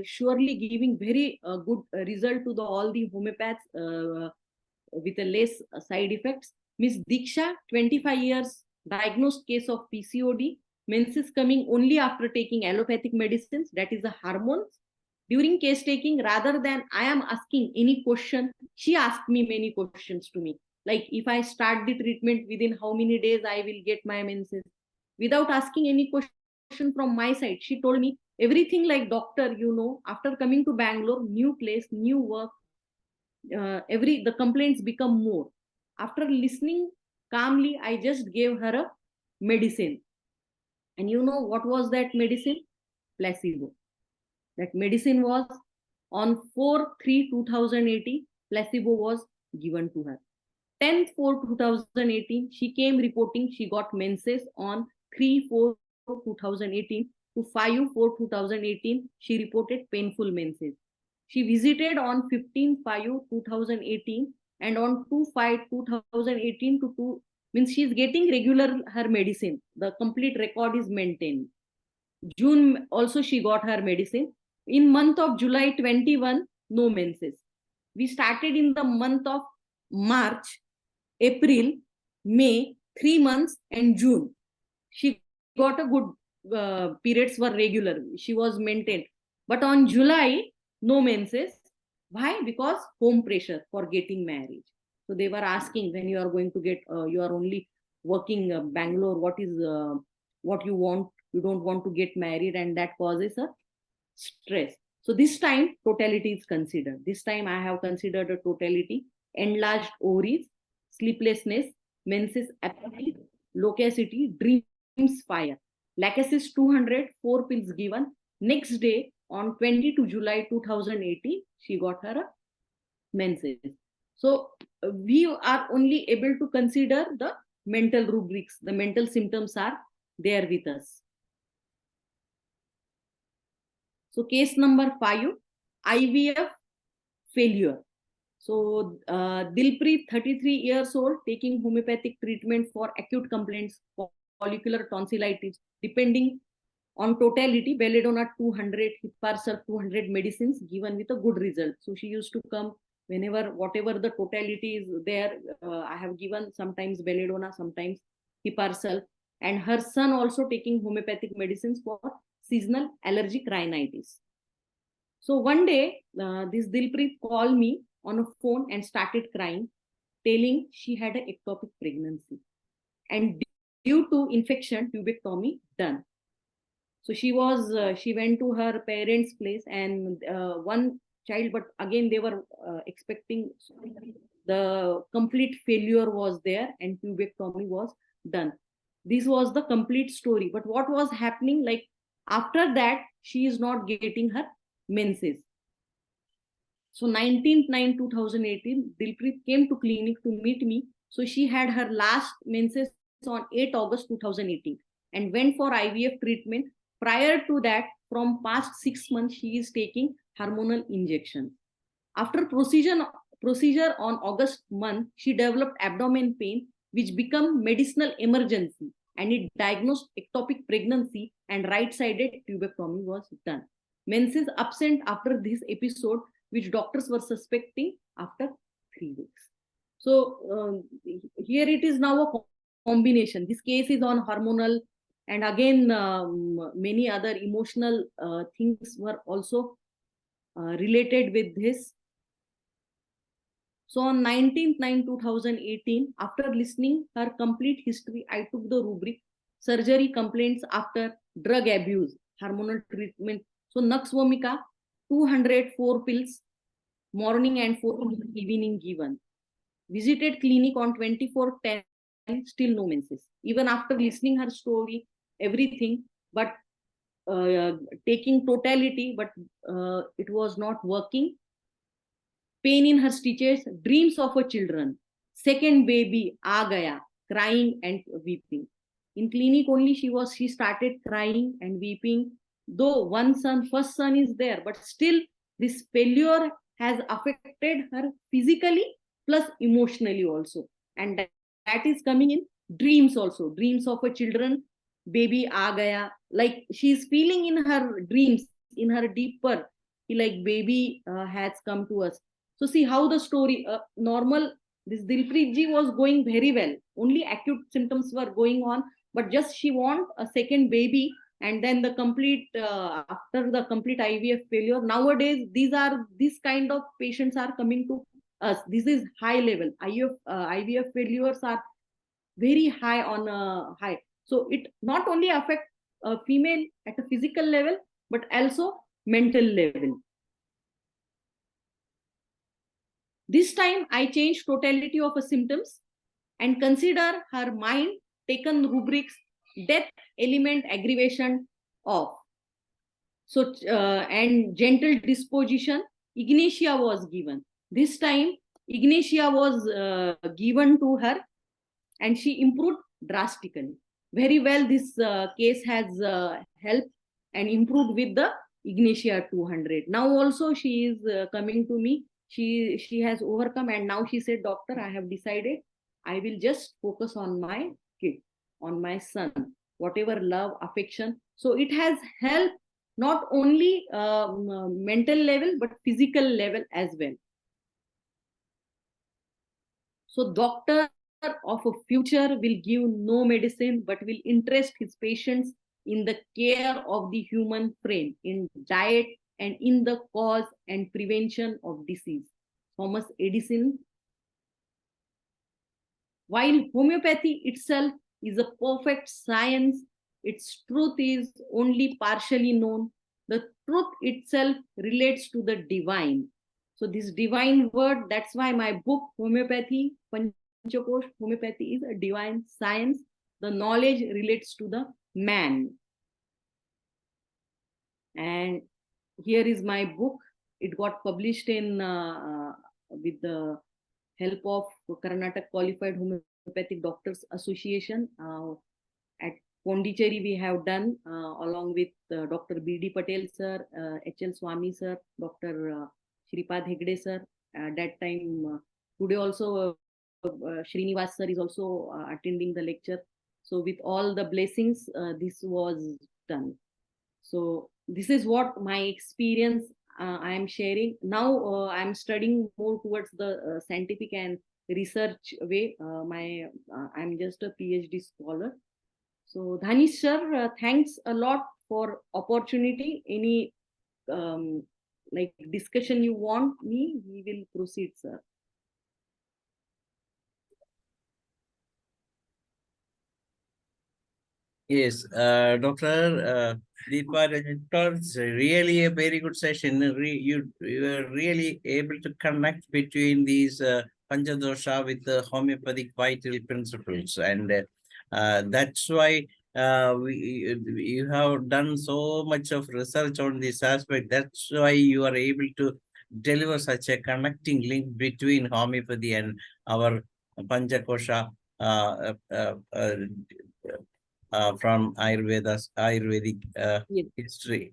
surely giving very good result to all the homeopaths with a less side effects. Miss Diksha, 25 years, diagnosed case of PCOD, menses coming only after taking allopathic medicines, that is the hormones. During case taking, rather than I am asking any question, she asked me many questions to me. Like, if I start the treatment, within how many days I will get my menses? Without asking any question from my side, she told me everything like, doctor, you know, after coming to Bangalore, new place, new work, the complaints become more. After listening calmly, I just gave her a medicine. And you know what was that medicine? Placebo. That medicine was on 4/3/2018, placebo was given to her. 10/4/2018, she came reporting she got menses on 3/4/2018 to 5/4/2018. She reported painful menses. She visited on 15/5/2018 and on 2/5/2018 to 2, means she is getting regular her medicine. The complete record is maintained. June also she got her medicine. In month of July 21, no menses. We started in the month of March, April, May, 3 months, and June. She got a good periods were regular. She was maintained. But on July, no menses. Why? Because home pressure for getting married. So they were asking, when you are going to get, you are only working Bangalore, what is what you want? You don't want to get married, and that causes a stress. So this time totality is considered. This time I have considered a totality: enlarged ovaries, sleeplessness, menses apathy, loquacity, dreams fire. Lachesis 200, 4 pills given. Next day on 22 July 2018, she got her menses. So we are only able to consider the mental rubrics. The mental symptoms are there with us. So case number 5, IVF failure. So Dilpreet, 33 years old, taking homeopathic treatment for acute complaints, follicular tonsillitis, depending on totality, belladonna 200, Hipparcel 200 medicines given with a good result. So she used to come whenever, whatever the totality is there, I have given sometimes belladonna, sometimes Hipparcel. And her son also taking homeopathic medicines for seasonal allergic rhinitis. So one day, this Dilpreet called me on a phone and started crying, telling she had an ectopic pregnancy. And due to infection, tubectomy done. So she went to her parents' place, and one child, but again they were expecting, the complete failure was there and tubectomy was done. This was the complete story. But what was happening, like after that, she is not getting her menses. So 19/9/2018, Dilpreet came to clinic to meet me. So she had her last menses on 8 August 2018 and went for IVF treatment. Prior to that, from past 6 months, she is taking hormonal injections. After procedure on August month, she developed abdomen pain, which became medicinal emergency, and it diagnosed ectopic pregnancy, and right-sided tubectomy was done. Menses absent after this episode, which doctors were suspecting after 3 weeks. So here it is now a combination. This case is on hormonal, and again many other emotional things were also related with this. So on 19/9/2018, after listening her complete history, I took the rubric surgery complaints after drug abuse, hormonal treatment. So Nux vomica, 204 pills, morning and 4 evening given. Visited clinic on 24/10, still no menses. Even after listening her story, everything, but taking totality, but it was not working. Pain in her stitches, dreams of her children, second baby aa gaya, crying and weeping. In clinic only she started crying and weeping. Though first son is there, but still this failure has affected her physically plus emotionally also. And that is coming in dreams also. Dreams of a children, baby aa gaya. Like she's feeling in her dreams, in her deeper, like baby has come to us. So see how the story, normal, this Dilpreet ji was going very well. Only acute symptoms were going on, but just she want a second baby. And then the complete, after the complete IVF failure, nowadays, these kind of patients are coming to us. This is high level. IVF failures are very high on high. So it not only affect a female at a physical level, but also mental level. This time I changed totality of the symptoms and consider her mind taken rubrics death element aggravation off. So and gentle disposition ignatia was given. This time ignatia was given to her and she improved drastically. Very well this case has helped and improved with the ignatia 200. Now also she is coming to me. She has overcome and now she said, doctor, I have decided I will just focus on my kid, on my son, whatever love, affection. So it has helped not only mental level, but physical level as well. So doctor of a future will give no medicine, but will interest his patients in the care of the human frame, in diet, and in the cause and prevention of disease. Thomas Edison. While homeopathy itself is a perfect science, its truth is only partially known. The truth itself relates to the divine. So this divine word, that's why my book, Homeopathy, PANCHKOSHA, Homeopathy is a divine science. The knowledge relates to the man. And here is my book. It got published in with the help of Karnataka Qualified Homeopathic Doctors Association. At Pondicherry we have done along with Dr. B.D. Patel sir, H.L. Swami sir, Dr. Shripad Hegde sir. That time, today also Srinivas sir is also attending the lecture. So with all the blessings, this was done. So this is what my experience I am sharing. Now I am studying more towards the scientific and research way. I'm just a PhD scholar. So Dhanish sir, thanks a lot for opportunity. Any like discussion you want me, we will proceed, sir. Yes, Dr. DEEPA, it's really a very good session. You were really able to connect between these Panchadosha with the homeopathic vital principles. And that's why you have done so much of research on this aspect. That's why you are able to deliver such a connecting link between homeopathy and our Panchakosha from Ayurvedic Yes. history.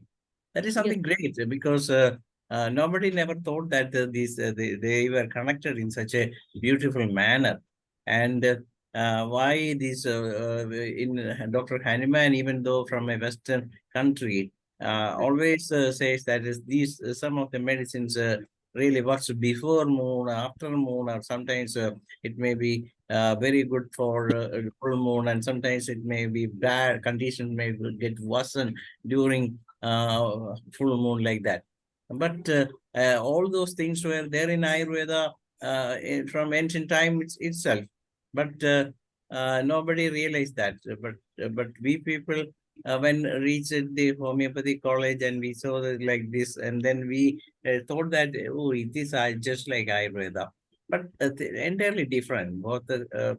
That is something great because nobody never thought that they were connected in such a beautiful manner. And why this in Dr. Hanuman, even though from a Western country, always says that is these some of the medicines really works before moon, after moon, or sometimes it may be very good for full moon, and sometimes it may be bad. Conditions may get worsened during full moon, like that. But all those things were there in Ayurveda from ancient time itself. But nobody realized that. But we people, when reached the homeopathy college and we saw that like this, and then we thought that, oh, it is just like Ayurveda. But entirely different. Both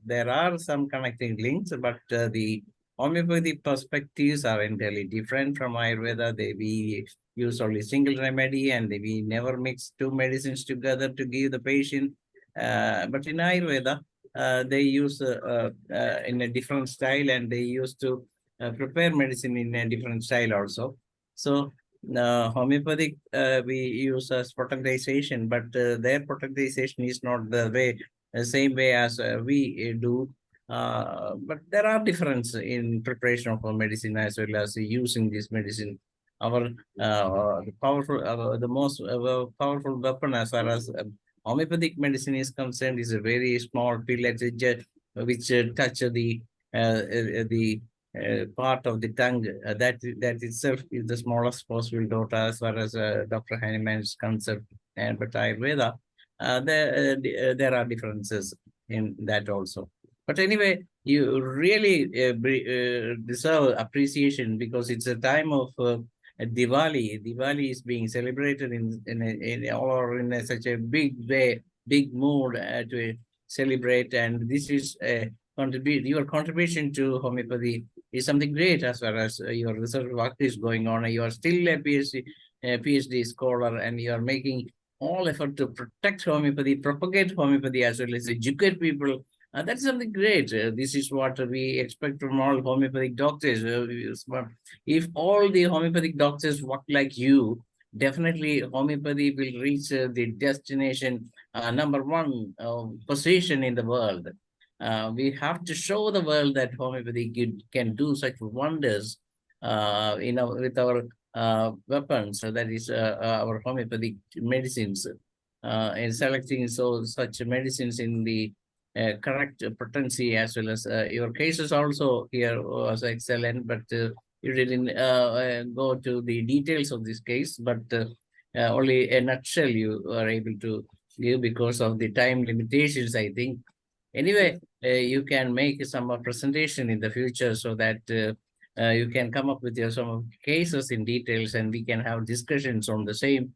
there are some connecting links, but the homeopathy perspectives are entirely different from Ayurveda. We use only single remedy, and we never mix two medicines together to give the patient. But in Ayurveda, they use in a different style, and they used to prepare medicine in a different style also. So homeopathic we use as potentization, but their potentization is not the same way as we do. But there are differences in preparation of our medicine as well as using this medicine. Our the most powerful weapon as far as homeopathic medicine is concerned is a very small pill which touch the part of the tongue. That itself is the smallest possible dose as far as Dr. Hahnemann's concept. And but Ayurveda, there are differences in that also. But anyway, you really deserve appreciation, because it's a time of Diwali. Diwali is being celebrated in such a big way, big mood to celebrate, and this is your contribution to homeopathy is something great as far as your research work is going on. You are still a PhD scholar, and you are making all effort to protect homeopathy, propagate homeopathy, as well as educate people. That's something great. This is what we expect from all homeopathic doctors. If all the homeopathic doctors work like you, definitely homeopathy will reach the destination #1 position in the world. We have to show the world that homeopathy can do such wonders with our weapons. So that is our homeopathic medicines. In selecting such medicines in the correct potency, as well as your cases also here was excellent, but you didn't go to the details of this case, but only a nutshell you are able to give because of the time limitations, I think. Anyway, you can make some presentation in the future so that you can come up with some cases in details, and we can have discussions on the same,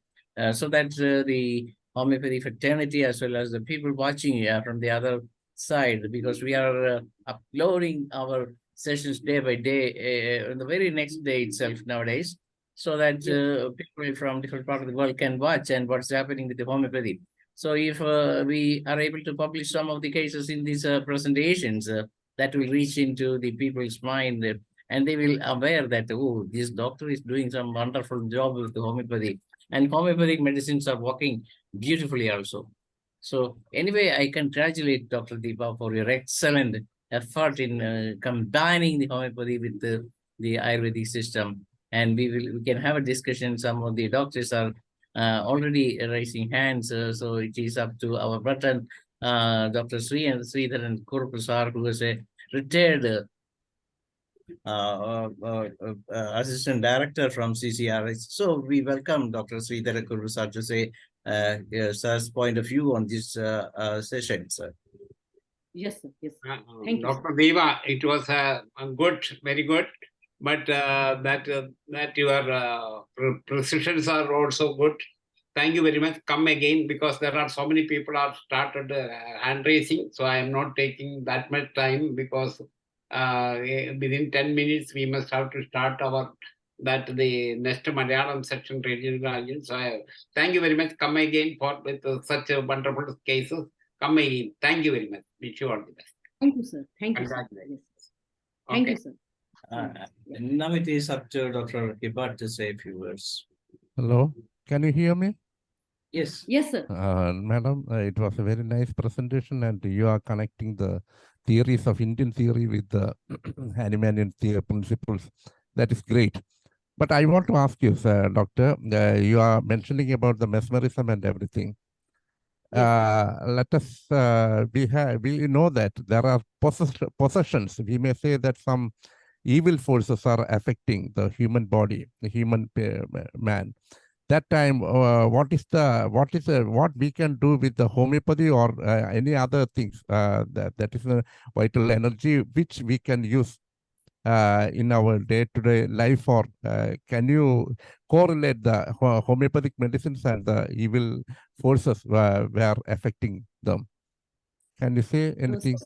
so that the homeopathy fraternity as well as the people watching from the other side, because we are uploading our sessions day by day on the very next day itself nowadays, so that people from different parts of the world can watch and what's happening with the homeopathy. So if we are able to publish some of the cases in these presentations, that will reach into the people's mind, and they will aware that, oh, this doctor is doing some wonderful job with the homeopathy, and homeopathic medicines are working beautifully also. So anyway, I congratulate Dr. DEEPA for your excellent effort in combining the homeopathy with the Ayurvedic system. And we can have a discussion. Some of the doctors are already raising hands, so it is up to our button, Dr. Sridharan Kurupusar, who is a retired Assistant Director from CCRH. So we welcome Dr. Sridhara Kurupusar to say sir's point of view on this session, sir. Yes, sir. Yes. Thank you, Dr. Deva, it was good, very good. But that your precisions are also good. Thank you very much. Come again, because there are so many people have started hand raising. So I am not taking that much time, because within 10 minutes we must have to start the next Malayalam section regional. So thank you very much. Come again with such a wonderful cases. Come again. Thank you very much. Wish you all the best. Thank you, sir. Thank you, sir. Yes. Thank you, sir. Now it is up to Dr. Hibat to say a few words. Hello, can you hear me? Yes. Yes, sir. Madam, it was a very nice presentation, and you are connecting the theories of Indian theory with the Hahnemannian theory principles. That is great. But I want to ask you, sir, doctor, you are mentioning about the mesmerism and everything. Yes. Let us, we know that there are possessions. We may say that some evil forces are affecting the human body, the human man. That time, what we can do with the homeopathy or any other things that is a vital energy which we can use in our day-to-day life, or can you correlate the homeopathic medicines and the evil forces were affecting them? Can you say anything?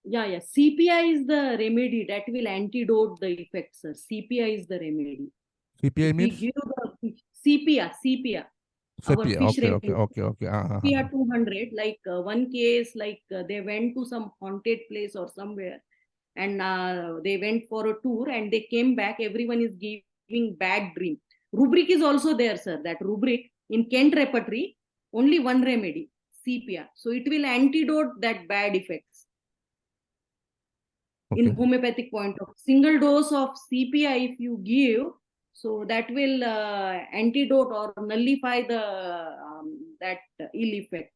Yeah. CPI is the remedy that will antidote the effects, sir. CPI is the remedy. CPI means? We give the CPI. our Sepia. fish Okay, remedy. okay. We are 200, like one case, like they went to some haunted place or somewhere, and they went for a tour and they came back. Everyone is giving bad dream. Rubric is also there, sir. That rubric in Kent repertory, only one remedy, sepia. So it will antidote that bad effects. Okay. In homeopathic point of single dose of sepia, if you give, so that will antidote or nullify the that ill effect.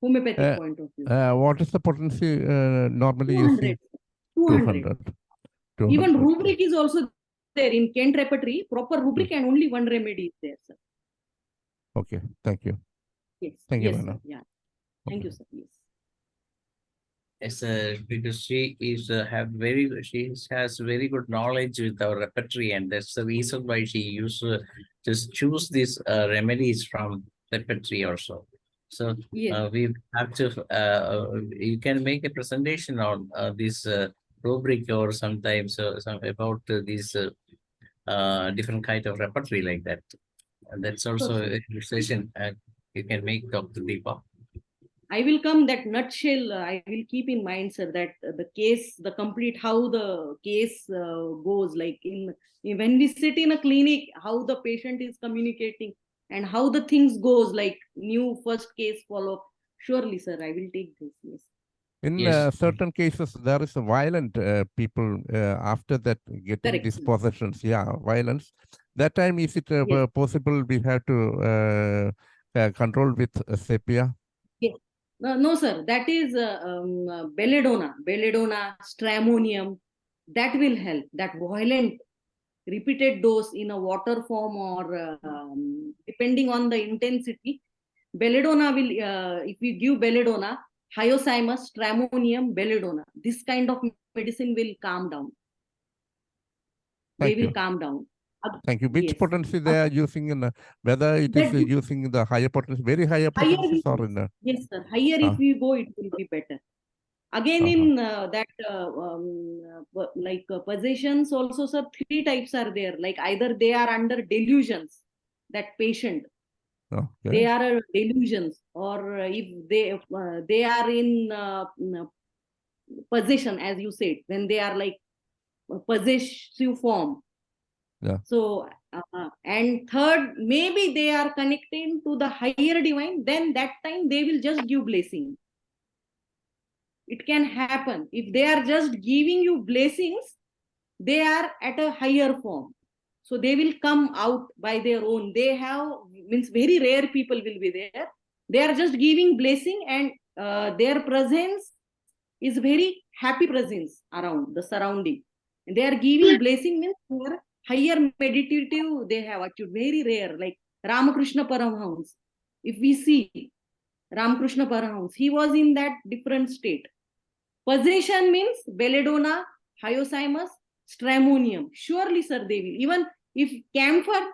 Homeopathic point of view. What is the potency normally 200. 200. 200. Even rubric is also there in Kent repertory. Proper rubric and only one remedy is there, sir. Okay, thank you. Yes. Thank you, Yes, madam. sir. Yeah. Thank you, sir. Yes. Yes, because she is she has very good knowledge with our repertory, and that's the reason why she used to just choose these remedies from repertory also. So Yes. we have to you can make a presentation on this rubric or sometimes some about these different kind of repertory like that. And that's also a session you can make, Dr. Deepa. I will come that nutshell. I will keep in mind, sir, that the case, the complete how the case goes. Like when we sit in a clinic, how the patient is communicating and how the things goes. Like new first case follow. Surely, sir, I will take this. Yes. In Yes. certain cases, there is a violent people after that getting Correct, these sir. possessions. Yeah, violence. That time, is it Yes. possible we have to control with sepia? Yes. No, sir. That is belladonna, stramonium. That will help. That violent repeated dose in a water form or depending on the intensity. Belladonna will, if we give belladonna, hyoscyamus, stramonium, belladonna, this kind of medicine will calm down. Thank They you. will calm down. Thank you. Which Yes. potency they are using in whether it is using the higher potency, very higher potencies or in yes, sir. Higher if we go, it will be better. Again, in that possessions also, sir, 3 types are there. Like either they are under delusions, that patient, they are delusions, or if they are in possession, as you said, when they are like possessive form. Yeah. So and third, maybe they are connecting to the higher divine. Then that time they will just give blessing. It can happen. If they are just giving you blessings, they are at a higher form. So they will come out by their own. They have, means very rare people will be there. They are just giving blessing, and their presence is very happy presence around the surrounding. And they are giving blessing means they are higher meditative. They have achieved, very rare, like Ramakrishna Paramahans. If we see Ramakrishna Paramahans, he was in that different state. Possession means belladonna, hyoscyamus, stramonium. Surely, sir, they will. Even if camphor,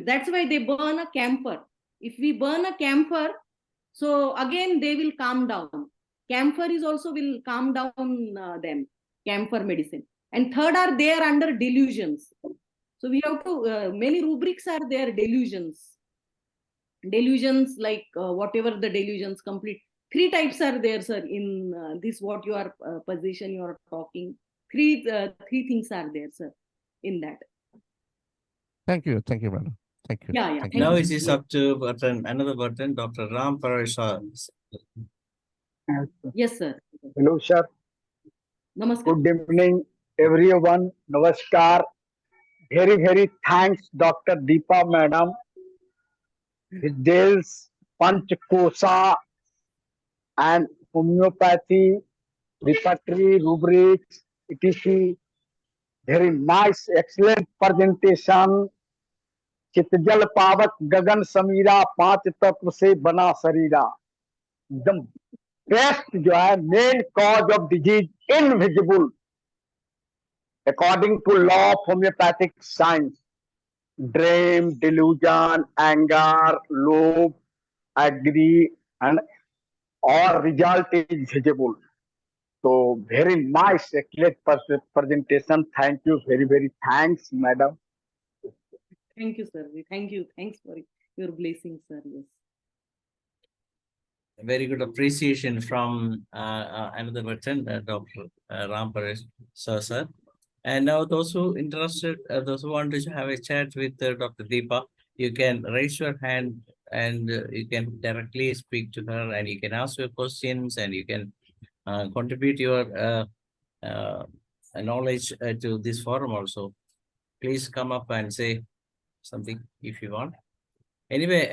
that's why they burn a camphor. If we burn a camphor, so again they will calm down. Camphor is also will calm down them, camphor medicine. And third are there under delusions. So we have to, many rubrics are there, delusions. Delusions, like whatever the delusions complete. 3 types are there, sir, in this what you are position you are talking. Three things are there, sir, in that. Thank you, madam. Thank you. Yeah. Thank Now you. it is up to another button, Dr. Ram Parashar. Yes, sir. Hello, sir. Namaskar. Good evening, everyone. Namaskar. Very, very thanks, Dr. Deepa, madam. Details, Panchkosha and homeopathy, repertory, rubrics, etc. Very nice, excellent presentation. चितजल पावक गगन समीरा 5 तत्व से बना शरीरा. एकदम best जो है, main cause of disease invisible according to law of homeopathic science. Dream, delusion, anger, lobe, agree, and or result is visible. So very nice, excellent presentation. Thank you, very, very thanks, madam. Thank you, sir. Thank you. Thanks for it. your blessings, sir. Yes. Very good appreciation from another veteran, Dr. Ram Paresh, sir. And now those who interested, those who want to have a chat with Dr. Deepa, you can raise your hand and you can directly speak to her, and you can ask your questions, and you can contribute your knowledge to this forum also. Please come up and say something if you want. Anyway,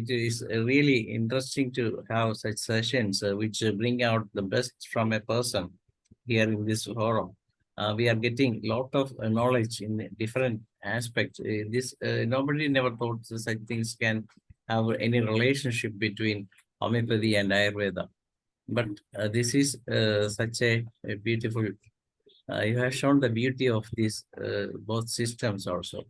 it is really interesting to have such sessions which bring out the best from a person here in this forum. We are getting a lot of knowledge in different aspects. Nobody never thought such things can have any relationship between homeopathy and Ayurveda. But this is such a beautiful. You have shown the beauty of these both systems also.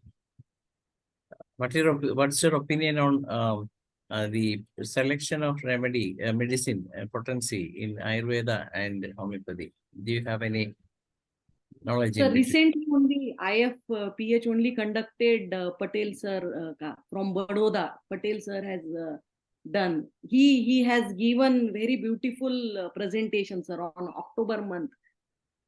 What's your opinion on the selection of medicine potency in Ayurveda and homeopathy? Do you have any knowledge? So recently only IFPH only conducted Patel sir from Baroda. Patel sir has done. He has given very beautiful presentations around October month.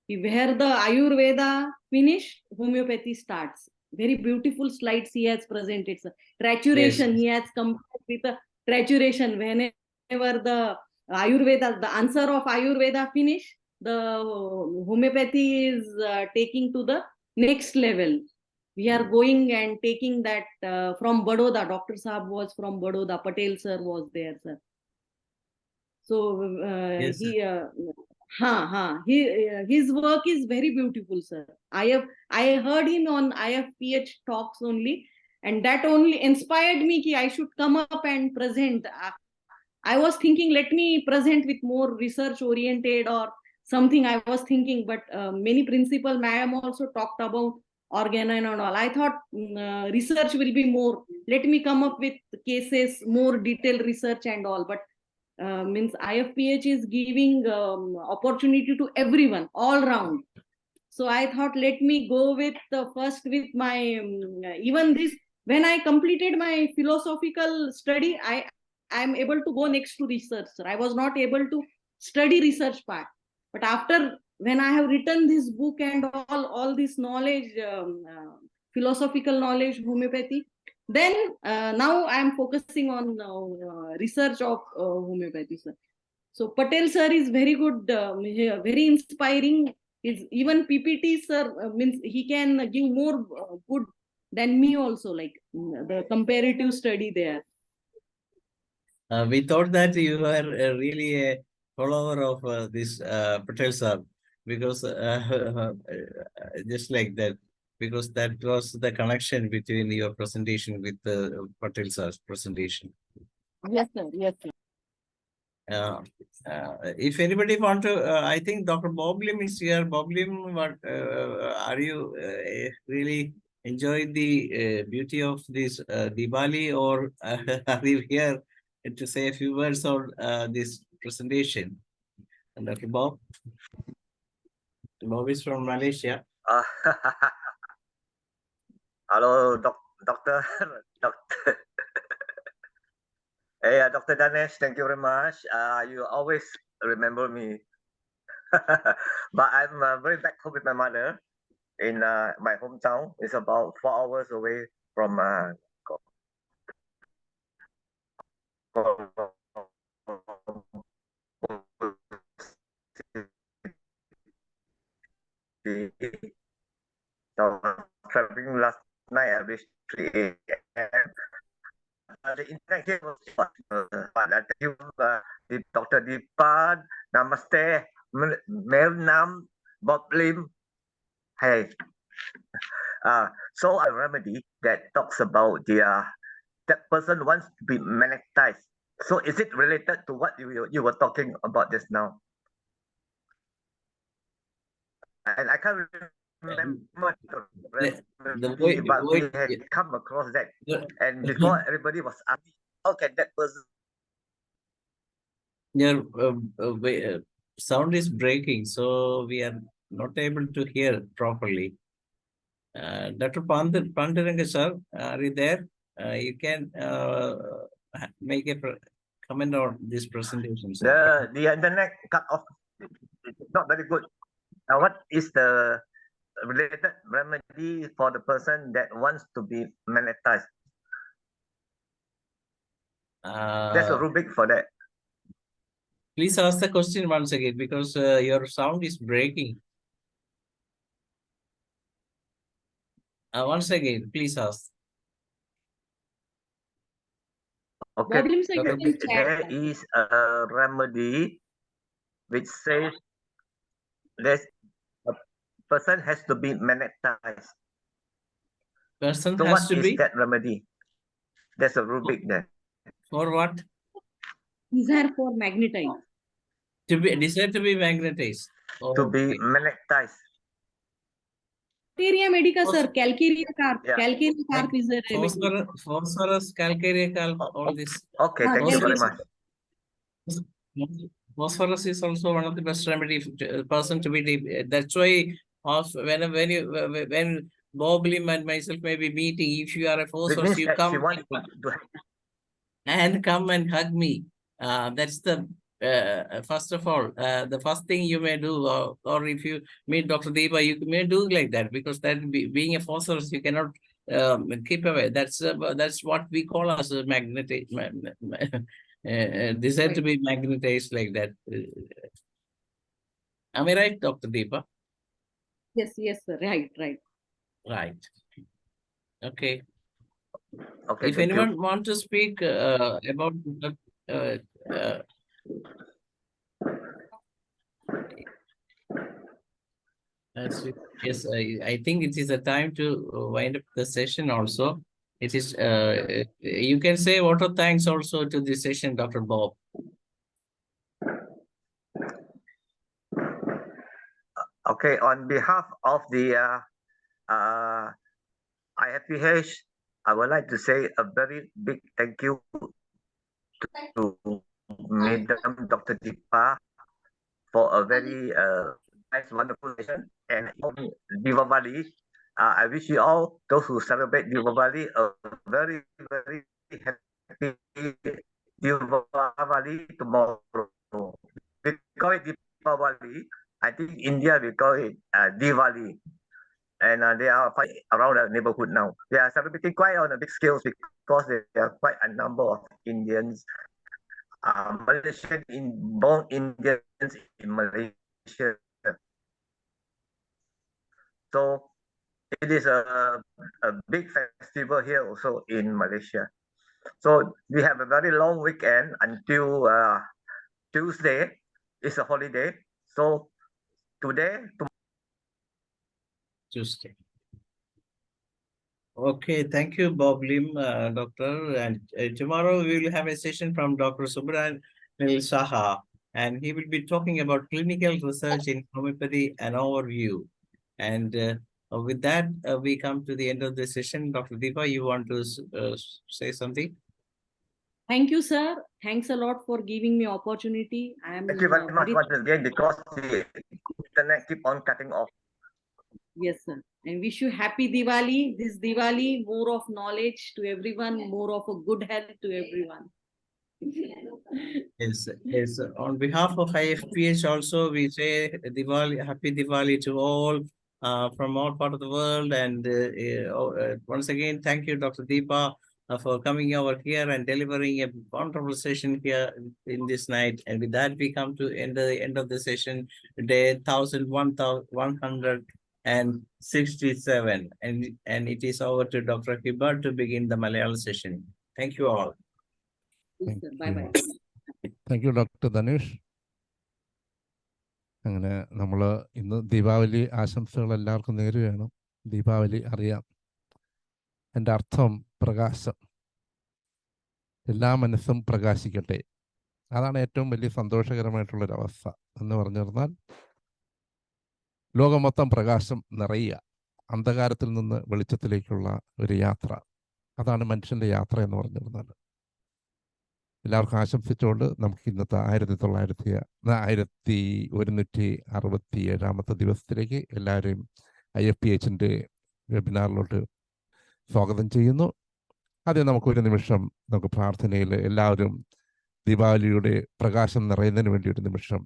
Where the Ayurveda finish, homeopathy starts. Very beautiful slides he has presented, sir. Traturation, yes. He has compared with the traturation. Whenever the Ayurveda, the answer of Ayurveda finish, the homeopathy is taking to the next level. We are going and taking that from Baroda. Dr. Saab was from Baroda. Patel sir was there, sir. So yes, his work is very beautiful, sir. I heard him on IFPH talks only, and that only inspired me that I should come up and present. I was thinking, let me present with more research oriented or something. I was thinking, but many principal ma'am also talked about organon and all. I thought research will be more. Let me come up with cases, more detailed research and all. But means IFPH is giving opportunity to everyone all round. So I thought, let me go with first with my even this. When I completed my philosophical study, I am able to go next to research. Sir. I was not able to study research part, but after when I have written this book and all this knowledge, philosophical knowledge, homeopathy. Then now I am focusing on research of homeopathy, sir. So Patel sir is very good, very inspiring. Even PPT sir means he can give more good than me also, like the comparative study there. We thought that you were really a follower of this Patel sir, because just like that. Because that was the connection between your presentation with the Patel sir's presentation. Yes, sir. Yes, sir. If anybody want to, I think Dr. Boblim is here. Boblim, what are you really enjoying the beauty of this Diwali, or are you here to say a few words on this presentation? And Dr. Bob? Bob is from Malaysia. Hello, Doctor. Hey, Dr. Danesh, thank you very much. You always remember me. But I'm very back home with my mother in my hometown. It's about 4 hours away from so traveling last night at least 3 a.m. The internet here was but thank you, Dr. Deepa. Namaste. Nam Bob Lim. Hey. So a remedy that talks about the that person wants to be magnetized. So is it related to what you were talking about just now? And I can't remember but we had come across that. And before everybody was asking, how can that person? Your sound is breaking, so we are not able to hear properly. Dr. Panduranga sir, are you there? you can make a comment on this presentation, sir. The internet cut off. It's not very good. What is the related remedy for the person that wants to be magnetized? There's a rubric for that. Please ask the question once again, because your sound is breaking. Once again, please ask. Okay, Problem there is a remedy which says this a person has to be magnetized. Person So has what to is be? that remedy? There's a rubric there. For what? Desire for magnetized. To be desire to be magnetized. To be magnetized. Calcarea medica, sir. Calcarea carp. Yeah. Calcarea carp is a remedy. Phosphorus, calcarea carp, all this. Okay, thank you very much. Phosphorus is also one of the best remedy for a person to be deep. That's why when Bob Lim and myself may be meeting, if you are a phosphorus, you come and come and hug me. That's the first of all, the first thing you may do, or if you meet Dr. DEEPA, you may do like that, because that being a phosphorus, you cannot keep away. That's what we call as a magnetic. Desire to be magnetized like that. Am I right, Dr. DEEPA? Yes, sir. Right. Right. Okay. Okay. If anyone wants to speak about yes, I think it is a time to wind up the session also. It is, you can say vote of thanks also to the session, Dr. Bob. Okay, on behalf of the IFPH, I would like to say a very big thank you to Madam Dr. DEEPA for a very nice, wonderful session. And Diwali, I wish you all, those who celebrate Diwali, a very, very happy Diwali tomorrow. We call it Diwali. I think India, we call it Diwali. And they are quite around the neighborhood now. They are celebrating quite on a big scale because there are quite a number of Indians, Malaysian born Indians in Malaysia. So it is a big festival here also in Malaysia. So we have a very long weekend until Tuesday. It's a holiday. So Tuesday. Okay, thank you, Bob Lim, doctor. And tomorrow we will have a session from Dr. Subramanian Saha, and he will be talking about clinical research in homeopathy and overview. And with that, we come to the end of the session. Dr. DEEPA, you want to say something? Thank you, sir. Thanks a lot for giving me opportunity. Thank you very much once again, because the internet keep on cutting off. Yes, sir. And wish you happy Diwali. This Diwali, more of knowledge to everyone, more of a good health to everyone. Yes. On behalf of IFPH also, we say Diwali, happy Diwali to all from all part of the world. And once again, thank you, Dr. DEEPA, for coming over here and delivering a wonderful session here in this night. And with that, we come to the end of the session, day 1167. And it is over to Dr. Hibbert to begin the Malayalam session. Thank you all. Bye-bye. Thank you, Dr. Dhanush. അങ്ങനെ നമ്മൾ ഇന്ന് ദീപാവലി ആശംസകൾ എല്ലാവർക്കും നേരുകയാണ്. ദീപാവലി അറിയാം, എൻ്റെ അർത്ഥം പ്രകാശം. എല്ലാ മനസ്സും പ്രകാശിക്കട്ടെ. അതാണ് ഏറ്റവും വലിയ സന്തോഷകരമായിട്ടുള്ളൊരവസ്ഥ എന്ന് പറഞ്ഞു പറഞ്ഞാൽ ലോകം മൊത്തം പ്രകാശം നിറയുക, അന്ധകാരത്തിൽ നിന്ന് വെളിച്ചത്തിലേക്കുള്ള ഒരു യാത്ര. അതാണ് മനുഷ്യൻ്റെ യാത്ര എന്ന് പറഞ്ഞു പറഞ്ഞാൽ. എല്ലാവർക്കും ആശംസിച്ചുകൊണ്ട് നമുക്ക് ഇന്നത്തെ 1167 ദിവസത്തിലേക്ക് എല്ലാവരെയും IFPHൻ്റെ വെബിനാറിലോട്ട് സ്വാഗതം ചെയ്യുന്നു. ആദ്യം നമുക്കൊരു നിമിഷം നമുക്ക് പ്രാർത്ഥനയിൽ എല്ലാവരും ദീപാവലിയുടെ പ്രകാശം നിറയുന്നതിന് വേണ്ടി ഒരു നിമിഷം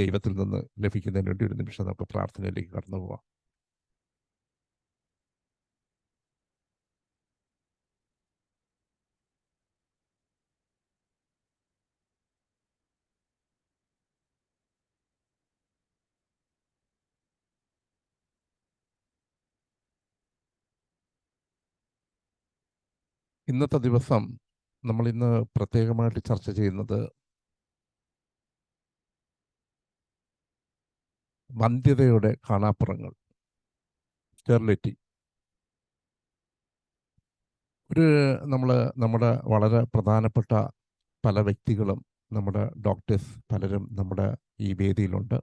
ദൈവത്തിൽ നിന്ന് ലഭിക്കുന്നതിന് വേണ്ടി ഒരു നിമിഷം നമുക്ക് പ്രാർത്ഥനയിലേക്ക് കടന്നു പോവാം. ഇന്നത്തെ ദിവസം നമ്മൾ ഇന്ന് പ്രത്യേകമായിട്ട് ചർച്ച ചെയ്യുന്നത് വന്ധ്യതയുടെ കാണാപ്പുറങ്ങൾ, സ്റ്റെറിലിറ്റി. നമ്മുടെ വളരെ പ്രധാനപ്പെട്ട പല വ്യക്തികളും, നമ്മുടെ ഡോക്ടേഴ്സ് പലരും നമ്മുടെ ഈ വേദിയിലുണ്ട്.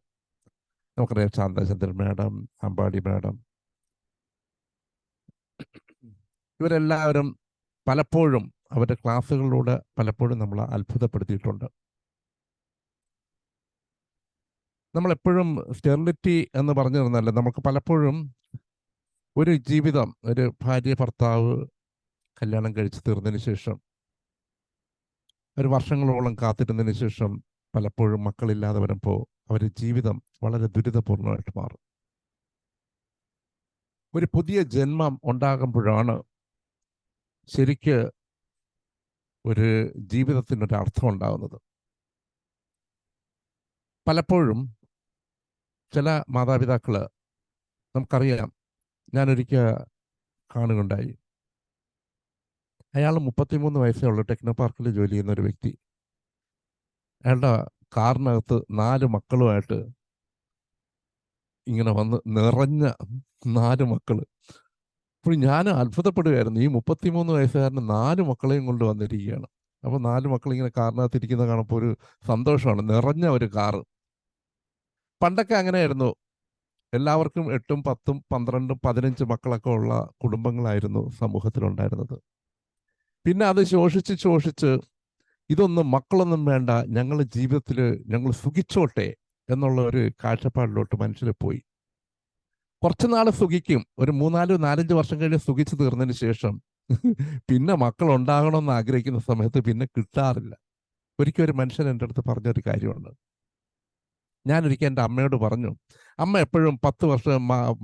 നമുക്കറിയാം ശാന്തചന്ദ്രൻ മാഡം, അമ്പാടി മാഡം, ഇവരെല്ലാവരും പലപ്പോഴും അവരുടെ ക്ലാസ്സുകളിലൂടെ പലപ്പോഴും നമ്മളെ അത്ഭുതപ്പെടുത്തിയിട്ടുണ്ട്. നമ്മളെപ്പോഴും സ്റ്റെറിലിറ്റി എന്ന് പറഞ്ഞു തന്നല്ല, നമുക്ക് പലപ്പോഴും ഒരു ജീവിതം, ഒരു ഭാര്യ ഭർത്താവ് കല്യാണം കഴിച്ച് തീർന്നതിന് ശേഷം ഒരു വർഷങ്ങളോളം കാത്തിരുന്നതിന് ശേഷം പലപ്പോഴും മക്കളില്ലാതെ വരുമ്പോൾ അവരുടെ ജീവിതം വളരെ ദുരിതപൂർണമായിട്ട് മാറും. ഒരു പുതിയ ജന്മം ഉണ്ടാകുമ്പോഴാണ് ശരിക്ക് ഒരു ജീവിതത്തിനൊരു അർത്ഥം ഉണ്ടാകുന്നത്. പലപ്പോഴും ചില മാതാപിതാക്കൾ, നമുക്കറിയാം, ഞാനൊരിക്കൽ കാണുകയുണ്ടായി. അയാൾ 33 വയസ്സേ ഉള്ളൂ, ടെക്നോ പാർക്കിൽ ജോലി ചെയ്യുന്ന ഒരു വ്യക്തി. അയാളുടെ കാറിനകത്ത് 4 മക്കളുമായിട്ട് ഇങ്ങനെ വന്ന് നിറഞ്ഞ 4 മക്കൾ. അപ്പോൾ ഞാൻ അത്ഭുതപ്പെടുകയായിരുന്നു. ഈ 33 വയസ്സുകാരന് 4 മക്കളെയും കൊണ്ട് വന്നിരിക്കുകയാണ്. അപ്പോൾ 4 മക്കളിങ്ങനെ കാറിനകത്ത് ഇരിക്കുന്ന കാണുമ്പോൾ ഒരു സന്തോഷമാണ്, നിറഞ്ഞ ഒരു കാറ്. പണ്ടൊക്കെ അങ്ങനെയായിരുന്നു, എല്ലാവർക്കും 8ഉം 10ഉം 12ഉം 15 മക്കളൊക്കെ ഉള്ള കുടുംബങ്ങളായിരുന്നു സമൂഹത്തിലുണ്ടായിരുന്നത്. പിന്നെ അത് ശോഷിച്ച് ഇതൊന്നും മക്കളൊന്നും വേണ്ട, ഞങ്ങൾ ജീവിതത്തിൽ ഞങ്ങൾ സുഖിച്ചോട്ടെ എന്നുള്ള ഒരു കാഴ്ചപ്പാടിലോട്ട് മനുഷ്യർ പോയി. കുറച്ച് നാൾ സുഖിക്കും, ഒരു 3-4-5 വർഷം കഴിഞ്ഞ് സുഖിച്ചു തീർന്നതിന് ശേഷം പിന്നെ മക്കൾ ഉണ്ടാകണമെന്ന് ആഗ്രഹിക്കുന്ന സമയത്ത് പിന്നെ കിട്ടാറില്ല. ഒരിക്കൽ ഒരു മനുഷ്യൻ എൻ്റെ അടുത്ത് പറഞ്ഞൊരു കാര്യമുണ്ട്. ഞാനൊരിക്കൽ എൻ്റെ അമ്മയോട് പറഞ്ഞു, അമ്മ എപ്പോഴും 10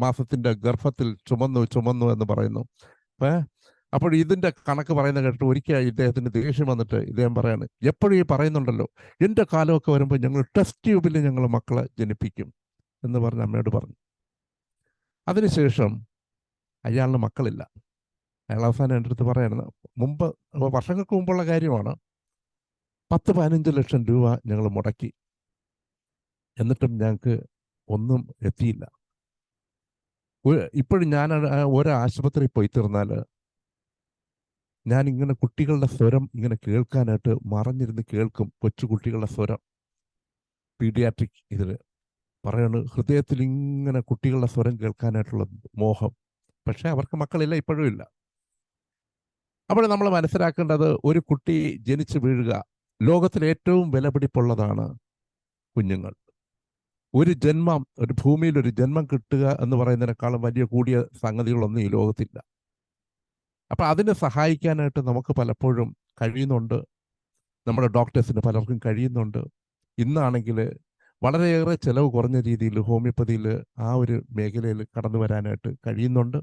മാസത്തിൻ്റെ ഗർഭത്തിൽ ചുമന്നു എന്ന് പറയുന്നു. അപ്പോൾ ഇതിൻ്റെ കണക്ക് പറയുന്ന കേട്ടിട്ട് ഒരിക്കൽ ഇദ്ദേഹത്തിന് ദേഷ്യം വന്നിട്ട് ഇദ്ദേഹം പറയാണ്, എപ്പോഴും ഈ പറയുന്നുണ്ടല്ലോ, എൻ്റെ കാലമൊക്കെ വരുമ്പോൾ ഞങ്ങൾ ടെസ്റ്റ് ട്യൂബിൽ ഞങ്ങൾ മക്കളെ ജനിപ്പിക്കും എന്ന് പറഞ്ഞ് അമ്മയോട് പറഞ്ഞു. അതിനുശേഷം അയാളിന് മക്കളില്ല. അയാൾ അവസാനം എൻ്റെ അടുത്ത് പറയുന്നത്, വർഷങ്ങൾക്ക് മുമ്പുള്ള കാര്യമാണ്, 10-15 ലക്ഷം രൂപ ഞങ്ങൾ മുടക്കി, എന്നിട്ടും ഞങ്ങൾക്ക് ഒന്നും എത്തിയില്ല. ഇപ്പോഴും ഞാൻ ഒരു ആശുപത്രിയിൽ പോയി തീർന്നാൽ ഞാനിങ്ങനെ കുട്ടികളുടെ സ്വരം ഇങ്ങനെ കേൾക്കാനായിട്ട് മറഞ്ഞിരുന്ന് കേൾക്കും. കൊച്ചു കുട്ടികളുടെ സ്വരം, പീഡിയാട്രിക് ഇതിൽ പറയാണ്, ഹൃദയത്തിൽ ഇങ്ങനെ കുട്ടികളുടെ സ്വരം കേൾക്കാനായിട്ടുള്ള മോഹം. പക്ഷെ അവർക്ക് മക്കളില്ല, ഇപ്പോഴും ഇല്ല. അപ്പോൾ നമ്മൾ മനസ്സിലാക്കേണ്ടത്, ഒരു കുട്ടി ജനിച്ചു വീഴുക, ലോകത്തിൽ ഏറ്റവും വിലപിടിപ്പുള്ളതാണ് കുഞ്ഞുങ്ങൾ. ഒരു ഭൂമിയിൽ ഒരു ജന്മം കിട്ടുക എന്ന് പറയുന്നതിനേക്കാളും വലിയ കൂടിയ സംഗതികളൊന്നും ഈ ലോകത്തില്ല. അപ്പം അതിനെ സഹായിക്കാനായിട്ട് നമുക്ക് പലപ്പോഴും കഴിയുന്നുണ്ട്, നമ്മുടെ ഡോക്ടേഴ്സിന് പലർക്കും കഴിയുന്നുണ്ട്. ഇന്നാണെങ്കിൽ വളരെയേറെ ചിലവ് കുറഞ്ഞ രീതിയിൽ ഹോമിയോപ്പതിയിൽ ആ ഒരു മേഖലയിൽ കടന്നു വരാനായിട്ട് കഴിയുന്നുണ്ട്.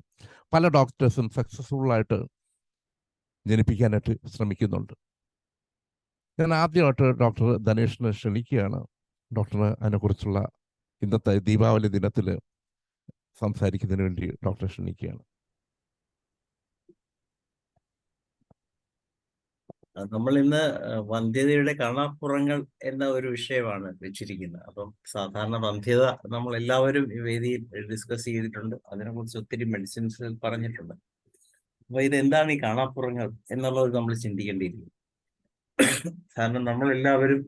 പല ഡോക്ടേഴ്സും സക്സസ്ഫുള്ളായിട്ട് ജനിപ്പിക്കാനായിട്ട് ശ്രമിക്കുന്നുണ്ട്. ഞാൻ ആദ്യമായിട്ട് ഡോക്ടർ ധനേഷിനെ ക്ഷണിക്കുകയാണ്. ഡോക്ടറിന് അതിനെക്കുറിച്ചുള്ള ഇന്നത്തെ ദീപാവലി ദിനത്തിൽ സംസാരിക്കുന്നതിന് വേണ്ടി ഡോക്ടറെ ക്ഷണിക്കുകയാണ്. നമ്മൾ ഇന്ന് വന്ധ്യതയുടെ കാണാപ്പുറങ്ങൾ എന്ന ഒരു വിഷയമാണ് വെച്ചിരിക്കുന്നത്. അപ്പം സാധാരണ വന്ധ്യത നമ്മൾ എല്ലാവരും ഈ വേദിയിൽ ഡിസ്കസ് ചെയ്തിട്ടുണ്ട്, അതിനെക്കുറിച്ച് ഒത്തിരി മെഡിസിൻസ് പറഞ്ഞിട്ടുണ്ട്. അപ്പൊ ഇതെന്താണ് ഈ കാണാപ്പുറങ്ങൾ എന്നുള്ളത് നമ്മൾ ചിന്തിക്കേണ്ടിയിരിക്കും. കാരണം നമ്മളെല്ലാവരും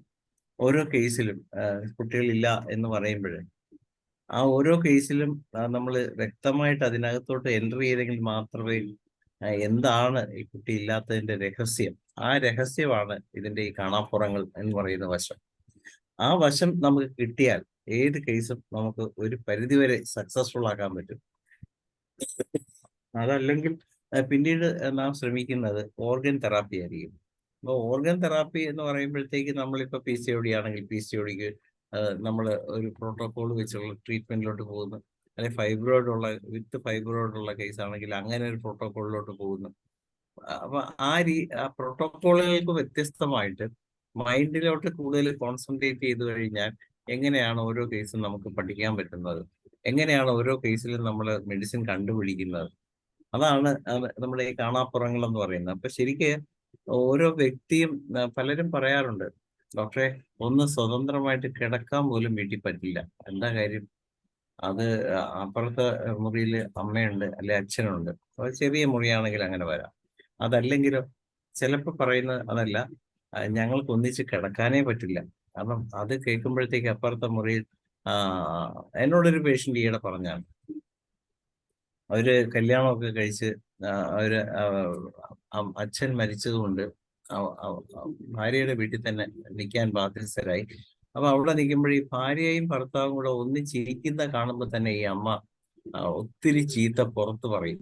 ഓരോ കേസിലും കുട്ടികളില്ല എന്ന് പറയുമ്പോൾ ആ ഓരോ കേസിലും നമ്മൾ വ്യക്തമായിട്ട് അതിനകത്തോട്ട് എൻട്രി ചെയ്തെങ്കിൽ മാത്രമേ എന്താണ് ഈ കുട്ടി ഇല്ലാത്തതിന്റെ രഹസ്യം, ആ രഹസ്യമാണ് ഇതിന്റെ ഈ കാണാപ്പുറങ്ങൾ എന്ന് പറയുന്ന വശം. ആ വശം നമുക്ക് കിട്ടിയാൽ ഏത് കേസും നമുക്ക് ഒരു പരിധിവരെ സക്സസ്ഫുൾ ആക്കാൻ പറ്റും. അതല്ലെങ്കിൽ പിന്നീട് നാം ശ്രമിക്കുന്നത് ഓർഗൻ തെറാപ്പി ആയിരിക്കും. അപ്പോൾ ഓർഗൻ തെറാപ്പി എന്ന് പറയുമ്പോഴത്തേക്ക് നമ്മളിപ്പോൾ PCOD ആണെങ്കിൽ PCODക്ക് നമ്മൾ ഒരു പ്രോട്ടോകോൾ വെച്ചുള്ള ട്രീറ്റ്മെന്റിലോട്ട് പോകുന്നു. അല്ലെങ്കിൽ വിത്ത് ഫൈബ്രോയിഡ് ഉള്ള കേസ് ആണെങ്കിൽ അങ്ങനെ ഒരു പ്രോട്ടോകോളിലോട്ട് പോകുന്നു. അപ്പൊ ആ പ്രോട്ടോകോളുകൾക്ക് വ്യത്യസ്തമായിട്ട് മൈൻഡിലോട്ട് കൂടുതൽ കോൺസെൻട്രേറ്റ് ചെയ്ത് കഴിഞ്ഞാൽ എങ്ങനെയാണ് ഓരോ കേസും നമുക്ക് പഠിക്കാൻ പറ്റുന്നത്, എങ്ങനെയാണ് ഓരോ കേസിലും നമ്മൾ മെഡിസിൻ കണ്ടുപിടിക്കുന്നത്, അതാണ് നമ്മുടെ ഈ കാണാപ്പുറങ്ങൾ എന്ന് പറയുന്നത്. അപ്പൊ ശരിക്ക് ഓരോ വ്യക്തിയും പലരും പറയാറുണ്ട്, ഡോക്ടറെ ഒന്ന് സ്വതന്ത്രമായിട്ട് കിടക്കാൻ പോലും വീട്ടിൽ പറ്റില്ല. എന്താ കാര്യം? അത് അപ്പുറത്തെ മുറിയിൽ അമ്മയുണ്ട്, അല്ലെ അച്ഛനുണ്ട്. അത് ചെറിയ മുറിയാണെങ്കിൽ അങ്ങനെ വരാം. അതല്ലെങ്കിലോ ചിലപ്പോൾ പറയുന്നത് അതല്ല, ഞങ്ങൾക്ക് ഒന്നിച്ച് കിടക്കാനേ പറ്റില്ല. കാരണം അത് കേൾക്കുമ്പോഴത്തേക്ക് അപ്പുറത്തെ മുറിയിൽ എന്നോടൊരു പേഷ്യന്റ് ഈയിടെ പറഞ്ഞാണ്, അവര് കല്യാണമൊക്കെ കഴിച്ച് അവര് അച്ഛൻ മരിച്ചതുകൊണ്ട് ഭാര്യയുടെ വീട്ടിൽ തന്നെ നിൽക്കാൻ ബാധ്യസ്ഥരായി. അപ്പൊ അവിടെ നിൽക്കുമ്പോൾ ഈ ഭാര്യയും ഭർത്താവും കൂടെ ഒന്നിച്ചിരിക്കുന്ന കാണുമ്പോൾ തന്നെ ഈ അമ്മ ഒത്തിരി ചീത്ത പുറത്ത് പറയും.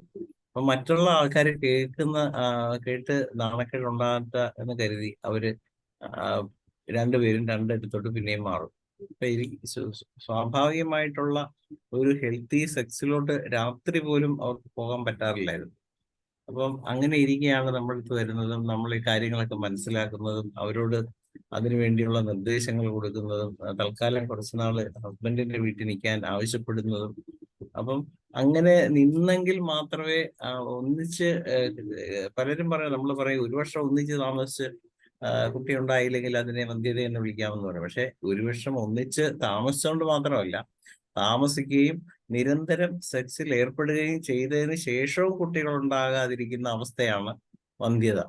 അപ്പൊ മറ്റുള്ള ആൾക്കാർ കേട്ട് നാണക്കേടുണ്ടാകത്ത എന്ന് കരുതി അവര് രണ്ടുപേരും രണ്ടിടത്തോട്ട് പിന്നെയും മാറും. അപ്പൊ സ്വാഭാവികമായിട്ടുള്ള ഒരു ഹെൽത്തി സെക്സിലോട്ട് രാത്രി പോലും അവർക്ക് പോകാൻ പറ്റാറില്ലായിരുന്നു. അപ്പം അങ്ങനെ ഇരിക്കുകയാണ് നമ്മളടുത്ത് വരുന്നതും നമ്മൾ ഈ കാര്യങ്ങളൊക്കെ മനസ്സിലാക്കുന്നതും അവരോട് അതിനു വേണ്ടിയുള്ള നിർദ്ദേശങ്ങൾ കൊടുക്കുന്നതും തൽക്കാലം കുറച്ചുനാള് ഹസ്ബൻഡിന്റെ വീട്ടിൽ നിൽക്കാൻ ആവശ്യപ്പെടുന്നതും. അപ്പം അങ്ങനെ നിന്നെങ്കിൽ മാത്രമേ ഒന്നിച്ച്, പലരും പറയും, നമ്മൾ പറയും 1 വർഷം ഒന്നിച്ച് താമസിച്ച് കുട്ടി ഉണ്ടായില്ലെങ്കിൽ അതിനെ വന്ധ്യത എന്ന് വിളിക്കാമെന്ന് പറയും. പക്ഷെ 1 വർഷം ഒന്നിച്ച് താമസിച്ചുകൊണ്ട് മാത്രമല്ല, താമസിക്കുകയും നിരന്തരം സെക്സിൽ ഏർപ്പെടുകയും ചെയ്തതിന് ശേഷവും കുട്ടികൾ ഉണ്ടാകാതിരിക്കുന്ന അവസ്ഥയാണ് വന്ധ്യത.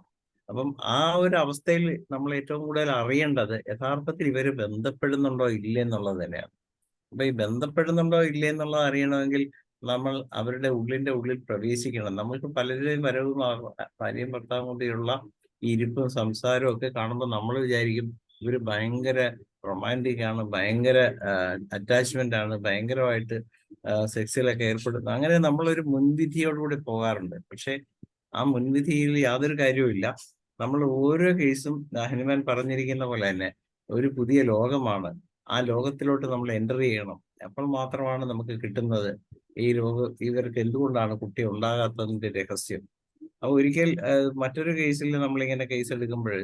അപ്പം ആ ഒരു അവസ്ഥയിൽ നമ്മൾ ഏറ്റവും കൂടുതൽ അറിയേണ്ടത് യഥാർത്ഥത്തിൽ ഇവര് ബന്ധപ്പെടുന്നുണ്ടോ ഇല്ലേ എന്നുള്ളത് തന്നെയാണ്. അപ്പൊ ഈ ബന്ധപ്പെടുന്നുണ്ടോ ഇല്ലേ എന്നുള്ളത് അറിയണമെങ്കിൽ നമ്മൾ അവരുടെ ഉള്ളിൽ പ്രവേശിക്കണം. നമ്മൾക്ക് പലരുടെയും വരവും ഭാര്യയും ഭർത്താവും കൂടിയുള്ള ഇരിപ്പും സംസാരവും ഒക്കെ കാണുമ്പോൾ നമ്മൾ വിചാരിക്കും ഇവര് ഭയങ്കര റൊമാൻറ്റിക് ആണ്, ഭയങ്കര അറ്റാച്ച്മെന്റ് ആണ്, ഭയങ്കരമായിട്ട് സെക്സിലൊക്കെ ഏർപ്പെടുന്നു. അങ്ങനെ നമ്മളൊരു മുൻവിധിയോടുകൂടി പോകാറുണ്ട്. പക്ഷെ ആ മുൻവിധിയിൽ യാതൊരു കാര്യവുമില്ല. നമ്മൾ ഓരോ കേസും ഹനുമാൻ പറഞ്ഞിരിക്കുന്ന പോലെ തന്നെ ഒരു പുതിയ ലോകമാണ്. ആ ലോകത്തിലോട്ട് നമ്മൾ എൻ്റർ ചെയ്യണം. അപ്പോൾ മാത്രമാണ് നമുക്ക് കിട്ടുന്നത് ഇവർക്ക് എന്തുകൊണ്ടാണ് കുട്ടി ഉണ്ടാകാത്തതിന്റെ രഹസ്യം. അപ്പൊ ഒരിക്കൽ മറ്റൊരു കേസിൽ നമ്മളിങ്ങനെ കേസ് എടുക്കുമ്പോൾ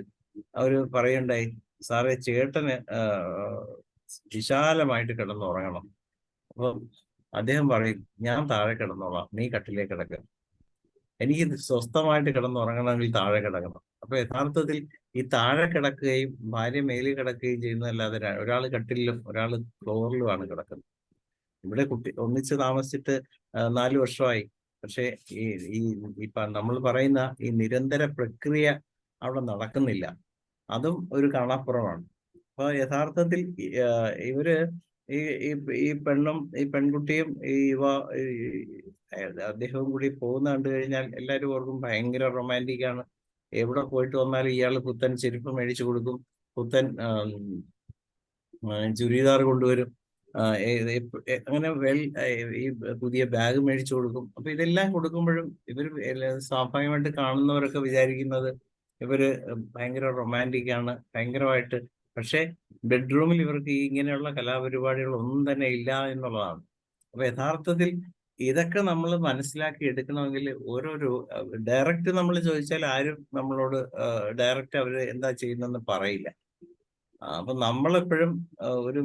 അവര് പറയുണ്ടായി, സാറേ ചേട്ടന് വിശാലമായിട്ട് കിടന്നുറങ്ങണം. അപ്പൊ അദ്ദേഹം പറയും, ഞാൻ താഴെ കിടന്നോളാം, നീ കട്ടിലേക്ക് കിടക്കുക. എനിക്ക് സ്വസ്ഥമായിട്ട് കിടന്നുറങ്ങണമെങ്കിൽ താഴെ കിടക്കണം. അപ്പൊ യഥാർത്ഥത്തിൽ ഈ താഴെ കിടക്കുകയും ഭാര്യ മേലിൽ കിടക്കുകയും ചെയ്യുന്നതല്ലാതെ ഒരാൾ കട്ടിലും ഒരാൾ ഫ്ലോറിലുമാണ് കിടക്കുന്നത്. ഇവിടെ കുട്ടി ഒന്നിച്ച് താമസിച്ചിട്ട് 4 വർഷമായി. പക്ഷെ ഈ നമ്മൾ പറയുന്ന ഈ നിരന്തര പ്രക്രിയ അവിടെ നടക്കുന്നില്ല. അതും ഒരു കാണാപ്പുറമാണ്. അപ്പൊ യഥാർത്ഥത്തിൽ ഇവര് ഈ പെണ്ണും ഈ പെൺകുട്ടിയും അദ്ദേഹവും കൂടി പോകുന്ന കണ്ടു കഴിഞ്ഞാൽ എല്ലാവരും ഓർക്കും ഭയങ്കര റൊമാൻറ്റിക് ആണ്. എവിടെ പോയിട്ട് വന്നാലും ഇയാൾ പുത്തൻ ചെരുപ്പ് മേടിച്ചു കൊടുക്കും, പുത്തൻ ചുരിദാർ കൊണ്ടുവരും, അങ്ങനെ ഈ പുതിയ ബാഗ് മേടിച്ചു കൊടുക്കും. അപ്പൊ ഇതെല്ലാം കൊടുക്കുമ്പോഴും ഇവർ സ്വാഭാവികമായിട്ട് കാണുന്നവരൊക്കെ വിചാരിക്കുന്നത് ഇവര് ഭയങ്കര റൊമാൻറ്റിക് ആണ്, ഭയങ്കരമായിട്ട്. പക്ഷെ ബെഡ്റൂമിൽ ഇവർക്ക് ഇങ്ങനെയുള്ള കലാപരിപാടികൾ ഒന്നും തന്നെ ഇല്ല എന്നുള്ളതാണ്. അപ്പൊ യഥാർത്ഥത്തിൽ ഇതൊക്കെ നമ്മൾ മനസ്സിലാക്കി എടുക്കണമെങ്കിൽ ഓരോരോ ഡയറക്റ്റ് നമ്മൾ ചോദിച്ചാൽ ആരും നമ്മളോട് ഡയറക്റ്റ് അവര് എന്താ ചെയ്യുന്നതെന്ന് പറയില്ല. അപ്പൊ നമ്മളെപ്പോഴും ഒരു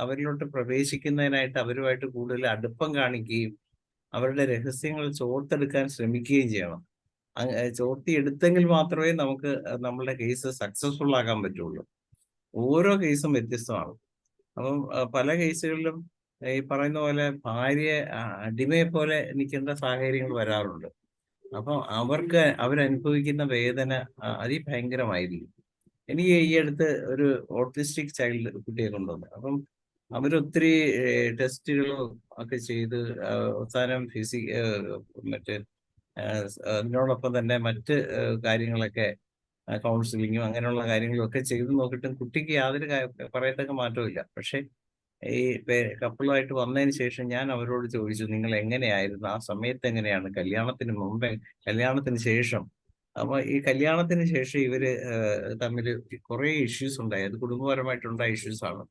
അവരിലോട്ട് പ്രവേശിക്കുന്നതിനായിട്ട് അവരുമായിട്ട് കൂടുതൽ അടുപ്പം കാണിക്കുകയും അവരുടെ രഹസ്യങ്ങൾ ചോർത്തെടുക്കാൻ ശ്രമിക്കുകയും ചെയ്യണം. ചോർത്തിയെടുത്തെങ്കിൽ മാത്രമേ നമുക്ക് നമ്മളുടെ കേസ് സക്സസ്ഫുൾ ആക്കാൻ പറ്റുള്ളൂ. ഓരോ കേസും വ്യത്യസ്തമാണ്. അപ്പം പല കേസുകളിലും ഈ പറയുന്ന പോലെ ഭാര്യയെ അടിമയെ പോലെ നിൽക്കേണ്ട സാഹചര്യങ്ങൾ വരാറുണ്ട്. അപ്പം അവരനുഭവിക്കുന്ന വേദന അതിഭയങ്കരമായിരിക്കും. എനിക്ക് ഈ അടുത്ത് ഒരു ഓട്ടിസ്റ്റിക് ചൈൽഡ് കുട്ടിയെ കൊണ്ടുവന്നു. അപ്പം അവരൊത്തിരി ടെസ്റ്റുകളും ഒക്കെ ചെയ്ത് അവസാനം മറ്റേ അതിനോടൊപ്പം തന്നെ മറ്റ് കാര്യങ്ങളൊക്കെ കൗൺസിലിങ്ങും അങ്ങനെയുള്ള കാര്യങ്ങളും ഒക്കെ ചെയ്തു നോക്കിയിട്ടും കുട്ടിക്ക് യാതൊരു പറയത്തക്ക മാറ്റവും ഇല്ല. പക്ഷെ ഈ കപ്പിളുമായിട്ട് വന്നതിന് ശേഷം ഞാൻ അവരോട് ചോദിച്ചു, നിങ്ങൾ എങ്ങനെയായിരുന്നു ആ സമയത്ത്, എങ്ങനെയാണ് കല്യാണത്തിന് മുമ്പേ, കല്യാണത്തിന് ശേഷം? അപ്പൊ ഈ കല്യാണത്തിന് ശേഷം ഇവര് തമ്മിൽ കുറെ ഇഷ്യൂസ് ഉണ്ടായി. അത് കുടുംബപരമായിട്ടുണ്ടായ ഇഷ്യൂസ് ആണ്.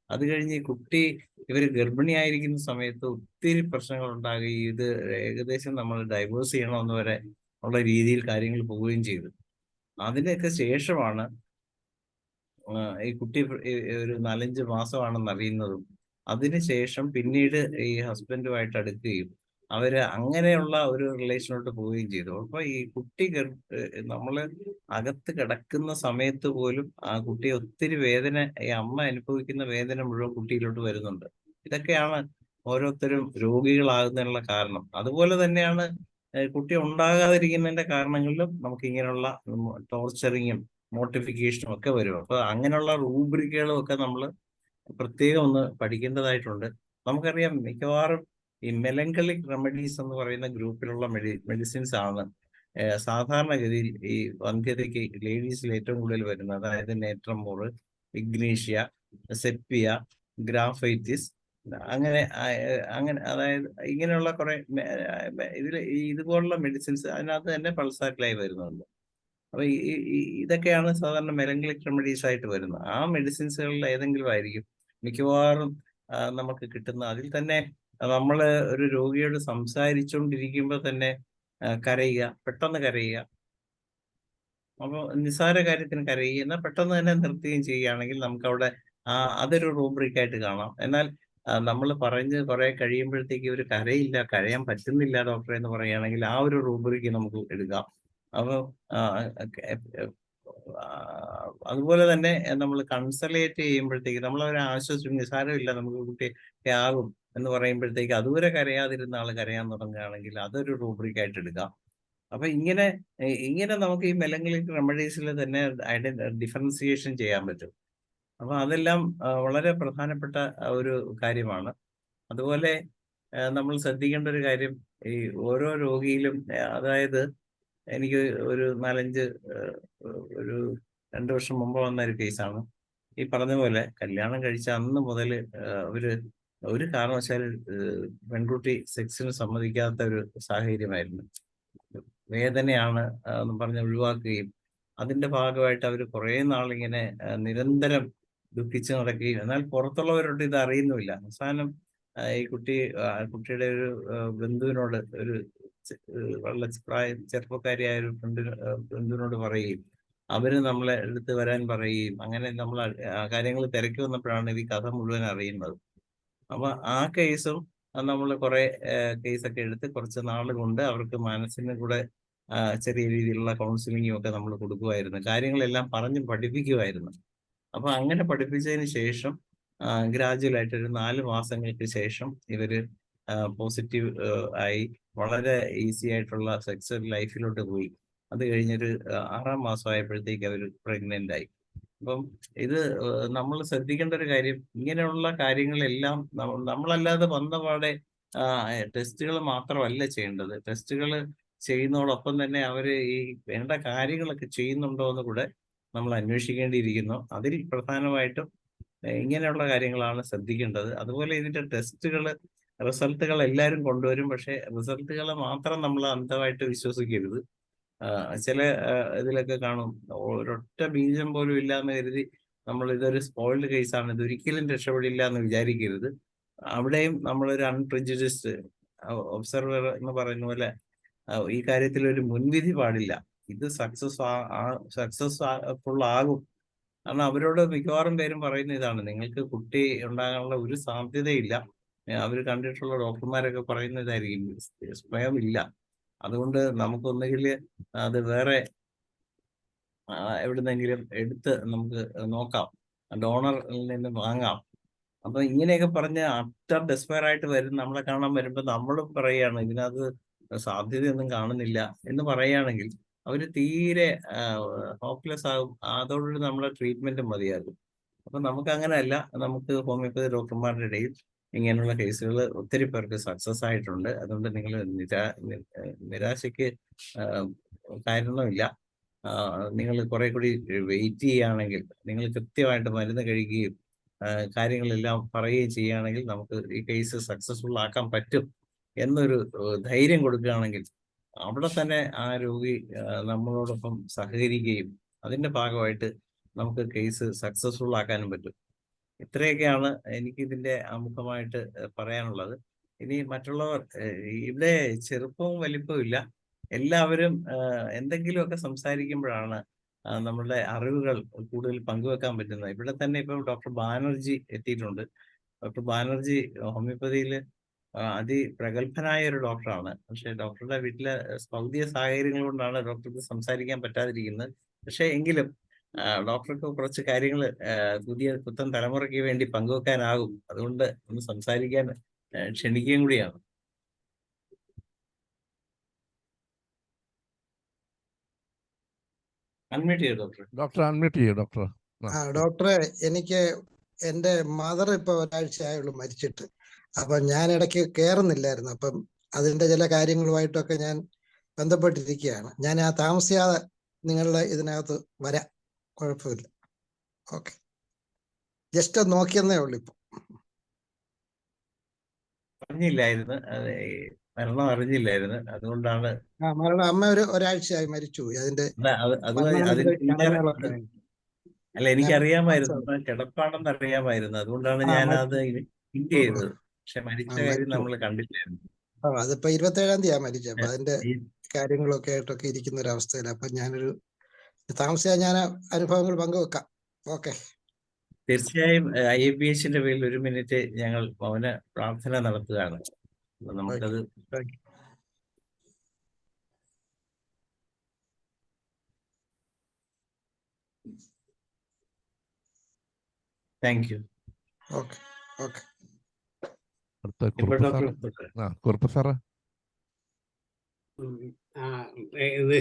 അത് കഴിഞ്ഞ് ഈ കുട്ടി ഇവര് ഗർഭിണിയായിരിക്കുന്ന സമയത്ത് ഒത്തിരി പ്രശ്നങ്ങൾ ഉണ്ടാകുകയും ഇത് ഏകദേശം നമ്മൾ ഡൈവേഴ്സ് ചെയ്യണമെന്ന് വരെ ഉള്ള രീതിയിൽ കാര്യങ്ങൾ പോവുകയും ചെയ്തു. അതിനൊക്കെ ശേഷമാണ് ഈ കുട്ടി ഒരു 4-5 മാസമാണെന്ന് അറിയുന്നതും അതിനുശേഷം പിന്നീട് ഈ ഹസ്ബൻഡുമായിട്ട് അടുക്കുകയും അവര് അങ്ങനെയുള്ള ഒരു റിലേഷനോട്ട് പോവുകയും ചെയ്തു. അപ്പൊ ഈ കുട്ടി നമ്മള് അകത്ത് കിടക്കുന്ന സമയത്ത് പോലും ആ കുട്ടിയെ ഒത്തിരി വേദന, ഈ അമ്മ അനുഭവിക്കുന്ന വേദന മുഴുവൻ കുട്ടിയിലോട്ട് വരുന്നുണ്ട്. ഇതൊക്കെയാണ് ഓരോരുത്തരും രോഗികളാകുന്നതിനുള്ള കാരണം. അതുപോലെ തന്നെയാണ് കുട്ടി ഉണ്ടാകാതിരിക്കുന്നതിന്റെ കാരണങ്ങളിലും നമുക്ക് ഇങ്ങനെയുള്ള ടോർച്ചറിങ്ങും മോട്ടിഫിക്കേഷനും ഒക്കെ വരും. അപ്പൊ അങ്ങനെയുള്ള റൂബ്രിക്കുകളും ഒക്കെ നമ്മൾ പ്രത്യേകം ഒന്ന് പഠിക്കേണ്ടതായിട്ടുണ്ട്. നമുക്കറിയാം മിക്കവാറും ഈ മെലങ്കളിക് റെമഡീസ് എന്ന് പറയുന്ന ഗ്രൂപ്പിലുള്ള മെഡിസിൻസ് ആണ് സാധാരണഗതിയിൽ ഈ വന്ധ്യതയ്ക്ക് ലേഡീസിൽ ഏറ്റവും കൂടുതൽ വരുന്നത്. അതായത് നേട്രമോറ്, ഇഗ്നീഷ്യ, സെപ്പിയ, ഗ്രാഫൈറ്റിസ്, അങ്ങനെ അതായത് ഇങ്ങനെയുള്ള കുറെ ഇതുപോലുള്ള മെഡിസിൻസ് അതിനകത്ത് തന്നെ പൾസാറ്റിലായി വരുന്നുണ്ട്. അപ്പൊ ഇതൊക്കെയാണ് സാധാരണ മെലങ്കളിക് റെമഡീസ് ആയിട്ട് വരുന്നത്. ആ മെഡിസിൻസുകളിൽ ഏതെങ്കിലും ആയിരിക്കും മിക്കവാറും നമുക്ക് കിട്ടുന്ന. അതിൽ തന്നെ നമ്മൾ ഒരു രോഗിയോട് സംസാരിച്ചുകൊണ്ടിരിക്കുമ്പോൾ തന്നെ കരയുക, പെട്ടെന്ന് കരയുക, അപ്പോൾ നിസ്സാര കാര്യത്തിന് കരയുക, എന്നാൽ പെട്ടെന്ന് തന്നെ നിർത്തുകയും ചെയ്യുകയാണെങ്കിൽ നമുക്ക് അവിടെ അതൊരു റൂബ്രിക്കായിട്ട് കാണാം. എന്നാൽ നമ്മൾ പറഞ്ഞ് കുറെ കഴിയുമ്പോഴത്തേക്ക് ഇവർ കരയില്ല, കരയാൻ പറ്റുന്നില്ല ഡോക്ടറെ എന്ന് പറയുകയാണെങ്കിൽ ആ ഒരു റൂബ്രിക്ക് നമുക്ക് എടുക്കാം. അപ്പോൾ അതുപോലെ തന്നെ നമ്മൾ കൺസലേറ്റ് ചെയ്യുമ്പോഴത്തേക്ക് നമ്മൾ അവരെ ആശ്വസിക്കും, നിസ്സാരമില്ല, നമുക്ക് കുട്ടിയൊക്കെ ആകും എന്ന് പറയുമ്പോഴത്തേക്ക് അതുവരെ കരയാതിരുന്ന ആൾ കരയാൻ തുടങ്ങുകയാണെങ്കിൽ അതൊരു റൂബ്രിക്കായിട്ട് എടുക്കാം. അപ്പൊ ഇങ്ങനെ നമുക്ക് ഈ മെലങ്കളിക് റെമഡീസിൽ തന്നെ ഡിഫറൻസിയേഷൻ ചെയ്യാൻ പറ്റും. അപ്പൊ അതെല്ലാം വളരെ പ്രധാനപ്പെട്ട ഒരു കാര്യമാണ്. അതുപോലെ നമ്മൾ ശ്രദ്ധിക്കേണ്ട ഒരു കാര്യം, ഈ ഓരോ രോഗിയിലും, അതായത് എനിക്ക് ഒരു 2 വർഷം മുമ്പ് വന്ന ഒരു കേസാണ്. ഈ പറഞ്ഞ പോലെ കല്യാണം കഴിച്ച അന്ന് മുതൽ ഒരു കാരണവശാലും പെൺകുട്ടി സെക്സിന് സമ്മതിക്കാത്ത ഒരു സാഹചര്യമായിരുന്നു. വേദനയാണ് എന്ന് പറഞ്ഞ് ഒഴിവാക്കുകയും അതിന്റെ ഭാഗമായിട്ട് അവർ കുറെ നാളിങ്ങനെ നിരന്തരം ദുഃഖിച്ച് നടക്കുകയും, എന്നാൽ പുറത്തുള്ളവരോട് ഇത് അറിയുന്നുമില്ല. അവസാനം ഈ കുട്ടിയുടെ ഒരു ബന്ധുവിനോട്, ഒരു വളരെ ചെറുപ്പക്കാരിയായ ഒരു ബന്ധുവിനോട് പറയുകയും അവര് നമ്മളെ എടുത്ത് വരാൻ പറയുകയും അങ്ങനെ നമ്മൾ കാര്യങ്ങൾ തിരക്കി വന്നപ്പോഴാണ് ഈ കഥ മുഴുവൻ അറിയുന്നത്. അപ്പൊ ആ കേസും നമ്മൾ കുറെ കേസൊക്കെ എടുത്ത് കുറച്ച് നാൾ കൊണ്ട് അവർക്ക് മനസ്സിന് കൂടെ ചെറിയ രീതിയിലുള്ള കൗൺസിലിങ്ങും ഒക്കെ നമ്മൾ കൊടുക്കുമായിരുന്നു. കാര്യങ്ങളെല്ലാം പറഞ്ഞ് പഠിപ്പിക്കുമായിരുന്നു. അപ്പൊ അങ്ങനെ പഠിപ്പിച്ചതിന് ശേഷം ഗ്രാജുവലായിട്ട് ഒരു 4 മാസങ്ങൾക്ക് ശേഷം ഇവര് പോസിറ്റീവ് ആയി വളരെ ഈസി ആയിട്ടുള്ള സെക്സ്വൽ ലൈഫിലോട്ട് പോയി. അത് കഴിഞ്ഞൊരു 6-ാം മാസമായപ്പോഴത്തേക്ക് അവർ പ്രഗ്നന്റ് ആയി. അപ്പം ഇത് നമ്മൾ ശ്രദ്ധിക്കേണ്ട ഒരു കാര്യം, ഇങ്ങനെയുള്ള കാര്യങ്ങളെല്ലാം നമ്മളല്ലാതെ വന്നപാടെ ടെസ്റ്റുകൾ മാത്രമല്ല ചെയ്യേണ്ടത്. ടെസ്റ്റുകൾ ചെയ്യുന്നതോടൊപ്പം തന്നെ അവര് ഈ വേണ്ട കാര്യങ്ങളൊക്കെ ചെയ്യുന്നുണ്ടോ എന്ന് കൂടെ നമ്മൾ അന്വേഷിക്കേണ്ടിയിരിക്കുന്നു. അതിൽ പ്രധാനമായിട്ടും ഇങ്ങനെയുള്ള കാര്യങ്ങളാണ് ശ്രദ്ധിക്കേണ്ടത്. അതുപോലെ ഇതിന്റെ റിസൾട്ടുകൾ എല്ലാവരും കൊണ്ടുവരും. പക്ഷെ റിസൾട്ടുകൾ മാത്രം നമ്മൾ അന്ധമായിട്ട് വിശ്വസിക്കരുത്. ചില ഇതിലൊക്കെ കാണും, ഒരൊറ്റ ബീജം പോലും ഇല്ലാന്ന് കരുതി നമ്മൾ ഇതൊരു സ്പോയിൽഡ് കേസാണ്, ഇതൊരിക്കലും രക്ഷപ്പെടില്ല എന്ന് വിചാരിക്കരുത്. അവിടെയും നമ്മളൊരു അൺപ്രജുഡിസ്ഡ് ഒബ്സർവർ എന്ന് പറയുന്ന പോലെ ഈ കാര്യത്തിൽ ഒരു മുൻവിധി പാടില്ല. ഇത് സക്സസ്ഫുൾ ആകും. കാരണം അവരോട് മിക്കവാറും പേരും പറയുന്ന ഇതാണ്, നിങ്ങൾക്ക് കുട്ടി ഉണ്ടാകാനുള്ള ഒരു സാധ്യതയില്ല. അവർ കണ്ടിട്ടുള്ള ഡോക്ടർമാരൊക്കെ പറയുന്ന ഇതായിരിക്കും, സ്വയമില്ല. അതുകൊണ്ട് നമുക്കൊന്നുകിൽ അത് വേറെ എവിടുന്നെങ്കിലും എടുത്ത് നമുക്ക് നോക്കാം, ഡോണറിൽ നിന്ന് വാങ്ങാം. അപ്പൊ ഇങ്ങനെയൊക്കെ പറഞ്ഞ് അറ്റർ ഡെസ്പയർ ആയിട്ട് നമ്മളെ കാണാൻ വരുമ്പോൾ നമ്മളും പറയുകയാണ് ഇതിനകത്ത് സാധ്യതയൊന്നും കാണുന്നില്ല എന്ന് പറയുകയാണെങ്കിൽ അവര് തീരെ ഹോപ്പ്ലെസ് ആകും. അതോടുകൂടി നമ്മളെ ട്രീറ്റ്മെന്റ് മതിയാകും. അപ്പൊ നമുക്ക് അങ്ങനെയല്ല, നമുക്ക് ഹോമിയോപ്പതി ഡോക്ടർമാരുടെ ഇടയിൽ ഇങ്ങനെയുള്ള കേസുകൾ ഒത്തിരി പേർക്ക് സക്സസ് ആയിട്ടുണ്ട്. അതുകൊണ്ട് നിങ്ങൾ നിരാശയ്ക്ക് കാരണമില്ല. നിങ്ങൾ കുറെ കൂടി വെയിറ്റ് ചെയ്യുകയാണെങ്കിൽ, നിങ്ങൾ കൃത്യമായിട്ട് മരുന്ന് കഴിക്കുകയും കാര്യങ്ങളെല്ലാം പറയുകയും ചെയ്യുകയാണെങ്കിൽ നമുക്ക് ഈ കേസ് സക്സസ്ഫുൾ ആക്കാൻ പറ്റും എന്നൊരു ധൈര്യം കൊടുക്കുകയാണെങ്കിൽ അവിടെ തന്നെ ആ രോഗി നമ്മളോടൊപ്പം സഹകരിക്കുകയും അതിന്റെ ഭാഗമായിട്ട് നമുക്ക് കേസ് സക്സസ്ഫുൾ ആക്കാനും പറ്റും. ഇത്രയൊക്കെയാണ് എനിക്ക് ഇതിന്റെ ആമുഖമായിട്ട് പറയാനുള്ളത്. ഇനി മറ്റുള്ളവർ ഇവിടെ ചെറുപ്പവും വലിപ്പവും ഇല്ല, എല്ലാവരും എന്തെങ്കിലുമൊക്കെ സംസാരിക്കുമ്പോഴാണ് നമ്മളുടെ അറിവുകൾ കൂടുതൽ പങ്കുവെക്കാൻ പറ്റുന്നത്. ഇവിടെ തന്നെ ഇപ്പം ഡോക്ടർ ബാനർജി എത്തിയിട്ടുണ്ട്. ഡോക്ടർ ബാനർജി ഹോമിയോപ്പതിയിൽ അതിപ്രഗത്ഭനായ ഒരു ഡോക്ടറാണ്. പക്ഷെ ഡോക്ടറുടെ വീട്ടിലെ ഭൗതിക സാഹചര്യങ്ങൾ കൊണ്ടാണ് ഡോക്ടർക്ക് സംസാരിക്കാൻ പറ്റാതിരിക്കുന്നത്. പക്ഷെ എങ്കിലും ഡോക്ടർക്ക് കുറച്ച് കാര്യങ്ങൾ പുത്തൻ തലമുറയ്ക്ക് വേണ്ടി പങ്കുവെക്കാനാകും. അതുകൊണ്ട് ഒന്ന് സംസാരിക്കാൻ ക്ഷണിക്കുകയും കൂടിയാണ്. അൺമ്യൂട്ട് ചെയ്യോ ഡോക്ടർ? ഡോക്ടർ അൺമ്യൂട്ട് ചെയ്യോ ഡോക്ടർ? ഡോക്ടറെ, എനിക്ക് എൻ്റെ മദർ ഇപ്പൊ ഒരാഴ്ചയായുള്ളൂ മരിച്ചിട്ട്. അപ്പൊ ഞാൻ ഇടയ്ക്ക് കയറുന്നില്ലായിരുന്നു. അപ്പം അതിന്റെ ചില കാര്യങ്ങളുമായിട്ടൊക്കെ ഞാൻ ബന്ധപ്പെട്ടിരിക്കുകയാണ്. ഞാൻ താമസിയാതെ നിങ്ങളുടെ ഇതിനകത്ത് വരാം, കുഴപ്പമില്ല. ഓക്കെ, ജസ്റ്റ് നോക്കിയെന്നേ ഉള്ളു. ഇപ്പൊ അറിഞ്ഞില്ലായിരുന്നു, മരണം അറിഞ്ഞില്ലായിരുന്നു, അതുകൊണ്ടാണ്. മരണം അമ്മ ഒരാഴ്ചയായി മരിച്ചു. അതിന്റെ അല്ല, എനിക്കറിയാമായിരുന്നു, കിടപ്പാണെന്ന് അറിയാമായിരുന്നു. അതുകൊണ്ടാണ് ഞാൻ അത് ഹിന്റ് ചെയ്തത്. പക്ഷെ മരിച്ച കാര്യം നമ്മൾ കണ്ടില്ലായിരുന്നു. അതിപ്പോ 27-ാം തീയതിയാ മരിച്ചത്. അപ്പൊ അതിന്റെ കാര്യങ്ങളൊക്കെ ആയിട്ടൊക്കെ ഇരിക്കുന്ന ഒരു അവസ്ഥയിൽ അപ്പൊ ഞാനൊരു താമസിയാ ഞാൻ അനുഭവങ്ങൾ പങ്കുവെക്കാം. ഓക്കെ, തീർച്ചയായും IFPHന്റെ പേരിൽ 1 മിനിറ്റ് ഞങ്ങൾ മൗന പ്രാർത്ഥന നടത്തുകയാണ്. നമുക്കത് താങ്ക് യു.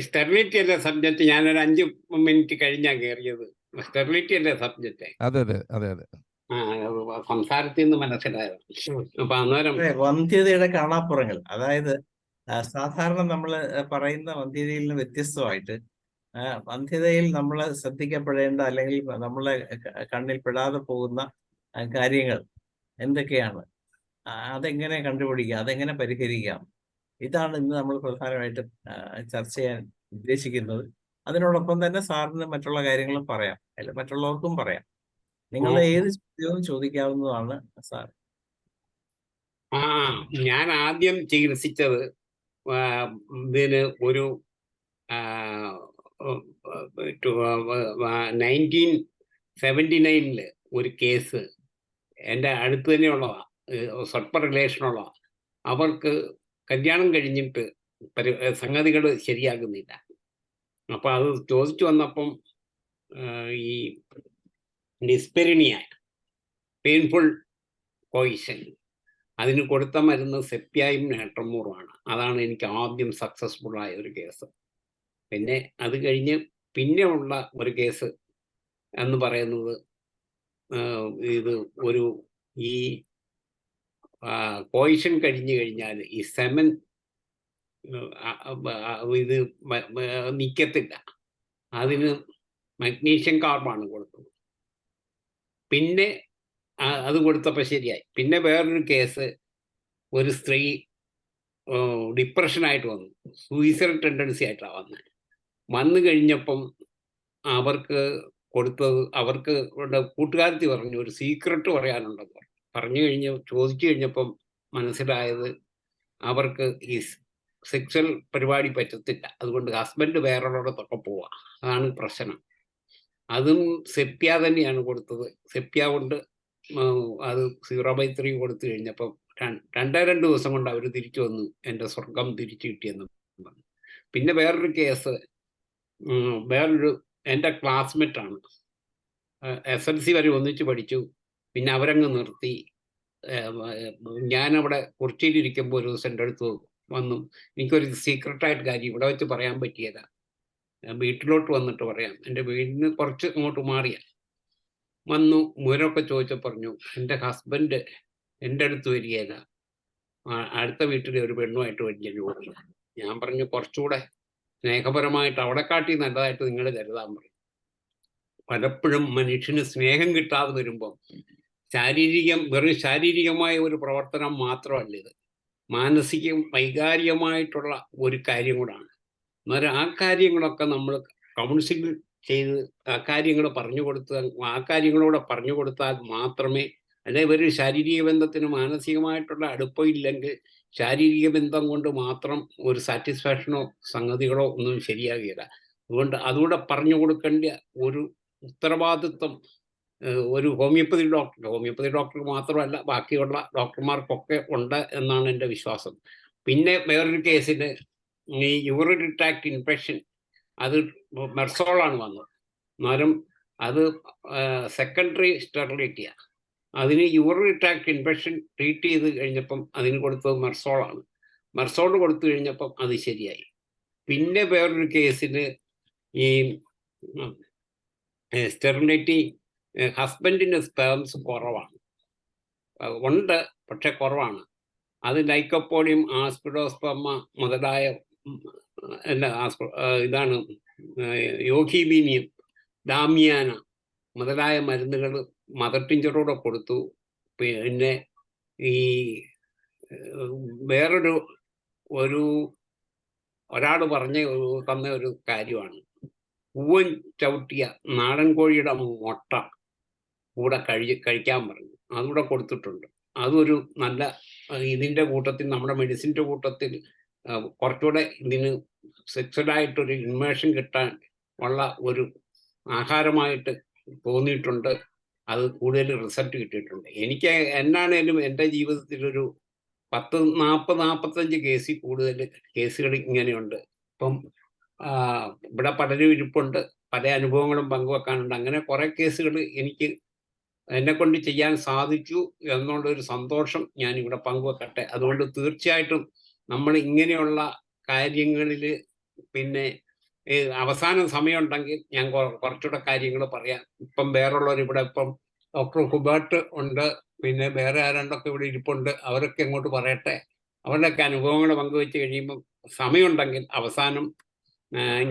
സ്റ്റെറിലിറ്റി അല്ലേ സബ്ജക്ട്? ഞാനൊരു 5 മിനിറ്റ് കഴിഞ്ഞാ കയറിയത്. സ്റ്റെറിലിറ്റി അല്ലേ സബ്ജക്റ്റ്? സംസാരത്തിൽ നിന്ന് മനസ്സിലായത്. അപ്പൊ അന്നേരം വന്ധ്യതയുടെ കാണാപ്പുറങ്ങൾ, അതായത് സാധാരണ നമ്മൾ പറയുന്ന വന്ധ്യതയിൽ നിന്ന് വ്യത്യസ്തമായിട്ട് വന്ധ്യതയിൽ നമ്മൾ ശ്രദ്ധിക്കപ്പെടേണ്ട അല്ലെങ്കിൽ നമ്മളെ കണ്ണിൽ പെടാതെ പോകുന്ന കാര്യങ്ങൾ എന്തൊക്കെയാണ്, അതെങ്ങനെ കണ്ടുപിടിക്കാം, അതെങ്ങനെ പരിഹരിക്കാം, ഇതാണ് ഇന്ന് നമ്മൾ പ്രധാനമായിട്ടും ചർച്ച ചെയ്യാൻ ഉദ്ദേശിക്കുന്നത്. അതിനോടൊപ്പം തന്നെ സാറിന് മറ്റുള്ള കാര്യങ്ങളും പറയാം, അല്ല മറ്റുള്ളവർക്കും പറയാം. നിങ്ങളുടെ ഏത് ചോദ്യവും ചോദിക്കാവുന്നതാണ് സാർ. ഞാൻ ആദ്യം ചികിത്സിച്ചത് ഇതിന് ഒരു 1979 ഒരു കേസ് എൻ്റെ അടുത്ത് തന്നെയുള്ളതാ, സ്വല്പ റിലേഷനുള്ളതാ. അവർക്ക് കല്യാണം കഴിഞ്ഞിട്ട് സംഗതികൾ ശരിയാകുന്നില്ല. അപ്പൊ അത് ചോദിച്ചു വന്നപ്പം ഈ ഡിസ്പെരിനിയ, പെയിൻഫുൾ പോയിസൺ, അതിന് കൊടുത്ത മരുന്ന് സെപ്പ്യായും നേട്രമൂറുമാണ്. അതാണ് എനിക്ക് ആദ്യം സക്സസ്ഫുൾ ആയ ഒരു കേസ്. പിന്നെ അത് കഴിഞ്ഞ് പിന്നെ ഉള്ള ഒരു കേസ് എന്ന് പറയുന്നത് ഇത് ഒരു ഈ പോയിസൺ കഴിഞ്ഞു കഴിഞ്ഞാൽ ഈ സെമൻ ഇത് നിൽക്കത്തില്ല. അതിന് മഗ്നീഷ്യം കാർബാണ് കൊടുത്തത്. പിന്നെ അത് കൊടുത്തപ്പോൾ ശരിയായി. പിന്നെ വേറൊരു കേസ്, ഒരു സ്ത്രീ ഡിപ്രഷനായിട്ട് വന്നു, സൂയിസൈഡ് ടെൻഡൻസി ആയിട്ടാണ് വന്നു കഴിഞ്ഞപ്പം അവർക്ക് കൊടുത്തത്, അവർക്ക് കൂട്ടുകാരത്തി പറഞ്ഞു ഒരു സീക്രട്ട് പറയാനുണ്ടെന്ന് പറഞ്ഞു ചോദിച്ചു കഴിഞ്ഞപ്പം മനസ്സിലായത് അവർക്ക് ഈ സെക്സ്വൽ പരിപാടി പറ്റത്തില്ല, അതുകൊണ്ട് ഹസ്ബൻഡ് വേറൊരിടത്തൊക്കെ പോവാ, അതാണ് പ്രശ്നം. അതും സെപ്പ്യ തന്നെയാണ് കൊടുത്തത്. സെപ്പ്യ കൊണ്ട് അത് 0/3 കൊടുത്തു കഴിഞ്ഞപ്പം 2 ദിവസം കൊണ്ട് അവർ തിരിച്ചു വന്നു, എൻ്റെ സ്വർഗം തിരിച്ചു കിട്ടിയെന്ന് പറഞ്ഞു. പിന്നെ വേറൊരു കേസ്, വേറൊരു എൻ്റെ ക്ലാസ്മേറ്റാണ്, SLC വരെ ഒന്നിച്ച് പഠിച്ചു. പിന്നെ അവരങ്ങ് നിർത്തി. ഞാനവിടെ കുറിച്ചിയിലിരിക്കുമ്പോൾ ഒരു ദിവസം എൻ്റെ അടുത്ത് വന്നു, എനിക്കൊരു സീക്രട്ടായിട്ട് കാര്യം ഇവിടെ വെച്ച് പറയാൻ പറ്റിയല്ല, വീട്ടിലോട്ട് വന്നിട്ട് പറയാം. എൻ്റെ വീടിന് കുറച്ച് അങ്ങോട്ട് മാറിയ വന്നു, മുരൊക്കെ ചോദിച്ചു പറഞ്ഞു, എൻ്റെ ഹസ്ബൻഡ് എൻ്റെ അടുത്ത് വരികയില്ല, അടുത്ത വീട്ടിലെ ഒരു പെണ്ണുമായിട്ട് വലിയ ജോലി. ഞാൻ പറഞ്ഞു കുറച്ചുകൂടെ സ്നേഹപരമായിട്ട് അവിടെ കാട്ടി നല്ലതായിട്ട് നിങ്ങൾ കരുതാൻ പറയും. പലപ്പോഴും മനുഷ്യന് സ്നേഹം കിട്ടാതെ വരുമ്പം വെറും ശാരീരികമായ ഒരു പ്രവർത്തനം മാത്രമല്ല ഇത്, മാനസികം വൈകാരികമായിട്ടുള്ള ഒരു കാര്യം കൂടാണ്. അന്നേരം ആ കാര്യങ്ങളൊക്കെ നമ്മൾ കൗൺസിൽ ചെയ്ത് ആ കാര്യങ്ങൾ പറഞ്ഞു കൊടുത്താൽ മാത്രമേ, അല്ലെ ഒരു ശാരീരിക ബന്ധത്തിന് മാനസികമായിട്ടുള്ള അടുപ്പം ഇല്ലെങ്കിൽ ശാരീരിക ബന്ധം കൊണ്ട് മാത്രം ഒരു സാറ്റിസ്ഫാക്ഷനോ സംഗതികളോ ഒന്നും ശരിയാകില്ല. അതുകൂടെ പറഞ്ഞു കൊടുക്കേണ്ട ഒരു ഉത്തരവാദിത്വം ഒരു ഹോമിയോപ്പതി ഡോക്ടർക്ക് മാത്രമല്ല ബാക്കിയുള്ള ഡോക്ടർമാർക്കൊക്കെ ഉണ്ട് എന്നാണ് എൻ്റെ വിശ്വാസം. പിന്നെ വേറൊരു കേസിന് ഈ യൂറിനറി ട്രാക്ട് ഇൻഫെക്ഷൻ, അത് മെർസോളാണ് വന്നത്. അന്നേരം അത് സെക്കൻഡറി സ്റ്റെറിലിറ്റിയാണ്. അതിന് യൂറിനറി ട്രാക്ട് ഇൻഫെക്ഷൻ ട്രീറ്റ് ചെയ്ത് കഴിഞ്ഞപ്പം അതിന് കൊടുത്തത് മെർസോളാണ്. മെർസോൾ കൊടുത്തു കഴിഞ്ഞപ്പം അത് ശരിയായി. പിന്നെ വേറൊരു കേസിന് ഈ സ്റ്റെറിലിറ്റി, ഹസ്ബൻഡിൻ്റെ സ്പേംസ് കുറവാണ്, ഉണ്ട് പക്ഷെ കുറവാണ്. അത് ലൈക്കോപോഡിയം, ആസ്പിഡോസ്പെർമ മുതലായ ഇതാണ് യോഗീബീനിയം, ഡാമിയാന മുതലായ മരുന്നുകൾ മദർ ടിഞ്ചറോടെ കൊടുത്തു. പിന്നെ ഈ വേറൊരു ഒരാൾ തന്ന ഒരു കാര്യമാണ്, പൂവൻ ചവിട്ടിയ നാടൻ കോഴിയുടെ മുട്ട കൂടെ കഴിക്കാൻ പറഞ്ഞു. അതുകൂടെ കൊടുത്തിട്ടുണ്ട്. അതൊരു നല്ല ഇതിൻ്റെ കൂട്ടത്തിൽ, നമ്മുടെ മെഡിസിൻ്റെ കൂട്ടത്തിൽ കുറച്ചുകൂടെ ഇതിന് സെക്സ്വലായിട്ടൊരു ഇൻവേഷൻ കിട്ടാൻ ഉള്ള ഒരു ആഹാരമായിട്ട് തോന്നിയിട്ടുണ്ട്. അത് കൂടുതൽ റിസൾട്ട് കിട്ടിയിട്ടുണ്ട്. എനിക്ക് എന്നാണേലും എൻ്റെ ജീവിതത്തിലൊരു 40-45 കേസിൽ കൂടുതൽ കേസുകൾ ഇങ്ങനെയുണ്ട്. ഇപ്പം ഇവിടെ പലരും ഇരിപ്പുണ്ട്, പല അനുഭവങ്ങളും പങ്കുവെക്കാനുണ്ട്. അങ്ങനെ കുറേ കേസുകൾ എനിക്ക് എന്നെ കൊണ്ട് ചെയ്യാൻ സാധിച്ചു എന്നുള്ളൊരു സന്തോഷം ഞാൻ ഇവിടെ പങ്കുവെക്കട്ടെ. അതുകൊണ്ട് തീർച്ചയായിട്ടും നമ്മൾ ഇങ്ങനെയുള്ള കാര്യങ്ങളിൽ പിന്നെ അവസാനം സമയമുണ്ടെങ്കിൽ ഞാൻ കുറച്ചുകൂടെ കാര്യങ്ങൾ പറയാം. ഇപ്പം വേറുള്ളവർ ഇവിടെ, ഇപ്പം ഡോക്ടർ ഹുബർട്ട് ഉണ്ട്, പിന്നെ വേറെ ആരണ്ടൊക്കെ ഇവിടെ ഇരിപ്പുണ്ട്, അവരൊക്കെ ഇങ്ങോട്ട് പറയട്ടെ. അവരുടെയൊക്കെ അനുഭവങ്ങൾ പങ്കുവെച്ച് കഴിയുമ്പം സമയമുണ്ടെങ്കിൽ അവസാനം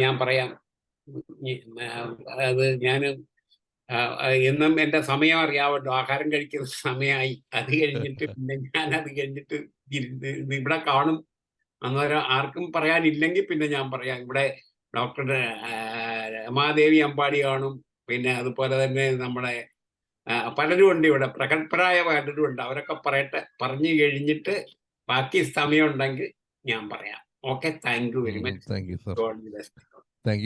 ഞാൻ പറയാം. അത് ഞാൻ എന്നും എൻ്റെ സമയം അറിയാമല്ലോ, ആഹാരം കഴിക്കുന്ന സമയമായി. അത് കഴിഞ്ഞിട്ട് പിന്നെ ഞാനത് കഴിഞ്ഞിട്ട് ഇവിടെ കാണും. അന്നേരം ആർക്കും പറയാനില്ലെങ്കിൽ പിന്നെ ഞാൻ പറയാം. ഇവിടെ ഡോക്ടർ രമാദേവി അമ്പാടി കാണും, പിന്നെ അതുപോലെ തന്നെ നമ്മുടെ പലരും ഉണ്ട് ഇവിടെ, പ്രഗത്ഭരായ പലരും ഉണ്ട്. അവരൊക്കെ പറയട്ടെ. പറഞ്ഞു കഴിഞ്ഞിട്ട് ബാക്കി സമയം ഉണ്ടെങ്കിൽ ഞാൻ പറയാം. Okay, thank you very much. Thank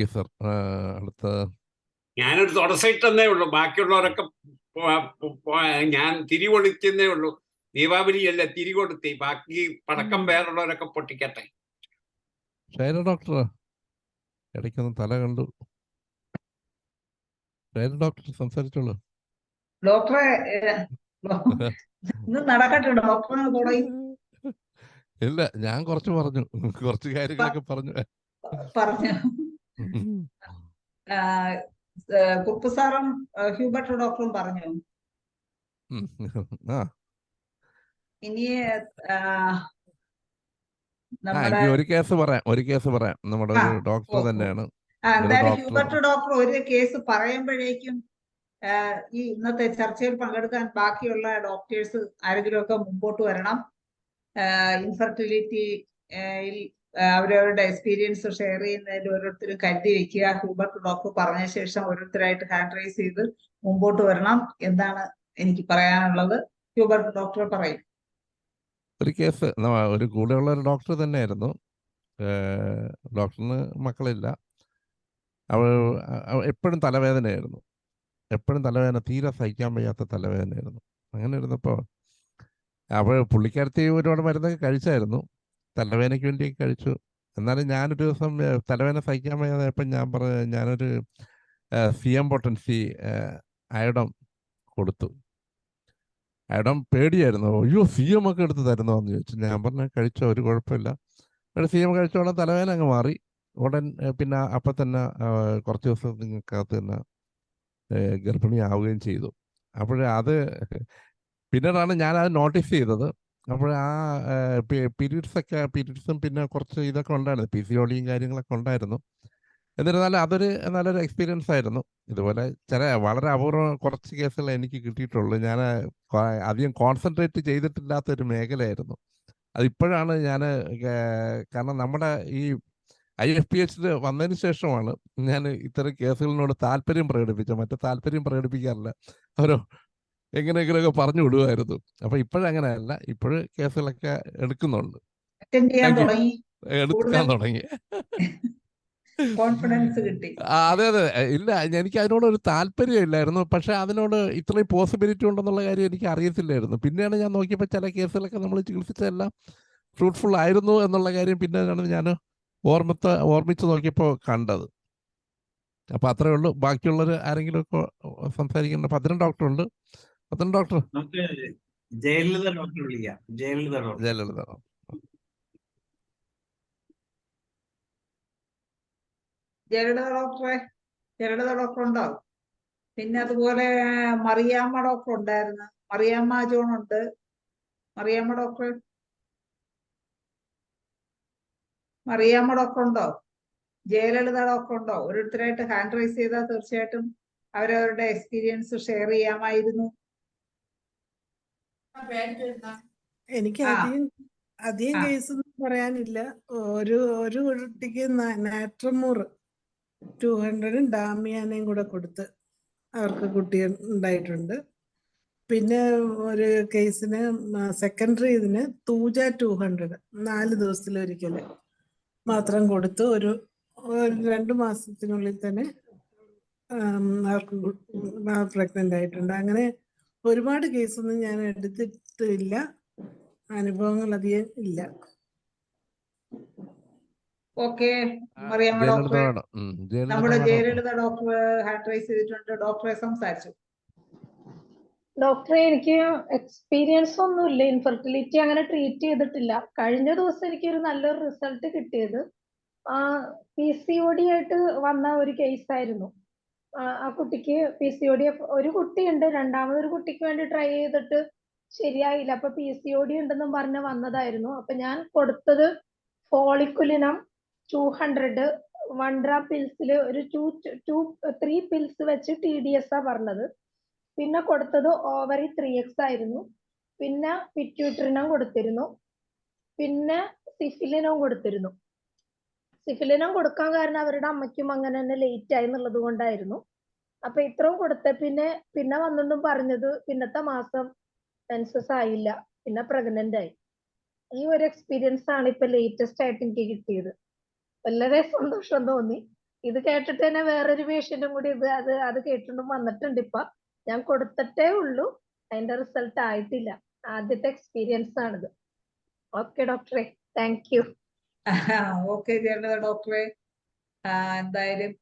you sir. അടുത്ത ഞാനൊരു തുടസൈറ്റെന്നേ ഉള്ളൂ, ബാക്കിയുള്ളവരൊക്കെ ഞാൻ തിരികൊടുക്കുന്നേ ഉള്ളൂ. ദീപാവലി അല്ല തിരികൊടുത്തേ, ബാക്കി പടക്കം വേറുള്ളവരൊക്കെ പൊട്ടിക്കട്ടെ. ഷൈന ഡോക്ടർ ഇടയ്ക്കൊന്ന് തല കണ്ടു. ഷൈന ഡോക്ടർ സംസാരിച്ചോളൂ. ഡോക്ടറെ ഇന്ന് നടക്കട്ടെ ഡോക്ടറെ തുടങ്ങി. ഇല്ല, ഞാൻ കുറച്ച് പറഞ്ഞു, കുറച്ച് കാര്യങ്ങളൊക്കെ പറഞ്ഞു. കുറുപ്പ് സാറും ഹ്യൂബർട്ട് ഡോക്ടറും പറഞ്ഞു. ഇനി ഒരു കേസ് പറയാം. നമ്മുടെ ഒരു ഡോക്ടർ തന്നെയാണ്. എന്തായാലും ഹ്യൂബർട്ട് ഡോക്ടർ ഒരു കേസ് പറയുമ്പോഴേക്കും ഈ ഇന്നത്തെ ചർച്ചയിൽ പങ്കെടുക്കാൻ ബാക്കിയുള്ള ഡോക്ടേഴ്സ് ആരെങ്കിലുമൊക്കെ മുമ്പോട്ട് വരണം. ഇൻഫെർട്ടിലിറ്റി അവരവരുടെ എക്സ്പീരിയൻസ് ഷെയർ ചെയ്യുന്നതിൽ ഓരോരുത്തരും കരുതി വെക്കുക. ഹ്യൂബർട്ട് ഡോക്ടർ പറഞ്ഞ ശേഷം ഓരോരുത്തരായിട്ട് ഹാൻഡ് റൈസ് ചെയ്ത് മുമ്പോട്ട് വരണം എന്നാണ് എനിക്ക് പറയാനുള്ളത്. ഹ്യൂബർട്ട് ഡോക്ടർ പറയും. ഒരു കേസ്, ഒരു കൂടെയുള്ള ഒരു ഡോക്ടർ തന്നെയായിരുന്നു. ഡോക്ടറിന് മക്കളില്ല. അവൾ എപ്പോഴും തലവേദനയായിരുന്നു, തീരെ സഹിക്കാൻ വയ്യാത്ത തലവേദനയായിരുന്നു. അങ്ങനെ ഇരുന്നപ്പോൾ പുള്ളിക്കാരത്തി ഒരുപാട് മരുന്നൊക്കെ കഴിച്ചായിരുന്നു, തലവേദനയ്ക്ക് വേണ്ടി കഴിച്ചു. എന്നാലും ഞാനൊരു ദിവസം തലവേദന സഹിക്കാൻ വയ്യാതായപ്പോൾ ഞാനൊരു CM പൊട്ടൻസി അയഡം കൊടുത്തു. അയഡം പേടിയായിരുന്നു. അയ്യോ, CM ഒക്കെ എടുത്ത് തരുന്നോന്ന് ചോദിച്ചു. ഞാൻ പറഞ്ഞു കഴിച്ചോ, ഒരു കുഴപ്പമില്ല. CM കഴിച്ചോളം തലവേദന അങ്ങ് മാറി. പിന്നെ അപ്പം തന്നെ കുറച്ച് ദിവസത്തിനകത്ത് തന്നെ ഗർഭിണിയാവുകയും ചെയ്തു. പിന്നീടാണ് ഞാനത് നോട്ടീസ് ചെയ്തത്. അപ്പോൾ ആ പീരീഡ്സും പിന്നെ കുറച്ച് ഇതൊക്കെ ഉണ്ടായിരുന്നു, PCOD കാര്യങ്ങളൊക്കെ ഉണ്ടായിരുന്നു. എന്നിരുന്നാലും അതൊരു നല്ലൊരു എക്സ്പീരിയൻസ് ആയിരുന്നു. ഇതുപോലെ ചില വളരെ അപൂർവം കുറച്ച് കേസുകൾ എനിക്ക് കിട്ടിയിട്ടുള്ളൂ. ഞാൻ അധികം കോൺസെൻട്രേറ്റ് ചെയ്തിട്ടില്ലാത്തൊരു മേഖലയായിരുന്നു അതിപ്പോഴാണ് ഞാൻ. കാരണം നമ്മുടെ ഈ IFPH വന്നതിന് ശേഷമാണ് ഞാൻ ഇത്തരം കേസുകളിനോട് താല്പര്യം പ്രകടിപ്പിച്ചത്. മറ്റു താല്പര്യം പ്രകടിപ്പിക്കാറില്ല, ഓരോ എങ്ങനെയെങ്കിലുമൊക്കെ പറഞ്ഞു വിടുമായിരുന്നു. അപ്പൊ ഇപ്പോഴങ്ങനെയല്ല, ഇപ്പോഴും കേസുകളൊക്കെ എടുക്കുന്നുണ്ട്, എടുക്കാൻ തുടങ്ങി. കോൺഫിഡൻസ് കിട്ടി. അതെ അതെ, ഇല്ല എനിക്ക് അതിനോടൊരു താല്പര്യം ഇല്ലായിരുന്നു. പക്ഷെ അതിനോട് ഇത്രയും പോസിബിലിറ്റി ഉണ്ടെന്നുള്ള കാര്യം എനിക്ക് അറിയത്തില്ലായിരുന്നു. പിന്നെയാണ് ഞാൻ നോക്കിയപ്പോൾ ചില കേസുകളൊക്കെ നമ്മൾ ചികിത്സിച്ചതെല്ലാം ഫ്രൂട്ട്ഫുൾ ആയിരുന്നു എന്നുള്ള കാര്യം പിന്നെയാണ് ഞാൻ ഓർമ്മിച്ച് നോക്കിയപ്പോൾ കണ്ടത്. അപ്പൊ അത്രേ ഉള്ളൂ. ബാക്കിയുള്ളവർ ആരെങ്കിലും ഒക്കെ സംസാരിക്കുന്ന ഭദ്രൻ ഡോക്ടർ ഉണ്ട്. ഭദ്രൻ ഡോക്ടർ, ജയലളിത ഡോക്ടർ വിളിക്കാം. ജയലളിത ഡോക്ടർ ഉണ്ടോ? പിന്നെ അതുപോലെ മറിയാമ്മ ഡോക്ടർ ഉണ്ടായിരുന്നു. മറിയാമ്മ ജോൺ ഉണ്ട്. മറിയാമ്മ ഡോക്ടർ ഉണ്ടോ? ജയലളിത ഡോക്ടർ ഉണ്ടോ? ഓരോരുത്തരായിട്ട് ഹാൻഡ് റൈസ് ചെയ്താൽ തീർച്ചയായിട്ടും അവരവരുടെ എക്സ്പീരിയൻസ് ഷെയർ ചെയ്യാമായിരുന്നു. എനിക്ക് അധികം കേസൊന്നും പറയാനില്ല. ഒരു കുട്ടിക്ക് നാട്രമൂർ 200 ഡാമിയാനയും കൂടെ കൊടുത്ത് അവർക്ക് കുട്ടി ഉണ്ടായിട്ടുണ്ട്. പിന്നെ ഒരു കേസിന് സെക്കൻഡറി ഇതിന് തൂജ 200 4 ദിവസത്തിലൊരിക്കൽ മാത്രം കൊടുത്ത് ഒരു 2 മാസത്തിനുള്ളിൽ തന്നെ അവർക്ക് പ്രഗ്നന്റ് ആയിട്ടുണ്ട്. അങ്ങനെ ഒരുപാട് കേസൊന്നും ഞാൻ എടുത്തിട്ടില്ല, അനുഭവങ്ങൾ അധികം ഇല്ല. ഓക്കെ, മറിയാമ്മ ഡോക്ടറെ, നമ്മുടെ ജയലളിത ഡോക്ടർ ഹാൻഡ് റൈസ് ചെയ്തിട്ടുണ്ട്. ഡോക്ടറെ സംസാരിച്ചു. ഡോക്ടറെ, എനിക്ക് എക്സ്പീരിയൻസ് ഒന്നുമില്ല, ഇൻഫെർട്ടിലിറ്റി അങ്ങനെ ട്രീറ്റ് ചെയ്തിട്ടില്ല. കഴിഞ്ഞ ദിവസം എനിക്കൊരു നല്ലൊരു റിസൾട്ട് കിട്ടിയത് PCOD ആയിട്ട് വന്ന ഒരു കേസായിരുന്നു. ആ കുട്ടിക്ക് PCOD, ഒരു കുട്ടിയുണ്ട്, രണ്ടാമതൊരു കുട്ടിക്ക് വേണ്ടി ട്രൈ ചെയ്തിട്ട് ശരിയായില്ല. അപ്പൊ PCOD ഉണ്ടെന്നും പറഞ്ഞ് വന്നതായിരുന്നു. അപ്പൊ ഞാൻ കൊടുത്തത് ഫോളിക്കുലിനം 200 1 gram പിൽസിൽ ഒരു 3 പിൽസ് വെച്ച് TDS ആ പറഞ്ഞത്. പിന്നെ കൊടുത്തത് ഓവറി 3X ആയിരുന്നു. പിന്നെ പിറ്റ്യൂട്ടറിനും കൊടുത്തിരുന്നു. പിന്നെ സിഫിലിനും കൊടുത്തിരുന്നു. സിഫിലിനും കൊടുക്കാൻ കാരണം അവരുടെ അമ്മയ്ക്കും അങ്ങനെ തന്നെ ലേറ്റ് ആയി എന്നുള്ളത് കൊണ്ടായിരുന്നു. അപ്പൊ ഇത്രയും കൊടുത്ത പിന്നെ വന്നിട്ടും പറഞ്ഞത് പിന്നത്തെ മാസം മെൻസസ് ആയില്ല, പിന്നെ പ്രഗ്നന്റ് ആയി. ഈ ഒരു എക്സ്പീരിയൻസ് ആണ് ഇപ്പൊ ലേറ്റസ്റ്റ് ആയിട്ട് എനിക്ക് കിട്ടിയത്. വളരെ സന്തോഷം തോന്നി. ഇത് കേട്ടിട്ട് തന്നെ വേറൊരു പേഷ്യന്റും കൂടി അത് കേട്ടിട്ടും വന്നിട്ടുണ്ട്. ഇപ്പൊ ഞാൻ കൊടുത്തിട്ടേ ഉള്ളൂ, അതിന്റെ റിസൾട്ട് ആയിട്ടില്ല. ആദ്യത്തെ എക്സ്പീരിയൻസ് ആണിത്. ഓക്കെ ഡോക്ടറെ, താങ്ക് യു. ഓക്കെ ജയലളിത ഡോക്ടറെ, എന്തായാലും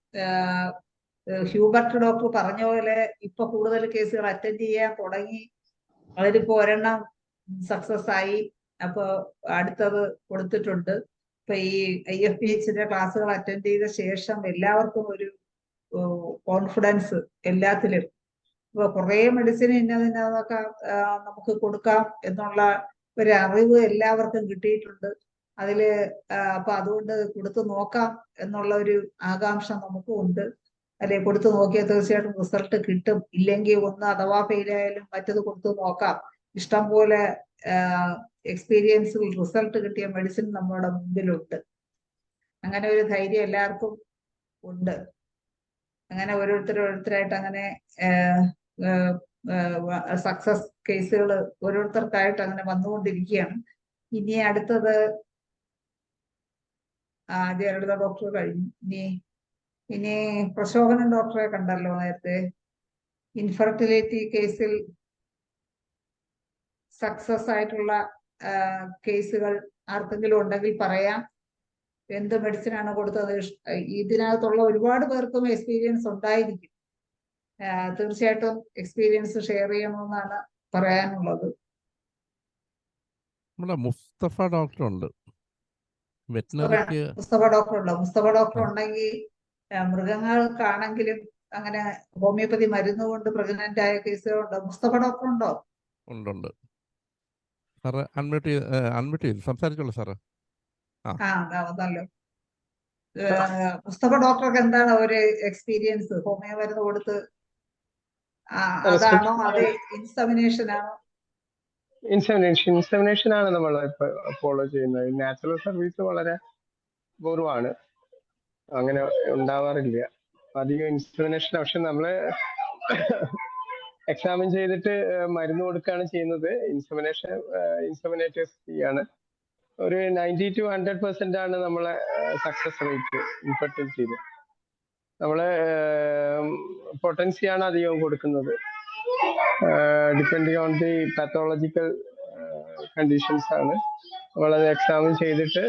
ഹ്യൂബർട്ട് ഡോക്ടർ പറഞ്ഞ പോലെ ഇപ്പൊ കൂടുതൽ കേസുകൾ അറ്റൻഡ് ചെയ്യാൻ തുടങ്ങി. അതിലിപ്പോ ഒരെണ്ണം സക്സസ് ആയി. അപ്പൊ അടുത്തത് കൊടുത്തിട്ടുണ്ട്. ഇപ്പൊ ഈ IFPHന്റെ ക്ലാസ്സുകൾ അറ്റൻഡ് ചെയ്ത ശേഷം എല്ലാവർക്കും ഒരു കോൺഫിഡൻസ് എല്ലാത്തിലും. ഇപ്പൊ കുറെ മെഡിസിൻ ഇന്നതൊക്കെ നമുക്ക് കൊടുക്കാം എന്നുള്ള ഒരു അറിവ് എല്ലാവർക്കും കിട്ടിയിട്ടുണ്ട്. അതില് അപ്പൊ അതുകൊണ്ട് കൊടുത്തു നോക്കാം എന്നുള്ള ഒരു ആകാംക്ഷ നമുക്കും ഉണ്ട്. അല്ലെ, കൊടുത്തു നോക്കിയാൽ തീർച്ചയായിട്ടും റിസൾട്ട് കിട്ടും. ഇല്ലെങ്കിൽ ഒന്ന് അഥവാ ഫെയിലായാലും മറ്റത് കൊടുത്തു നോക്കാം. ഇഷ്ടം പോലെ എക്സ്പീരിയൻസിൽ റിസൾട്ട് കിട്ടിയ മെഡിസിൻ നമ്മുടെ മുമ്പിലുണ്ട്. അങ്ങനെ ഒരു ധൈര്യം എല്ലാവർക്കും ഉണ്ട്. അങ്ങനെ ഓരോരുത്തരായിട്ട് അങ്ങനെ സക്സസ് കേസുകൾ ഓരോരുത്തർക്കായിട്ട് അങ്ങനെ വന്നുകൊണ്ടിരിക്കുകയാണ്. ഇനി അടുത്തത് ജയലളിത ഡോക്ടർ കഴിഞ്ഞു. ഇനി പ്രശോഭനൻ ഡോക്ടറെ കണ്ടല്ലോ നേരത്തെ. ഇൻഫെർട്ടിലിറ്റി കേസിൽ സക്സസ് ആയിട്ടുള്ള കേസുകൾ ആർക്കെങ്കിലും ഉണ്ടെങ്കിൽ പറയാം. എന്ത് മെഡിസിൻ ആണ് കൊടുത്തത്? ഇതിനകത്തുള്ള ഒരുപാട് പേർക്കും എക്സ്പീരിയൻസ് ഉണ്ടായിരിക്കും. തീർച്ചയായിട്ടും എക്സ്പീരിയൻസ് ഷെയർ ചെയ്യണമെന്നാണ് പറയാനുള്ളത്. നമ്മുടെ മുസ്തഫ ഡോക്ടർ ഉണ്ട്. മുസ്തഫ ഡോക്ടർ ഉണ്ടോ? മുസ്തഫ ഡോക്ടർ ഉണ്ടെങ്കിൽ മൃഗങ്ങൾക്കാണെങ്കിലും അങ്ങനെ ഹോമിയോപ്പതി മരുന്ന് കൊണ്ട് പ്രഗ്നന്റ് ആയ കേസുകളുണ്ടോ? മുസ്തഫ ഡോക്ടർ ഉണ്ടോ? ഉണ്ട് സാറ്. അൺമ്യൂട്ട് ചെയ്ത് സംസാരിച്ചോളൂ സാറ്. അതല്ലോ. മുസ്തഫ ഡോക്ടർക്ക് എന്താണ് ഒരു എക്സ്പീരിയൻസ് ഹോമിയോ മരുന്ന് കൊടുത്ത്? അതാണോ അത് ഇൻസെമിനേഷൻ ആണോ? ഇൻസെമിനേഷൻ ആണ് നമ്മൾ ഫോളോ ചെയ്യുന്നത്. നാച്ചുറൽ സർവീസ് വളരെ അപൂർവമാണ്, അങ്ങനെ ഉണ്ടാവാറില്ല അധികം ഇൻസെമിനേഷൻ. പക്ഷെ നമ്മള് എക്സാമിൻ ചെയ്തിട്ട് മരുന്ന് കൊടുക്കുകയാണ് ചെയ്യുന്നത്. ഇൻസെമിനേറ്റേഴ്സ് ചെയ്യാണ്. ഒരു 90 to 100% ആണ് നമ്മളെ സക്സസ് റേറ്റ് ഇൻഫെർട്ടിലിറ്റിയിൽ. നമ്മള് പൊട്ടൻസിയാണ് അധികം കൊടുക്കുന്നത്. Depending on the pathological conditions ആണ് നമ്മളത് എക്സാമിൻ ചെയ്തിട്ട്.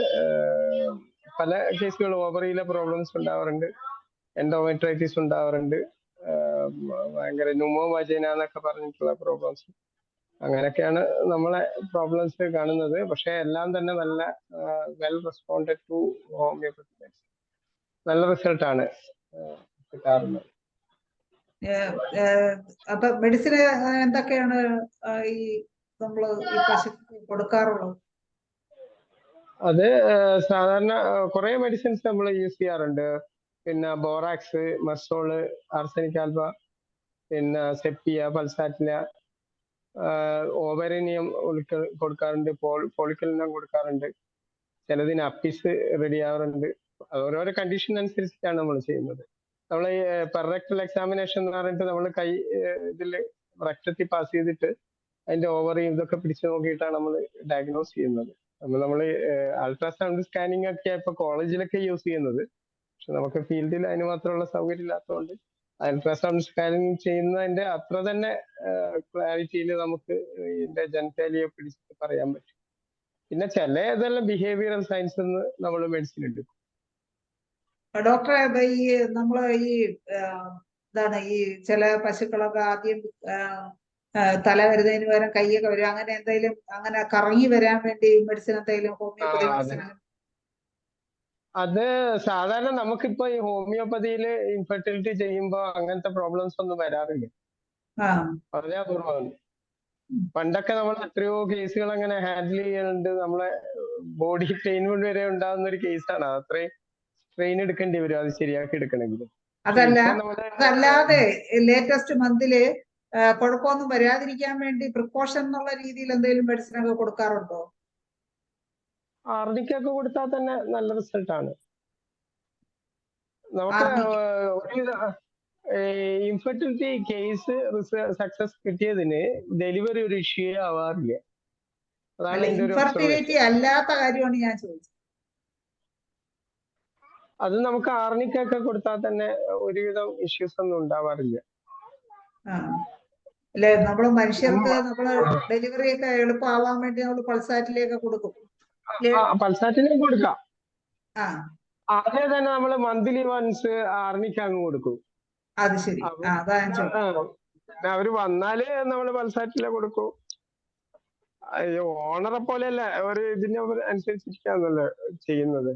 പല കേസുകളും ഓവറിയിലെ പ്രോബ്ലംസ് ഉണ്ടാവാറുണ്ട്, എൻഡോമെട്രൈറ്റിസ് ഉണ്ടാവാറുണ്ട്, ഭയങ്കര ന്യൂമോ വജൈന എന്നൊക്കെ പറഞ്ഞിട്ടുള്ള പ്രോബ്ലംസ്. അങ്ങനെയൊക്കെയാണ് നമ്മളെ പ്രോബ്ലംസ് കാണുന്നത്. പക്ഷെ എല്ലാം തന്നെ നല്ല വെൽ റെസ്പോണ്ടഡ് ടു ഹോമിയോപ്പതി, നല്ല റിസൾട്ടാണ് കിട്ടാറുള്ളത്. അപ്പൊ മെഡിസിൻ എന്തൊക്കെയാണ് ഈ നമ്മള് ഈ പശുക്ക് കൊടുക്കാറുള്ളത്? അത് സാധാരണ കുറെ മെഡിസിൻസ് നമ്മൾ യൂസ് ചെയ്യാറുണ്ട്. പിന്നെ ബോറാക്സ്, മെർസോള്, ആർസനിക് ആൽബ, പിന്നെ സെപ്പിയ, പൾസാറ്റില, ഓവറിനിയം കൊടുക്കാറുണ്ട്, പോളിക്കലിനം കൊടുക്കാറുണ്ട്. ചിലതിന് അപ്പിസ് റെഡി ആവാറുണ്ട്. ഓരോരോ കണ്ടീഷൻ അനുസരിച്ചിട്ടാണ് നമ്മൾ ചെയ്യുന്നത്. നമ്മൾ ഈ പെർറെക്ടൽ എക്സാമിനേഷൻ എന്ന് പറഞ്ഞിട്ട് നമ്മൾ കൈ ഇതിൽ റെക്ടത്തിൽ പാസ് ചെയ്തിട്ട് അതിന്റെ ഓവറി ഇതൊക്കെ പിടിച്ചു നോക്കിയിട്ടാണ് നമ്മൾ ഡയഗ്നോസ് ചെയ്യുന്നത്. നമ്മൾ അൾട്രാസൗണ്ട് സ്കാനിങ് ഒക്കെ ഇപ്പൊ കോളേജിലൊക്കെ യൂസ് ചെയ്യുന്നത്. പക്ഷെ നമുക്ക് ഫീൽഡിൽ അതിന് മാത്രമുള്ള സൗകര്യം ഇല്ലാത്തതുകൊണ്ട് അൾട്രാസൗണ്ട് സ്കാനിങ് ചെയ്യുന്നതിന്റെ അത്ര തന്നെ ക്ലാരിറ്റിയിൽ നമുക്ക് ഇതിന്റെ ജനറ്റാലിയെ പിടിച്ചിട്ട് പറയാൻ പറ്റും. പിന്നെ ചില ഇതെല്ലാം ബിഹേവിയറൽ സയൻസ് എന്ന് നമ്മൾ മെഡിസിൻ എടുക്കും. ഡോക്ടറെ, ഈ നമ്മള് ഈ എന്താണ് ഈ ചില പശുക്കളൊക്കെ ആദ്യം തല വരുന്നതിന് പകരം കൈയൊക്കെ വരും, അങ്ങനെ എന്തെങ്കിലും അങ്ങനെ കറങ്ങി വരാൻ വേണ്ടി മെഡിസിൻ എന്തെങ്കിലും ഹോമിയോപ്പതി മെഡിസിൻ? അത് സാധാരണ നമുക്കിപ്പോ ഈ ഹോമിയോപ്പതിയിൽ ഇൻഫെർട്ടിലിറ്റി ചെയ്യുമ്പോ അങ്ങനത്തെ പ്രോബ്ലംസ് ഒന്നും വരാറില്ല, വളരെ അപൂർവമാണ്. പണ്ടൊക്കെ നമ്മൾ എത്രയോ കേസുകൾ അങ്ങനെ ഹാൻഡിൽ ചെയ്യുന്നുണ്ട്. നമ്മളെ ബോഡി പെയിൻ വരെ ഉണ്ടാകുന്ന ഒരു കേസാണ്. അത്രയും ട്രെയിൻ എടുക്കേണ്ടി വരും അത് ശരിയാക്കി എടുക്കണമെങ്കിൽ. അതല്ലാതെ ലേറ്റസ്റ്റ് മന്തില് കുഴപ്പമൊന്നും വരാതിരിക്കാൻ വേണ്ടി പ്രിക്കോഷൻ എന്നുള്ള രീതിയിൽ എന്തെങ്കിലും മെഡിസിൻ ഒക്കെ കൊടുക്കാറുണ്ടോ? ആർണിക്കൊക്കെ കൊടുത്താൽ തന്നെ നല്ല റിസൾട്ടാണ്. നമുക്ക് ഇൻഫെർട്ടിലിറ്റി കേസ് സക്സസ് കിട്ടിയതിന് ഡെലിവറി ഒരു ഇഷ്യൂ ആവാറില്ല. അതാണ് ഇൻഫെർട്ടിലിറ്റി അല്ലാത്ത കാര്യമാണ് ഞാൻ ചോദിച്ചത്. അത് നമുക്ക് ആർണിക്കൊക്കെ കൊടുത്താൽ തന്നെ ഒരുവിധം ഇഷ്യൂസ് ഒന്നും ഉണ്ടാവാറില്ല. അല്ലെ, നമ്മള് മനുഷ്യർക്ക് നമ്മള് ഡെലിവറി ഒക്കെ എളുപ്പമാവാൻ വേണ്ടി നമ്മൾ പൾസാറ്റിലേക്ക് കൊടുക്കും. പൾസാറ്റിലേക്ക് കൊടുക്കാം. അതേ തന്നെ നമ്മള് മന്ത്ലി വൺസ് ആർണിക്ക് അങ്ങ് കൊടുക്കും. അത് ശരി. അവര് വന്നാല് നമ്മള് പൾസാറ്റിലെ കൊടുക്കും. ഓണറെ പോലെയല്ല, ഒരു ഇതിന് അനുസരിച്ചിരിക്കാന്നല്ലേ ചെയ്യുന്നത്.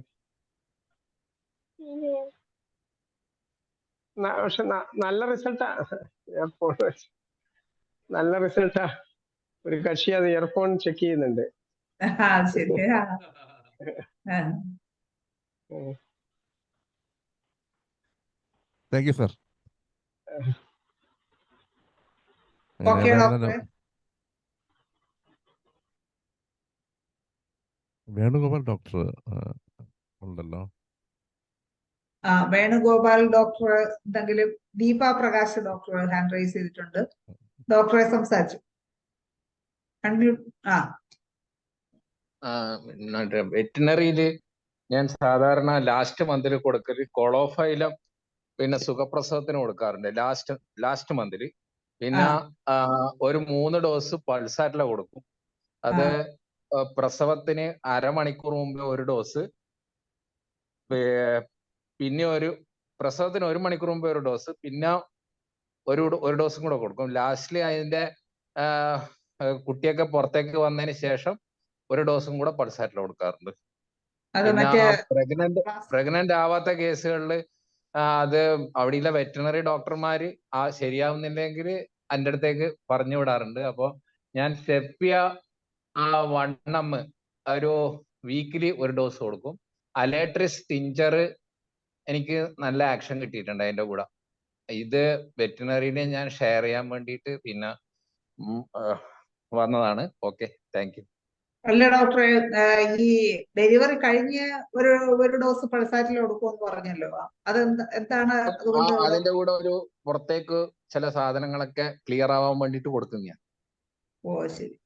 പക്ഷെ നല്ല റിസൾട്ടാ. ഇയർഫോൺ നല്ല റിസൾട്ടാ. ഒരു കക്ഷി അത് ഇയർഫോൺ ചെക്ക് ചെയ്യുന്നുണ്ട്. Thank you sir. Venugopal doctor ഉണ്ടല്ലോ. വേണുഗോപാൽ ഡോക്ടർ എന്തെങ്കിലും? Deepa Prakash doctor hand raise ചെയ്തിട്ടുണ്ട്. ഡോക്ടറെ സംസാരിച്ചു. വെറ്റിനറിയില് ഞാൻ സാധാരണ ലാസ്റ്റ് മന്തിൽ കൊടുക്കല് കൊളോഫൈലം, പിന്നെ സുഖപ്രസവത്തിന് കൊടുക്കാറുണ്ട് ലാസ്റ്റ് മന്തില്. പിന്നെ ഒരു 3 ഡോസ് പൾസാറ്റില കൊടുക്കും. അത് പ്രസവത്തിന് അരമണിക്കൂർ മുമ്പ് ഒരു ഡോസ്, പിന്നെ പ്രസവത്തിന് 1 മണിക്കൂർ മുമ്പ് ഒരു ഡോസ്, പിന്നെ ഒരു ഡോസും കൂടെ കൊടുക്കും. ലാസ്റ്റില് അതിന്റെ കുട്ടിയൊക്കെ പുറത്തേക്ക് വന്നതിന് ശേഷം ഒരു ഡോസും കൂടെ പൾസാറ്റില കൊടുക്കാറുണ്ട്. പിന്നെ പ്രഗ്നന്റ് ആവാത്ത കേസുകളിൽ അത് അവിടെയുള്ള വെറ്റിനറി ഡോക്ടർമാര് ശരിയാവുന്നില്ലെങ്കിൽ എൻ്റെ അടുത്തേക്ക് പറഞ്ഞു വിടാറുണ്ട്. അപ്പൊ ഞാൻ സെപ്പിയ 1 ഒരു വീക്കിലി ഒരു ഡോസ് കൊടുക്കും. അലേട്രിസ് ടിഞ്ചർ എനിക്ക് നല്ല ആക്ഷൻ കിട്ടിയിട്ടുണ്ട് അതിന്റെ കൂടെ. ഇത് വെറ്റിനറിനെ ഞാൻ ഷെയർ ചെയ്യാൻ വേണ്ടിയിട്ട് പിന്നെ വന്നതാണ്. Okay, thank you. അല്ല ഡോക്ടറെ, ഈ ഡെലിവറി കഴിഞ്ഞ് ഒരു ഡോസ് പൾസാറ്റിൽ കൊടുക്കുമെന്ന് പറഞ്ഞല്ലോ, അത് എന്താണ് അതുകൊണ്ട്? അതിന്റെ കൂടെ ഒരു പുറത്തേക്ക് ചില സാധനങ്ങളൊക്കെ ക്ലിയർ ആവാൻ വേണ്ടിട്ട് കൊടുക്കും ഞാൻ. ഓ ശരി.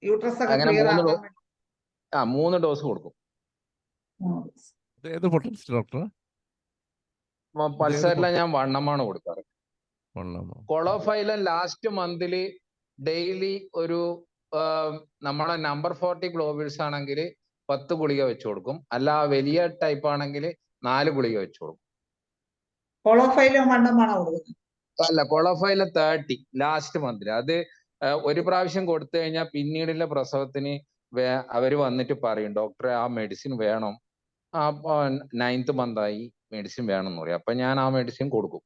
യൂട്രസ് ഒക്കെ അങ്ങനെ ക്ലിയർ ആക്കാൻ 3 ഡോസ് കൊടുക്കും. ഏത് പൊട്ടൻസ് ഡോക്ടർ? പൾസാറ്റിലെ ഞാൻ 1 എമ്മാണ് കൊടുക്കാറ്. കൊളോഫൈലൻ ലാസ്റ്റ് മന്തില് ഡെയിലി ഒരു നമ്മളെ നമ്പർ 40 ഗ്ലോബിൾസ് ആണെങ്കിൽ 10 ഗുളിക വെച്ച് കൊടുക്കും. അല്ല വലിയ ടൈപ്പ് ആണെങ്കിൽ 4 ഗുളിക വെച്ച് കൊടുക്കും. കൊളോഫൈലൻ 1 എമ്മാണോ കൊടുക്കുന്നത്? അല്ല, കൊളോഫൈലൻ 30 ലാസ്റ്റ് മന്തിൽ. അത് ഒരു പ്രാവശ്യം കൊടുത്തു കഴിഞ്ഞാൽ പിന്നീടുള്ള പ്രസവത്തിന് അവര് വന്നിട്ട് പറയും, ഡോക്ടറെ ആ മെഡിസിൻ വേണം, അപ്പൊ 9th മന്ത് ആയി, മെഡിസിൻ വേണം എന്ന് പറയും. അപ്പൊ ഞാൻ ആ മെഡിസിൻ കൊടുക്കും.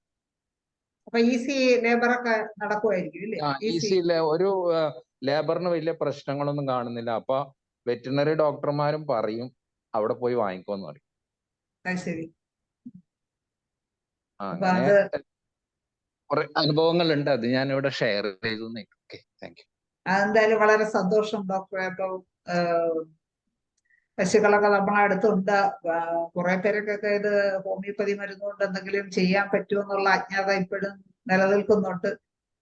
അപ്പൊ ഈസി ലേബർ ഒക്കെ നടക്കുമായിരിക്കും അല്ലേ? ഈസി ഒരു ലേബറിന് വലിയ പ്രശ്നങ്ങളൊന്നും കാണുന്നില്ല. അപ്പൊ വെറ്റിനറി ഡോക്ടർമാരും പറയും അവിടെ പോയി വാങ്ങിക്കോന്ന് പറയും. ശരി. അങ്ങനെ കുറെ അനുഭവങ്ങളുണ്ട്, അത് ഞാൻ ഇവിടെ ഷെയർ ചെയ്തു. Okay, thank you. അതെന്തായാലും വളരെ സന്തോഷം ഡോക്ടറെ. അപ്പൊ പശുക്കളൊക്കെ നമ്മളെ അടുത്തുണ്ട്. കുറെ പേരൊക്കെ ഇത് ഹോമിയോപ്പതി മരുന്നുകൊണ്ട് എന്തെങ്കിലും ചെയ്യാൻ പറ്റുമെന്നുള്ള അജ്ഞത ഇപ്പോഴും നിലനിൽക്കുന്നുണ്ട്.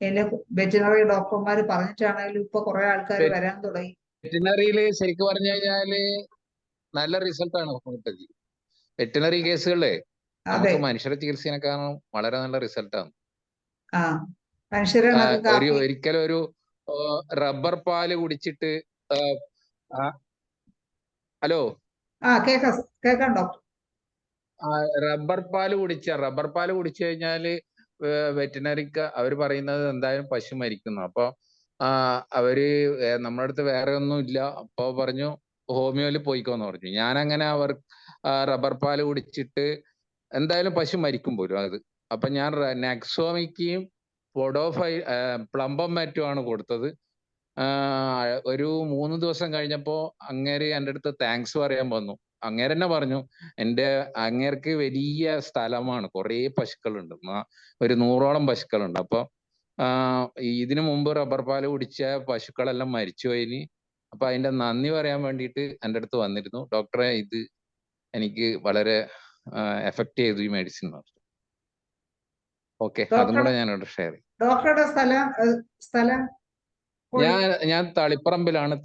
ഇനി വെറ്റിനറി ഡോക്ടർമാര് പറഞ്ഞിട്ടാണെങ്കിലും ഇപ്പൊ കുറെ ആൾക്കാർ വരാൻ തുടങ്ങി. വെറ്റിനറിയില് ശരിക്കും പറഞ്ഞു കഴിഞ്ഞാല് നല്ല റിസൾട്ടാണ് ഹോമിയോപ്പതി. വെറ്റിനറി കേസുകളില് നമുക്ക് മനുഷ്യരെ ചികിത്സയെക്കാളും വളരെ നല്ല റിസൾട്ടാണ്. ഒരിക്കലും ഒരു റബ്ബർ പാല് കുടിച്ചിട്ട് ഹലോ കേക്കാം ഡോക്ടർ. റബ്ബർ പാല് കുടിച്ചു കഴിഞ്ഞാല് വെറ്റിനറിക്ക് അവർ പറയുന്നത് എന്തായാലും പശു മരിക്കുന്നു. അപ്പൊ അവര് നമ്മുടെ അടുത്ത് വേറെ ഒന്നും ഇല്ല, അപ്പൊ പറഞ്ഞു ഹോമിയോയില് പോയിക്കോന്ന് പറഞ്ഞു. ഞാനങ്ങനെ റബ്ബർ പാല് കുടിച്ചിട്ട് എന്തായാലും പശു മരിക്കും പോലും അത്. അപ്പൊ ഞാൻ നെക്സോമിക്കും പ്ലംബം മാറ്റുമാണ് കൊടുത്തത്. ഒരു 3 ദിവസം കഴിഞ്ഞപ്പോ അങ്ങേര് എൻ്റെ അടുത്ത് താങ്ക്സ് പറയാൻ വന്നു. അങ്ങേര് തന്നെ പറഞ്ഞു, അങ്ങേർക്ക് വലിയ സ്ഥലമാണ്, കുറെ പശുക്കളുണ്ട്, ഒരു 100ഓളം പശുക്കളുണ്ട്. അപ്പൊ ഇതിനു മുമ്പ് റബ്ബർ പാല് കുടിച്ച പശുക്കളെല്ലാം മരിച്ചുപോയിന്. അപ്പൊ അതിന്റെ നന്ദി പറയാൻ വേണ്ടിയിട്ട് എൻ്റെ അടുത്ത് വന്നിരുന്നു. ഡോക്ടറെ, ഇത് എനിക്ക് വളരെ എഫക്ട് ചെയ്തു ഈ മെഡിസിൻ. ഓക്കെ, അതും കൂടെ ഞാൻ ഇവിടെ ഷെയർ ചെയ്യും. ഡോക്ടറുടെ സ്ഥലം ഞാൻ തളിപ്പറമ്പിലാണ്.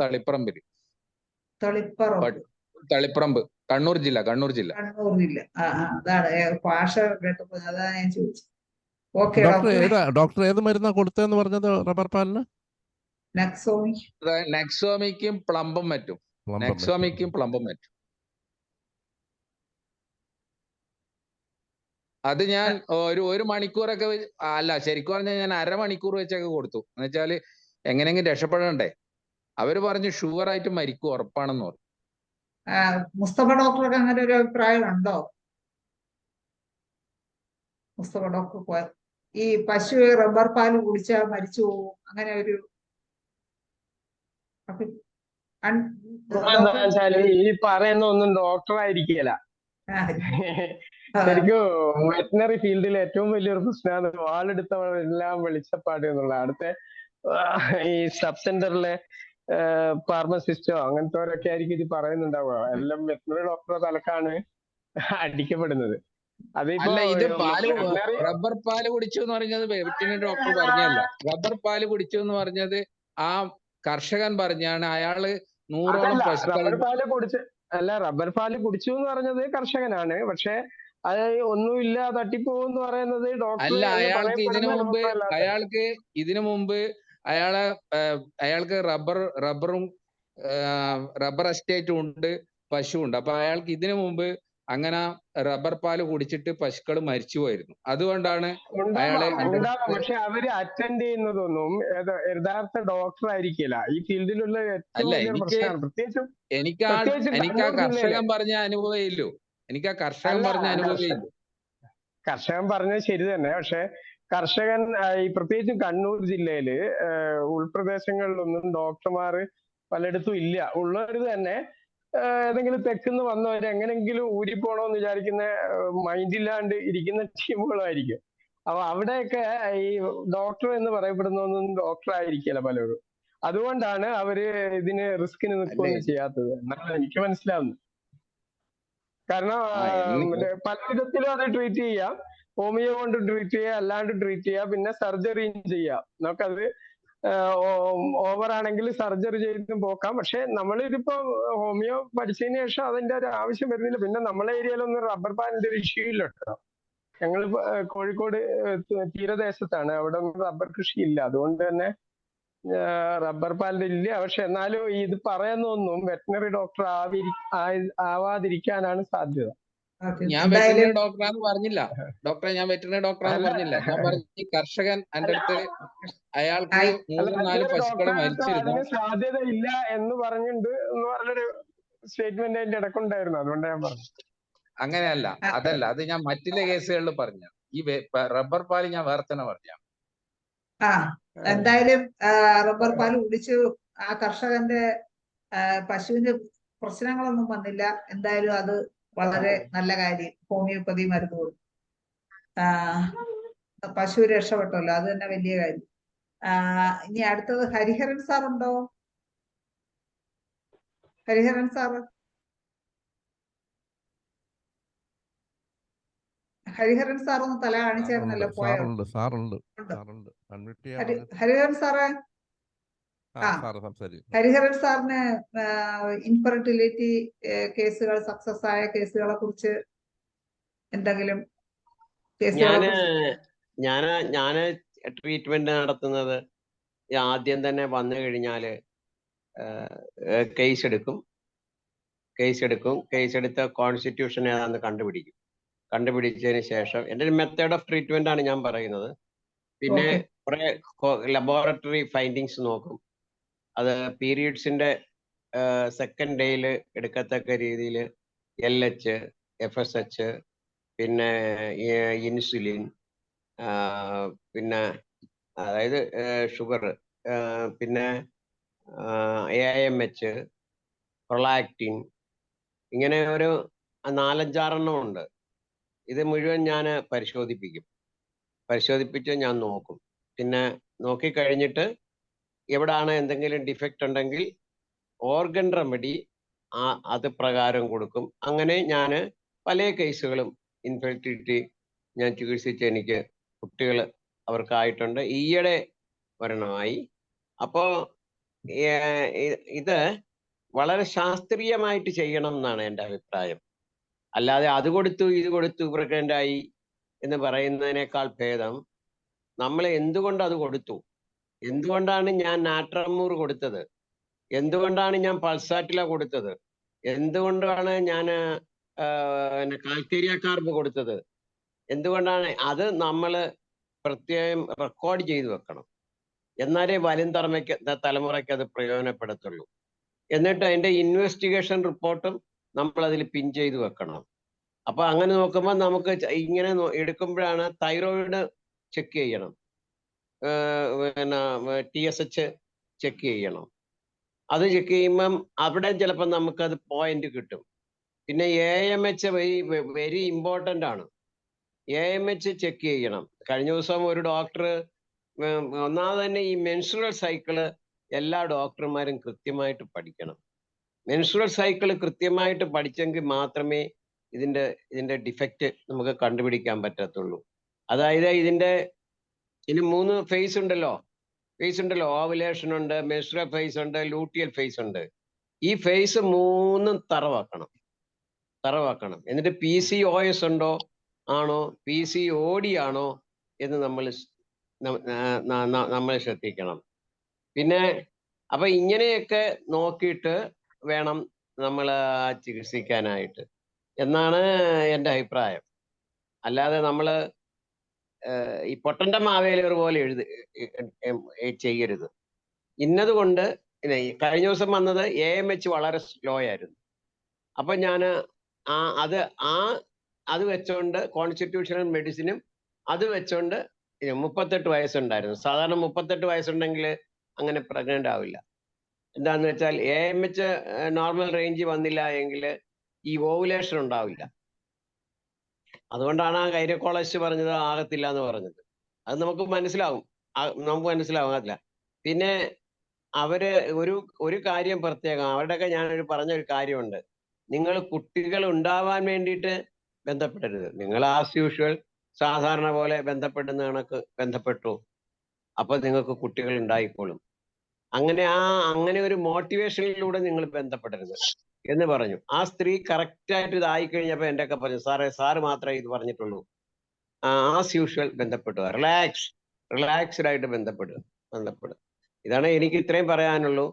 തളിപ്പറമ്പ്, കണ്ണൂർ ജില്ല. അതാണ് ഭാഷ കേട്ടപ്പോ അതാണ് ഞാൻ ചോദിച്ചത്. ഓക്കെ ഡോക്ടർ ഏത് മരുന്നാ കൊടുത്തതെന്ന് പറഞ്ഞത് റബ്ബർ പാലിന്? നെക്സോമിക്കും പ്ലംബം മറ്റും. അത് ഞാൻ ഒരു മണിക്കൂറൊക്കെ അല്ല, ശരിക്കും പറഞ്ഞാൽ ഞാൻ അരമണിക്കൂർ വെച്ചൊക്കെ കൊടുത്തു. എന്ന് വെച്ചാല് എങ്ങനെയെങ്കിലും രക്ഷപ്പെടണ്ടേ. അവര് പറഞ്ഞു ഷുവർ ആയിട്ട് മരിക്കും, ഉറപ്പാണെന്ന് പറഞ്ഞു. മുസ്തഫ ഡോക്ടർക്ക് അങ്ങനെ ഒരു അഭിപ്രായം ഉണ്ടോ? മുസ്തഫ ഡോക്ടർ ഈ പശു റബ്ബർ പാല് കുടിച്ചാൽ മരിച്ചു പോകും, അങ്ങനെ ഒരു ഈ പറയുന്ന ഒന്നും ഡോക്ടർ ആയിരിക്കില്ല. ശരിക്കും വെറ്റിനറി ഫീൽഡിൽ ഏറ്റവും വലിയൊരു പ്രശ്നമാണ് വാളെടുത്തവരെല്ലാം വെളിച്ചപ്പാട് എന്നുള്ള. അടുത്ത ഈ സബ് സെന്ററിലെ ഫാർമസിസ്റ്റോ അങ്ങനത്തെവരൊക്കെ ആയിരിക്കും ഇത് പറയുന്നുണ്ടാവുക. എല്ലാം വെറ്റിനറി ഡോക്ടറുടെ തലക്കാണ് അടിക്കപ്പെടുന്നത്. അല്ല, ഇത് റബ്ബർ പാല് കുടിച്ചു എന്ന് പറഞ്ഞത് വെറ്റിനറി ഡോക്ടർ പറഞ്ഞല്ല. റബ്ബർ പാല് കുടിച്ചു എന്ന് പറഞ്ഞത് ആ കർഷകൻ പറഞ്ഞാണ്. അയാള് 100ഓളം പശുക്കൾ. റബ്ബർ പാല് കുടിച്ചു എന്ന് പറഞ്ഞത് കർഷകനാണ്. പക്ഷെ അത് ഒന്നുമില്ല, തട്ടിപ്പോകുന്ന് പറയുന്നത് ഡോക്ടർ. അല്ല, അയാൾക്ക് ഇതിനു മുമ്പ് അയാൾക്ക് റബ്ബർ എസ്റ്റേറ്റും ഉണ്ട്, പശു ഉണ്ട്. അപ്പൊ അയാൾക്ക് ഇതിനു മുമ്പ് അങ്ങനെ റബ്ബർ പാല് കുടിച്ചിട്ട് പശുക്കൾ മരിച്ചു പോയിരുന്നു. അതുകൊണ്ടാണ് അയാളെ. പക്ഷെ അവര് അറ്റൻഡ് ചെയ്യുന്നതൊന്നും യഥാർത്ഥ ഡോക്ടർ ആയിരിക്കില്ല. ഈ ഫീൽഡിലുള്ള അല്ല, എനിക്ക് ആ കർഷകൻ പറഞ്ഞ അനുഭവം ഇല്ലു. കർഷകൻ പറഞ്ഞത് ശരി തന്നെ. പക്ഷെ കർഷകൻ ഈ പ്രത്യേകിച്ചും കണ്ണൂർ ജില്ലയില് ഉൾപ്രദേശങ്ങളിലൊന്നും ഡോക്ടർമാർ പലയിടത്തും ഇല്ല. ഉള്ളവര് തന്നെ ഏതെങ്കിലും തെക്കുന്ന് വന്നവരെ എങ്ങനെങ്കിലും ഊരിപ്പോണോന്ന് വിചാരിക്കുന്ന മൈൻഡില്ലാണ്ട് ഇരിക്കുന്ന ടീമുകളായിരിക്കും. അപ്പൊ അവിടെയൊക്കെ ഈ ഡോക്ടർ എന്ന് പറയപ്പെടുന്നൊന്നും ഡോക്ടർ ആയിരിക്കില്ല പലരും. അതുകൊണ്ടാണ് അവര് ഇതിന് റിസ്കിന് നിൽക്കുകയൊന്നും ചെയ്യാത്തത് എന്നാണ് എനിക്ക് മനസ്സിലാവുന്നത്. കാരണം പല വിധത്തിലും അത് ട്രീറ്റ് ചെയ്യാം. ഹോമിയോ കൊണ്ട് ട്രീറ്റ് ചെയ്യാം, അല്ലാണ്ട് ട്രീറ്റ് ചെയ്യാം, പിന്നെ സർജറിയും ചെയ്യാം. നമുക്കത് ഓവർ ആണെങ്കിൽ സർജറി ചെയ്തും പോക്കാം. പക്ഷെ നമ്മളിതിപ്പോ ഹോമിയോ പഠിച്ചതിന് ശേഷം അതിന്റെ ഒരു ആവശ്യം വരുന്നില്ല. പിന്നെ നമ്മളെ ഏരിയയിലൊന്നും റബ്ബർ പാലിന്റെ ഒരു ഇഷ്യൂ ഇല്ല കേട്ടോ. ഞങ്ങൾ കോഴിക്കോട് തീരദേശത്താണ്, അവിടെ റബ്ബർ കൃഷി ഇല്ല. അതുകൊണ്ട് തന്നെ റബ്ബർ പാലിന്റെ ഇല്ല. പക്ഷെ എന്നാലും ഇത് പറയുന്നൊന്നും വെറ്റിനറി ഡോക്ടർ ആവാതിരിക്കാനാണ് സാധ്യത. ഞാൻ വെറ്റിനറി ഡോക്ടറാന്ന് പറഞ്ഞില്ല ഡോക്ടറെ, ഞാൻ വെറ്റിനറി ഡോക്ടറാന്ന് പറഞ്ഞില്ല. ഞാൻ പറഞ്ഞു കർഷകൻ എൻ്റെ അടുത്ത് അയാൾക്ക് 3-4 പശുക്കൾ മരിച്ചിരുന്നു, അതിന് സാധ്യത ഇല്ല എന്ന് പറഞ്ഞിട്ടുണ്ട് എന്ന് പറഞ്ഞൊരു സ്റ്റേറ്റ്മെന്റ് അതിന്റെ ഇടക്കുണ്ടായിരുന്നു. അതുകൊണ്ട് ഞാൻ പറഞ്ഞു. അങ്ങനെയല്ല, അതല്ല, അത് ഞാൻ മറ്റുള്ള കേസുകളിൽ പറഞ്ഞു. ഈ റബ്ബർ പാല് ഞാൻ വേറെ തന്നെ പറഞ്ഞു. എന്തായാലും റബ്ബർ പാൽ കുടിച്ചു ആ കർഷകന്റെ പശുവിന്റെ പ്രശ്നങ്ങളൊന്നും വന്നില്ല. എന്തായാലും അത് വളരെ നല്ല കാര്യം. ഹോമിയോപ്പതി മരുന്ന് കൊടുത്തു പശു രക്ഷപ്പെട്ടല്ലോ, അത് തന്നെ വലിയ കാര്യം. ഇനി അടുത്തത് ഹരിഹരൻ സാർ ഉണ്ടോ? ഹരിഹരൻ സാറ്, ഹരിഹരൻ സാർ ഒന്ന് തല കാണിച്ചായിരുന്നല്ലോ, പോയോ? ഹരിഹരൻ സാറ്, ഹരിഹരൻ സാറിന് ഇൻഫെർട്ടിലിറ്റി കേസുകൾ, സക്സസ് ആയ കേസുകളെ കുറിച്ച് എന്തെങ്കിലും? ഞാന് ട്രീറ്റ്മെന്റ് നടത്തുന്നത് ആദ്യം തന്നെ വന്നു കഴിഞ്ഞാല് കേസ് എടുക്കും. കേസ് എടുത്ത് കോൺസ്റ്റിറ്റ്യൂഷൻ ഏതാണെന്ന് കണ്ടുപിടിച്ചതിന് ശേഷം എൻ്റെ ഒരു മെത്തേഡ് ഓഫ് ട്രീറ്റ്മെന്റ് ആണ് ഞാൻ പറയുന്നത്. പിന്നെ കുറെ ലബോറട്ടറി ഫൈൻഡിങ്സ് നോക്കും. അത് പീരിയഡ്സിന്റെ സെക്കൻഡ് ഡേയിൽ എടുക്കത്തക്ക രീതിയിൽ LH, FSH, പിന്നെ ഇൻസുലിൻ, പിന്നെ അതായത് ഷുഗർ, പിന്നെ AMH, പ്രൊലാക്റ്റിൻ, ഇങ്ങനെ ഒരു 4-5 ഉണ്ട്. ഇത് മുഴുവൻ ഞാൻ പരിശോധിപ്പിച്ച് ഞാൻ നോക്കും. പിന്നെ നോക്കിക്കഴിഞ്ഞിട്ട് എവിടാണ് എന്തെങ്കിലും ഡിഫക്റ്റ് ഉണ്ടെങ്കിൽ ഓർഗൻ റെമഡി അത് പ്രകാരം കൊടുക്കും. അങ്ങനെ ഞാൻ പല കേസുകളും ഇൻഫെർട്ടിലിറ്റി ഞാൻ ചികിത്സിച്ച് എനിക്ക് കുട്ടികൾ അവർക്കായിട്ടുണ്ട്. ഈയിടെ ഒരെണ്ണമായി. അപ്പോൾ ഇത് വളരെ ശാസ്ത്രീയമായിട്ട് ചെയ്യണം എന്നാണ് എൻ്റെ അഭിപ്രായം. അല്ലാതെ അത് കൊടുത്തു ഇത് കൊടുത്തു പ്രഗ്നൻ്റായി എന്ന് പറയുന്നതിനേക്കാൾ ഭേദം നമ്മൾ എന്തുകൊണ്ട് അത് കൊടുത്തു, എന്തുകൊണ്ടാണ് ഞാൻ നാട്രമൂർ കൊടുത്തത്, എന്തുകൊണ്ടാണ് ഞാൻ പൾസാറ്റില കൊടുത്തത്, എന്തുകൊണ്ടാണ് ഞാൻ കാൽക്കേരിയ കാർബ് കൊടുത്തത്, എന്തുകൊണ്ടാണ് അത് നമ്മൾ പ്രത്യേകം റെക്കോർഡ് ചെയ്തു വെക്കണം. എന്നാലേ വരും തലമുറയ്ക്ക് അത് പ്രയോജനപ്പെടുത്തുള്ളൂ. എന്നിട്ട് അതിൻ്റെ ഇൻവെസ്റ്റിഗേഷൻ റിപ്പോർട്ടും നമ്മൾ അതിൽ പിൻ ചെയ്ത് വെക്കണം. അപ്പൊ അങ്ങനെ നോക്കുമ്പോൾ നമുക്ക് ഇങ്ങനെ എടുക്കുമ്പോഴാണ് തൈറോയിഡ് ചെക്ക് ചെയ്യണം, പിന്നെ TSH ചെക്ക് ചെയ്യണം. അത് ചെക്ക് ചെയ്യുമ്പം അവിടെ ചിലപ്പോൾ നമുക്കത് പോയിന്റ് കിട്ടും. പിന്നെ AMH വെരി ഇമ്പോർട്ടൻ്റ് ആണ്. AMH ചെക്ക് ചെയ്യണം. കഴിഞ്ഞ ദിവസം ഒരു ഡോക്ടർ, ഒന്നാമത് തന്നെ ഈ മെൻസ്ട്രുവൽ സൈക്കിള് എല്ലാ ഡോക്ടർമാരും കൃത്യമായിട്ട് പഠിക്കണം. മെൻസ്ട്രുവൽ സൈക്കിള് കൃത്യമായിട്ട് പഠിച്ചെങ്കിൽ മാത്രമേ ഇതിന്റെ ഡിഫക്റ്റ് നമുക്ക് കണ്ടുപിടിക്കാൻ പറ്റത്തുള്ളൂ. അതായത് ഇതിന് 3 ഫേസ് ഉണ്ടല്ലോ. ഓവുലേഷൻ ഉണ്ട്, മെൻസ്ട്രുവൽ ഫേസ് ഉണ്ട്, ലൂട്ടിയൽ ഫേസ് ഉണ്ട്. ഈ ഫേസ് 3 തറവാക്കണം. എന്നിട്ട് PCOS ഉണ്ടോ ആണോ, PCOD ആണോ എന്ന് നമ്മൾ ശ്രദ്ധിക്കണം. പിന്നെ അപ്പൊ ഇങ്ങനെയൊക്കെ നോക്കിയിട്ട് വേണം നമ്മൾ ചികിത്സിക്കാനായിട്ട് എന്നാണ് എൻ്റെ അഭിപ്രായം. അല്ലാതെ നമ്മൾ ഈ പൊട്ടൻ്റെ മാവേലിയർ പോലെ ചെയ്യരുത്. ഇന്നതുകൊണ്ട് കഴിഞ്ഞ ദിവസം വന്നത് AMH വളരെ സ്ലോ ആയിരുന്നു. അപ്പൊ ഞാൻ അത് വെച്ചോണ്ട് കോൺസ്റ്റിറ്റ്യൂഷണൽ മെഡിസിനും അത് വെച്ചോണ്ട് 38 വയസ്സുണ്ടായിരുന്നു. സാധാരണ 38 വയസ്സുണ്ടെങ്കിൽ അങ്ങനെ പ്രഗ്നന്റ് ആവില്ല. എന്താന്ന് വെച്ചാൽ AMH നോർമൽ റേഞ്ച് വന്നില്ല എങ്കിൽ ഈ ഓവുലേഷൻ ഉണ്ടാവില്ല. അതുകൊണ്ടാണ് ആ ഗൈനക്കോളജിസ്റ്റ് പറഞ്ഞത് ആകത്തില്ല എന്ന് പറഞ്ഞത്. അത് നമുക്ക് മനസ്സിലാവും. പിന്നെ അവര് ഒരു കാര്യം പ്രത്യേകം, അവരുടെയൊക്കെ ഞാനൊരു പറഞ്ഞൊരു കാര്യമുണ്ട്. നിങ്ങൾ കുട്ടികൾ ഉണ്ടാവാൻ വേണ്ടിയിട്ട് ബന്ധപ്പെടരുത്. നിങ്ങൾ ആസ് യൂഷ്വൽ സാധാരണ പോലെ ബന്ധപ്പെടുന്ന കണക്ക് ബന്ധപ്പെട്ടു, അപ്പൊ നിങ്ങൾക്ക് കുട്ടികൾ ഉണ്ടായിക്കോളും. അങ്ങനെ ഒരു മോട്ടിവേഷനിലൂടെ നിങ്ങൾ ബന്ധപ്പെടരുത് എന്ന് പറഞ്ഞു. ആ സ്ത്രീ കറക്റ്റായിട്ട് ഇതായി കഴിഞ്ഞപ്പോൾ എൻ്റെ ഒക്കെ പറഞ്ഞു, സാറ് മാത്രമേ ഇത് പറഞ്ഞിട്ടുള്ളൂ. ആസ് യൂഷ്വൽ ബന്ധപ്പെടുക, റിലാക്സ്ഡ് ആയിട്ട് ബന്ധപ്പെടുക. ഇതാണ് എനിക്ക് ഇത്രയും പറയാനുള്ളൂ.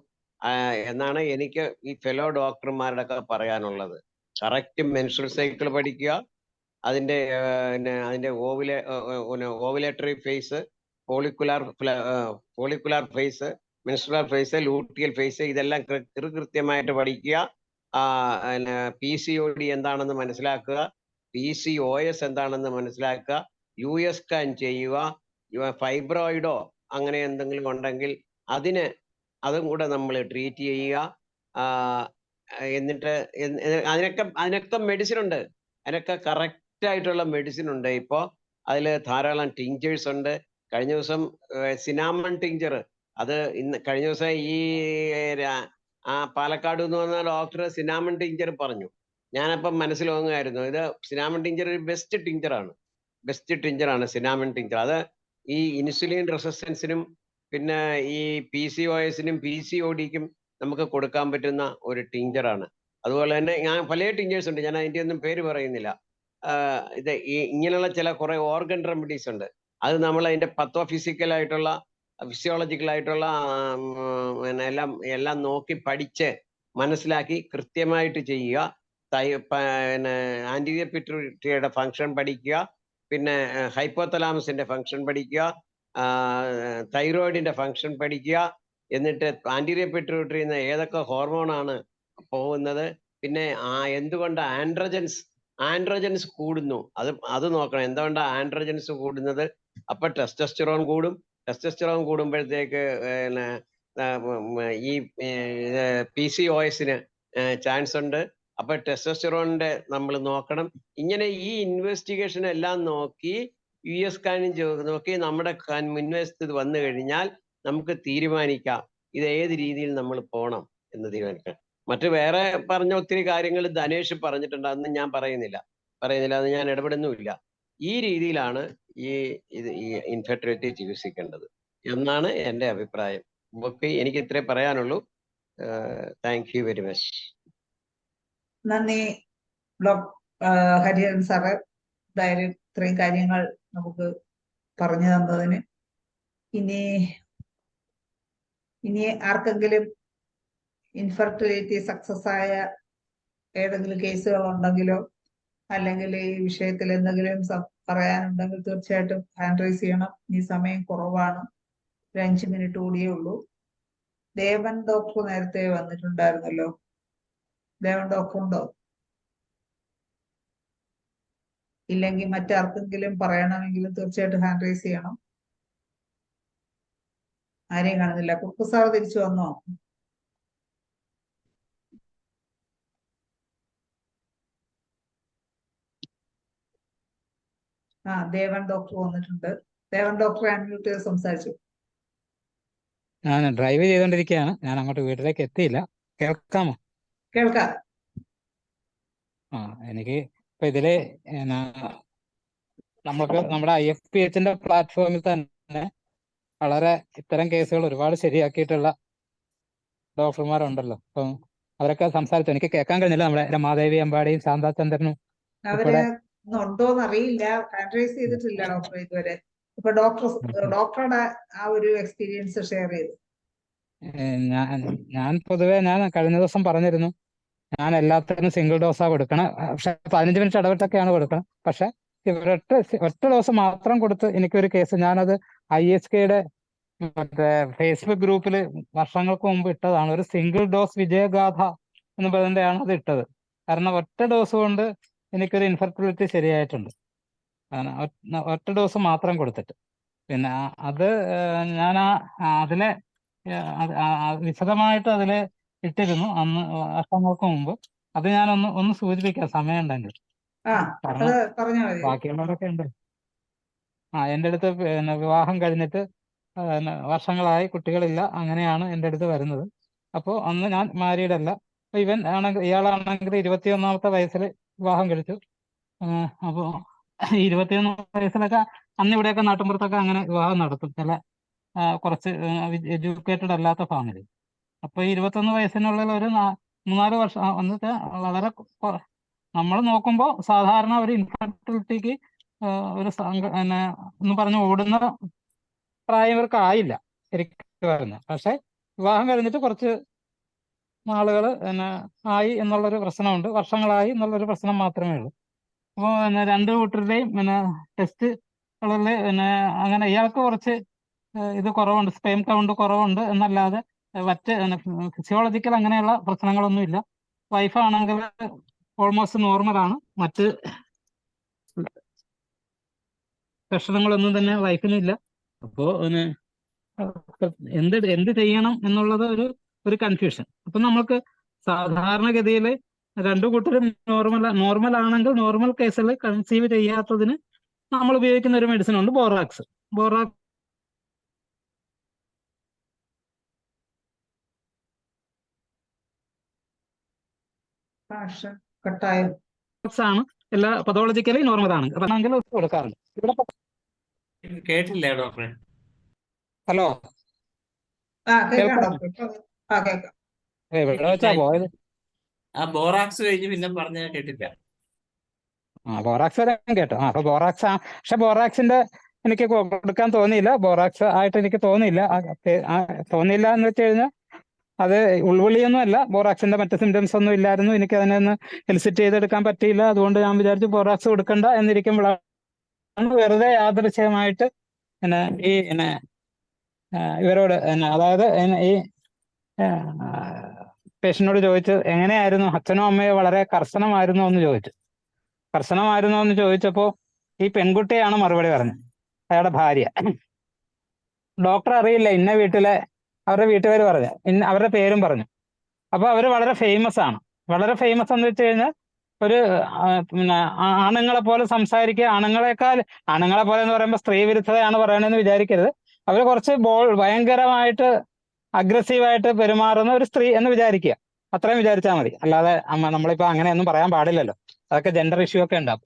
എന്നാണ് എനിക്ക് ഈ ഫെലോ ഡോക്ടർമാരുടെ ഒക്കെ പറയാനുള്ളത്. കറക്റ്റ് മെൻസ്ട്രൽ സൈക്കിൾ പഠിക്കുക, അതിന്റെ ovulatory phase, follicular phase, menstrual phase, luteal phase, ഇതെല്ലാം കൃത്യമായിട്ട് പഠിക്കുക. PCOD എന്താണെന്ന് മനസ്സിലാക്കുക, PCOS എന്താണെന്ന് മനസ്സിലാക്കുക, US സ്കാൻ ചെയ്യുക, ഫൈബ്രോയിഡോ അങ്ങനെ എന്തെങ്കിലും ഉണ്ടെങ്കിൽ അതും കൂടെ നമ്മൾ ട്രീറ്റ് ചെയ്യുക. എന്നിട്ട് അതിനൊക്കെ മെഡിസിൻ ഉണ്ട്, അതിനൊക്കെ കറക്റ്റ് ആയിട്ടുള്ള മെഡിസിൻ ഉണ്ട്. ഇപ്പോൾ അതിൽ ധാരാളം ടിഞ്ചേഴ്സ് ഉണ്ട്. കഴിഞ്ഞ ദിവസം സിനാമൺ ടിഞ്ചർ, അത് കഴിഞ്ഞ ദിവസം ഈ പാലക്കാട് എന്ന് പറഞ്ഞ ഡോക്ടർ സിനാമൺ ടിഞ്ചർ പറഞ്ഞു. ഞാനപ്പം മനസ്സിൽ വാങ്ങുമായിരുന്നു, ഇത് സിനാമൺ ടിഞ്ചർ ഒരു ബെസ്റ്റ് ടിഞ്ചറാണ് സിനാമൺ ടിഞ്ചർ. അത് ഈ ഇൻസുലിൻ റെസിസ്റ്റൻസിനും പിന്നെ ഈ PCOSനും PCODക്കും നമുക്ക് കൊടുക്കാൻ പറ്റുന്ന ഒരു ടിഞ്ചറാണ്. അതുപോലെ തന്നെ ഞാൻ പല ടിഞ്ചേഴ്സ് ഉണ്ട്, ഞാൻ അതിൻ്റെ ഒന്നും പേര് പറയുന്നില്ല. ഇങ്ങനെയുള്ള കുറെ ഓർഗൻ റെമഡീസ് ഉണ്ട്. അത് നമ്മൾ അതിന്റെ ഫിസിയോളജിക്കൽ ആയിട്ടുള്ള എല്ലാം നോക്കി പഠിച്ച് മനസ്സിലാക്കി കൃത്യമായിട്ട് ചെയ്യുക. ആന്റീരിയർ പിറ്റ്യൂട്ടറിയുടെ ഫംഗ്ഷൻ പഠിക്കുക, പിന്നെ ഹൈപ്പോതലാമസിന്റെ ഫംഗ്ഷൻ പഠിക്കുക, തൈറോയിഡിന്റെ ഫംഗ്ഷൻ പഠിക്കുക. എന്നിട്ട് ആന്റീരിയർ പിറ്റ്യൂട്ടറിയിൽ നിന്ന് ഏതൊക്കെ ഹോർമോണാണ് പോകുന്നത്, പിന്നെ എന്തുകൊണ്ട് ആൻഡ്രോജൻസ് കൂടുന്നു, അത് നോക്കണം. എന്തുകൊണ്ടാണ് ആൻഡ്രോജൻസ് കൂടുന്നത്? അപ്പൊ ടെസ്റ്റോസ്റ്ററോൺ കൂടുമ്പോഴത്തേക്ക് ഈ PCOSന് ചാൻസ് ഉണ്ട്. അപ്പൊ ടെസ്റ്റോസ്റ്ററോണിന്റെ നമ്മൾ നോക്കണം. ഇങ്ങനെ ഈ ഇൻവെസ്റ്റിഗേഷൻ എല്ലാം നോക്കി US സ്കാനിങ് നോക്കി നമ്മുടെ മുൻവശത്ത് ഇത് വന്നു കഴിഞ്ഞാൽ നമുക്ക് തീരുമാനിക്കാം ഇത് ഏത് രീതിയിൽ നമ്മൾ പോകണം എന്ന് തീരുമാനിക്കാം. മറ്റു വേറെ പറഞ്ഞ ഒത്തിരി കാര്യങ്ങൾ ധനേഷ് പറഞ്ഞിട്ടുണ്ട്, അതൊന്നും ഞാൻ പറയുന്നില്ല, അത് ഞാൻ ഇടപെടുന്നുമില്ല. ഈ രീതിയിലാണ് ഈ ഇൻഫെർട്ടിലിറ്റി ചികിത്സിക്കേണ്ടത് എന്നാണ് എൻ്റെ അഭിപ്രായം. ഓക്കെ, എനിക്ക് ഇത്രേ പറയാനുള്ളൂ. Thank you very much. നന്ദി ഹരിഹരൻ സാറ്, എന്തായാലും ഇത്രയും കാര്യങ്ങൾ നമുക്ക് പറഞ്ഞു തന്നതിന്. ഇനി ആർക്കെങ്കിലും ഇൻഫെർട്ടിലിറ്റി സക്സസ് ആയ ഏതെങ്കിലും കേസുകൾ ഉണ്ടെങ്കിലോ അല്ലെങ്കിൽ ഈ വിഷയത്തിൽ എന്തെങ്കിലും പറയാനുണ്ടെങ്കിൽ തീർച്ചയായിട്ടും ഹാൻഡ് റൈസ് ചെയ്യണം. ഈ സമയം കുറവാണ്, ഒരു 5 മിനിറ്റ് കൂടിയേ ഉള്ളൂ. ദേവൻ ഡോക്ടർ നേരത്തെ വന്നിട്ടുണ്ടായിരുന്നല്ലോ, ദേവൻ ഡോക്ടർ ഉണ്ടോ? ഇല്ലെങ്കിൽ മറ്റാർക്കെങ്കിലും പറയണമെങ്കിലും തീർച്ചയായിട്ടും ഹാൻഡ് റൈസ് ചെയ്യണം. ആരെയും കാണുന്നില്ല. കുറുക്കു സാർ തിരിച്ചു വന്നോ? ദേവൻ ഡോക്ടർ വന്നിട്ടുണ്ട്. ദേവൻ ഡോക്ടർ അൺമ്യൂട്ട് ചെയ്ത് സംസാരിച്ചു. ഞാൻ ഡ്രൈവ് ചെയ്തോണ്ടിരിക്കുകയാണ്, ഞാൻ അങ്ങോട്ട് വീട്ടിലേക്ക് എത്തിയില്ല. കേൾക്കാമോ? കേൾക്കാം. എനിക്ക് ഇപ്പൊ ഇതില് നമുക്ക് നമ്മുടെ IFPHന്റെ പ്ലാറ്റ്ഫോമിൽ തന്നെ വളരെ ഇത്തരം കേസുകൾ ഒരുപാട് ശരിയാക്കിയിട്ടുള്ള ഡോക്ടർമാരുണ്ടല്ലോ. അപ്പം അവരൊക്കെ സംസാരിച്ചു, എനിക്ക് കേൾക്കാൻ കഴിഞ്ഞില്ല. നമ്മുടെ രമാദേവി അമ്പാടിയും ശാന്താചന്ദ്രനും ഉണ്ടോന്ന് അറിയില്ല, ഹാൻഡ് റൈസ് ചെയ്തിട്ടില്ല ഡോക്ടർ ഇതുവരെ. ഇപ്പൊ ഡോക്ടറുടെ ആ ഒരു എക്സ്പീരിയൻസ് ഷെയർ ചെയ്തു. ഞാൻ പൊതുവെ കഴിഞ്ഞ ദിവസം പറഞ്ഞിരുന്നു, ഞാൻ എല്ലാത്തിനും സിംഗിൾ ഡോസാ കൊടുക്കണം. പക്ഷെ 15 മിനിറ്റ് ഇടവിട്ടൊക്കെയാണ് കൊടുക്കണം. പക്ഷെ ഒറ്റ ഡോസ് മാത്രം കൊടുത്ത് എനിക്കൊരു കേസ്, ഞാനത് IHKയുടെ മറ്റേ ഫേസ്ബുക്ക് ഗ്രൂപ്പിൽ വർഷങ്ങൾക്ക് മുമ്പ് ഇട്ടതാണ്. ഒരു സിംഗിൾ ഡോസ് വിജയഗാഥ എന്ന് പറയുന്നതാണ് അത് ഇട്ടത്. കാരണം ഒറ്റ ഡോസ് കൊണ്ട് എനിക്കൊരു ഇൻഫെർട്ടിലിറ്റി ശരിയായിട്ടുണ്ട്, ഒറ്റ ഡോസ് മാത്രം കൊടുത്തിട്ട്. പിന്നെ അത് ഞാൻ അതിനെ വിശദമായിട്ട് അതിൽ ഇട്ടിരുന്നു അന്ന് വർഷങ്ങൾക്ക് മുമ്പ്. അത് ഞാനൊന്ന് സൂചിപ്പിക്കാം സമയം ഉണ്ടെങ്കിൽ. കാരണം ബാക്കിയുള്ളവരൊക്കെ ഉണ്ട്. എൻ്റെ അടുത്ത് പിന്നെ വിവാഹം കഴിഞ്ഞിട്ട് വർഷങ്ങളായി, കുട്ടികളില്ല, അങ്ങനെയാണ് എൻ്റെ അടുത്ത് വരുന്നത്. അപ്പോൾ അന്ന് ഞാൻ മാരീഡ് അല്ല. ഇവൻ ആണെങ്കിൽ, ഇയാളാണെങ്കിൽ 21ാമത്തെ വയസ്സിൽ വിവാഹം കഴിച്ചു. അപ്പോൾ 21 വയസ്സിലൊക്കെ അന്ന് ഇവിടെയൊക്കെ നാട്ടിൻപുറത്തൊക്കെ അങ്ങനെ വിവാഹം നടത്തും, ചില കുറച്ച് എഡ്യൂക്കേറ്റഡ് അല്ലാത്ത ഫാമിലി. അപ്പോൾ 21 വയസ്സിനുള്ളിൽ ഒരു 3-4 വർഷം എന്നിട്ട് വളരെ നമ്മൾ നോക്കുമ്പോൾ സാധാരണ ഒരു ഇൻഫെർട്ടിലിറ്റിക്ക് ഒരു പിന്നെ എന്ന് പറഞ്ഞ് ഓടുന്ന പ്രായം ഇവർക്ക് ആയില്ല ശരിക്കും വരുന്നത്. പക്ഷെ വിവാഹം കഴിഞ്ഞിട്ട് കുറച്ച് നാളുകൾ പിന്നെ ആയി എന്നുള്ളൊരു പ്രശ്നമുണ്ട്, വർഷങ്ങളായി എന്നുള്ളൊരു പ്രശ്നം മാത്രമേ ഉള്ളൂ. അപ്പോൾ പിന്നെ 2 കൂട്ടരുടെയും പിന്നെ ടെസ്റ്റുകളിൽ പിന്നെ അങ്ങനെ ഇയാൾക്ക് കുറച്ച് ഇത് കുറവുണ്ട്, സ്പേം കൗണ്ട് കുറവുണ്ട് എന്നല്ലാതെ മറ്റ് ഫിസിയോളജിക്കൽ അങ്ങനെയുള്ള പ്രശ്നങ്ങളൊന്നുമില്ല. വൈഫാണെങ്കിൽ ഓൾമോസ്റ്റ് നോർമലാണ്. മറ്റ് പ്രശ്നങ്ങളൊന്നും തന്നെ വൈഫിനില്ല. അപ്പോൾ പിന്നെ എന്ത് ചെയ്യണം എന്നുള്ളത് ഒരു കൺഫ്യൂഷൻ. അപ്പം നമുക്ക് സാധാരണഗതിയിൽ 2 കൂട്ടരും നോർമൽ ആണെങ്കിൽ, നോർമൽ കേസിൽ കൺസീവ് ചെയ്യാത്തതിന് നമ്മൾ ഉപയോഗിക്കുന്ന ഒരു മെഡിസിൻ ഉണ്ട്, ബോറാക്സ്. ആണ് എല്ലാ പതോളജിക്കലി നോർമലാണ്, കൊടുക്കാറുണ്ട്. കേട്ടില്ല ഡോക്ടറെ. ഹലോ, എവിടെ വെച്ചാ പോയത്? ബോറാക്സ് കഴിഞ്ഞ് പിന്നെ പറഞ്ഞ കേട്ടില്ല. ബോറാക്സ് വരെ കേട്ടോ. അപ്പൊ ബോറാക്സ് പക്ഷെ ബോറാക്സിന്റെ എനിക്ക് കൊടുക്കാൻ തോന്നിയില്ല, ബോറാക്സ് ആയിട്ട് എനിക്ക് തോന്നിയില്ല. തോന്നിയില്ല എന്ന് വെച്ച് കഴിഞ്ഞാൽ അത് ഉൾവിളിയൊന്നും അല്ല, ബോറാക്സിന്റെ മറ്റ് സിംറ്റംസ് ഒന്നും ഇല്ലായിരുന്നു, എനിക്ക് അതിനെ ഒന്ന് എലിസിറ്റ് ചെയ്തെടുക്കാൻ പറ്റിയില്ല. അതുകൊണ്ട് ഞാൻ വിചാരിച്ചു ബോറാക്സ് കൊടുക്കണ്ട എന്നിരിക്കുമ്പോഴാണ് വെറുതെ യാദൃശ്ചികമായിട്ട് ഇവരോട് അതായത് ഈ പേഷ്യനോട് ചോദിച്ചു എങ്ങനെയായിരുന്നു, അച്ഛനോ അമ്മയോ വളരെ കർശനമായിരുന്നോ എന്ന് ചോദിച്ചു. കർശനമായിരുന്നോ എന്ന് ചോദിച്ചപ്പോൾ ഈ പെൺകുട്ടിയാണ് മറുപടി പറഞ്ഞത്, അയാളുടെ ഭാര്യ. ഡോക്ടർ അറിയില്ല ഇന്ന വീട്ടിലെ അവരുടെ വീട്ടുപേര് പറഞ്ഞു, അവരുടെ പേരും പറഞ്ഞു. അപ്പോൾ അവർ വളരെ ഫേമസ് ആണ്. വളരെ ഫേമസ് എന്ന് വെച്ച് കഴിഞ്ഞാൽ ഒരു പിന്നെ ആണുങ്ങളെ പോലെ സംസാരിക്കുക, ആണുങ്ങളെ പോലെ എന്ന് പറയുമ്പോൾ സ്ത്രീ വിരുദ്ധതയാണ് പറയണമെന്ന് വിചാരിക്കരുത്. അവർ കുറച്ച് ഭയങ്കരമായിട്ട് അഗ്രസീവായിട്ട് പെരുമാറുന്ന ഒരു സ്ത്രീ എന്ന് വിചാരിക്കുക, അത്രയും വിചാരിച്ചാൽ മതി. അല്ലാതെ നമ്മളിപ്പോൾ അങ്ങനെയൊന്നും പറയാൻ പാടില്ലല്ലോ, അതൊക്കെ ജെൻഡർ ഇഷ്യൂ ഒക്കെ ഉണ്ടാവും.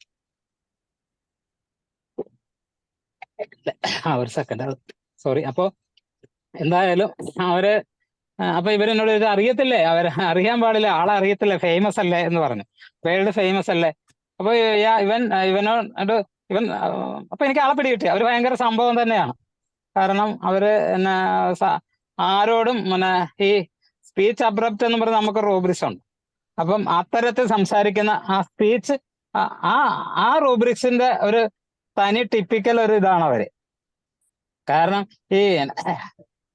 ഒരു സെക്കൻഡ്, സോറി. അപ്പോൾ എന്തായാലും അപ്പൊ ഇവരെന്നോട് ഇത് അറിയത്തില്ലേ, അറിയാൻ പാടില്ല, ആളെ അറിയത്തില്ലേ, ഫേമസ് അല്ലേ എന്ന് പറഞ്ഞു, വേൾഡ് ഫേമസ് അല്ലേ. അപ്പൊ ഇവനോട് അപ്പൊ എനിക്ക് ആളെ പിടികിട്ടി, അവര് ഭയങ്കര സംഭവം തന്നെയാണ്. കാരണം അവര് ആരോടും ഈ സ്പീച്ച് അബ്രപ്റ്റ് എന്ന് പറഞ്ഞ് നമുക്ക് റൂബ്രിക്സ് ഉണ്ട്. അപ്പം അത്തരത്തിൽ സംസാരിക്കുന്ന ആ സ്പീച്ച്, ആ റൂബ്രിക്സിന്റെ ഒരു തനി ടിപ്പിക്കൽ ഒരു ഇതാണ് അവര്. കാരണം ഈ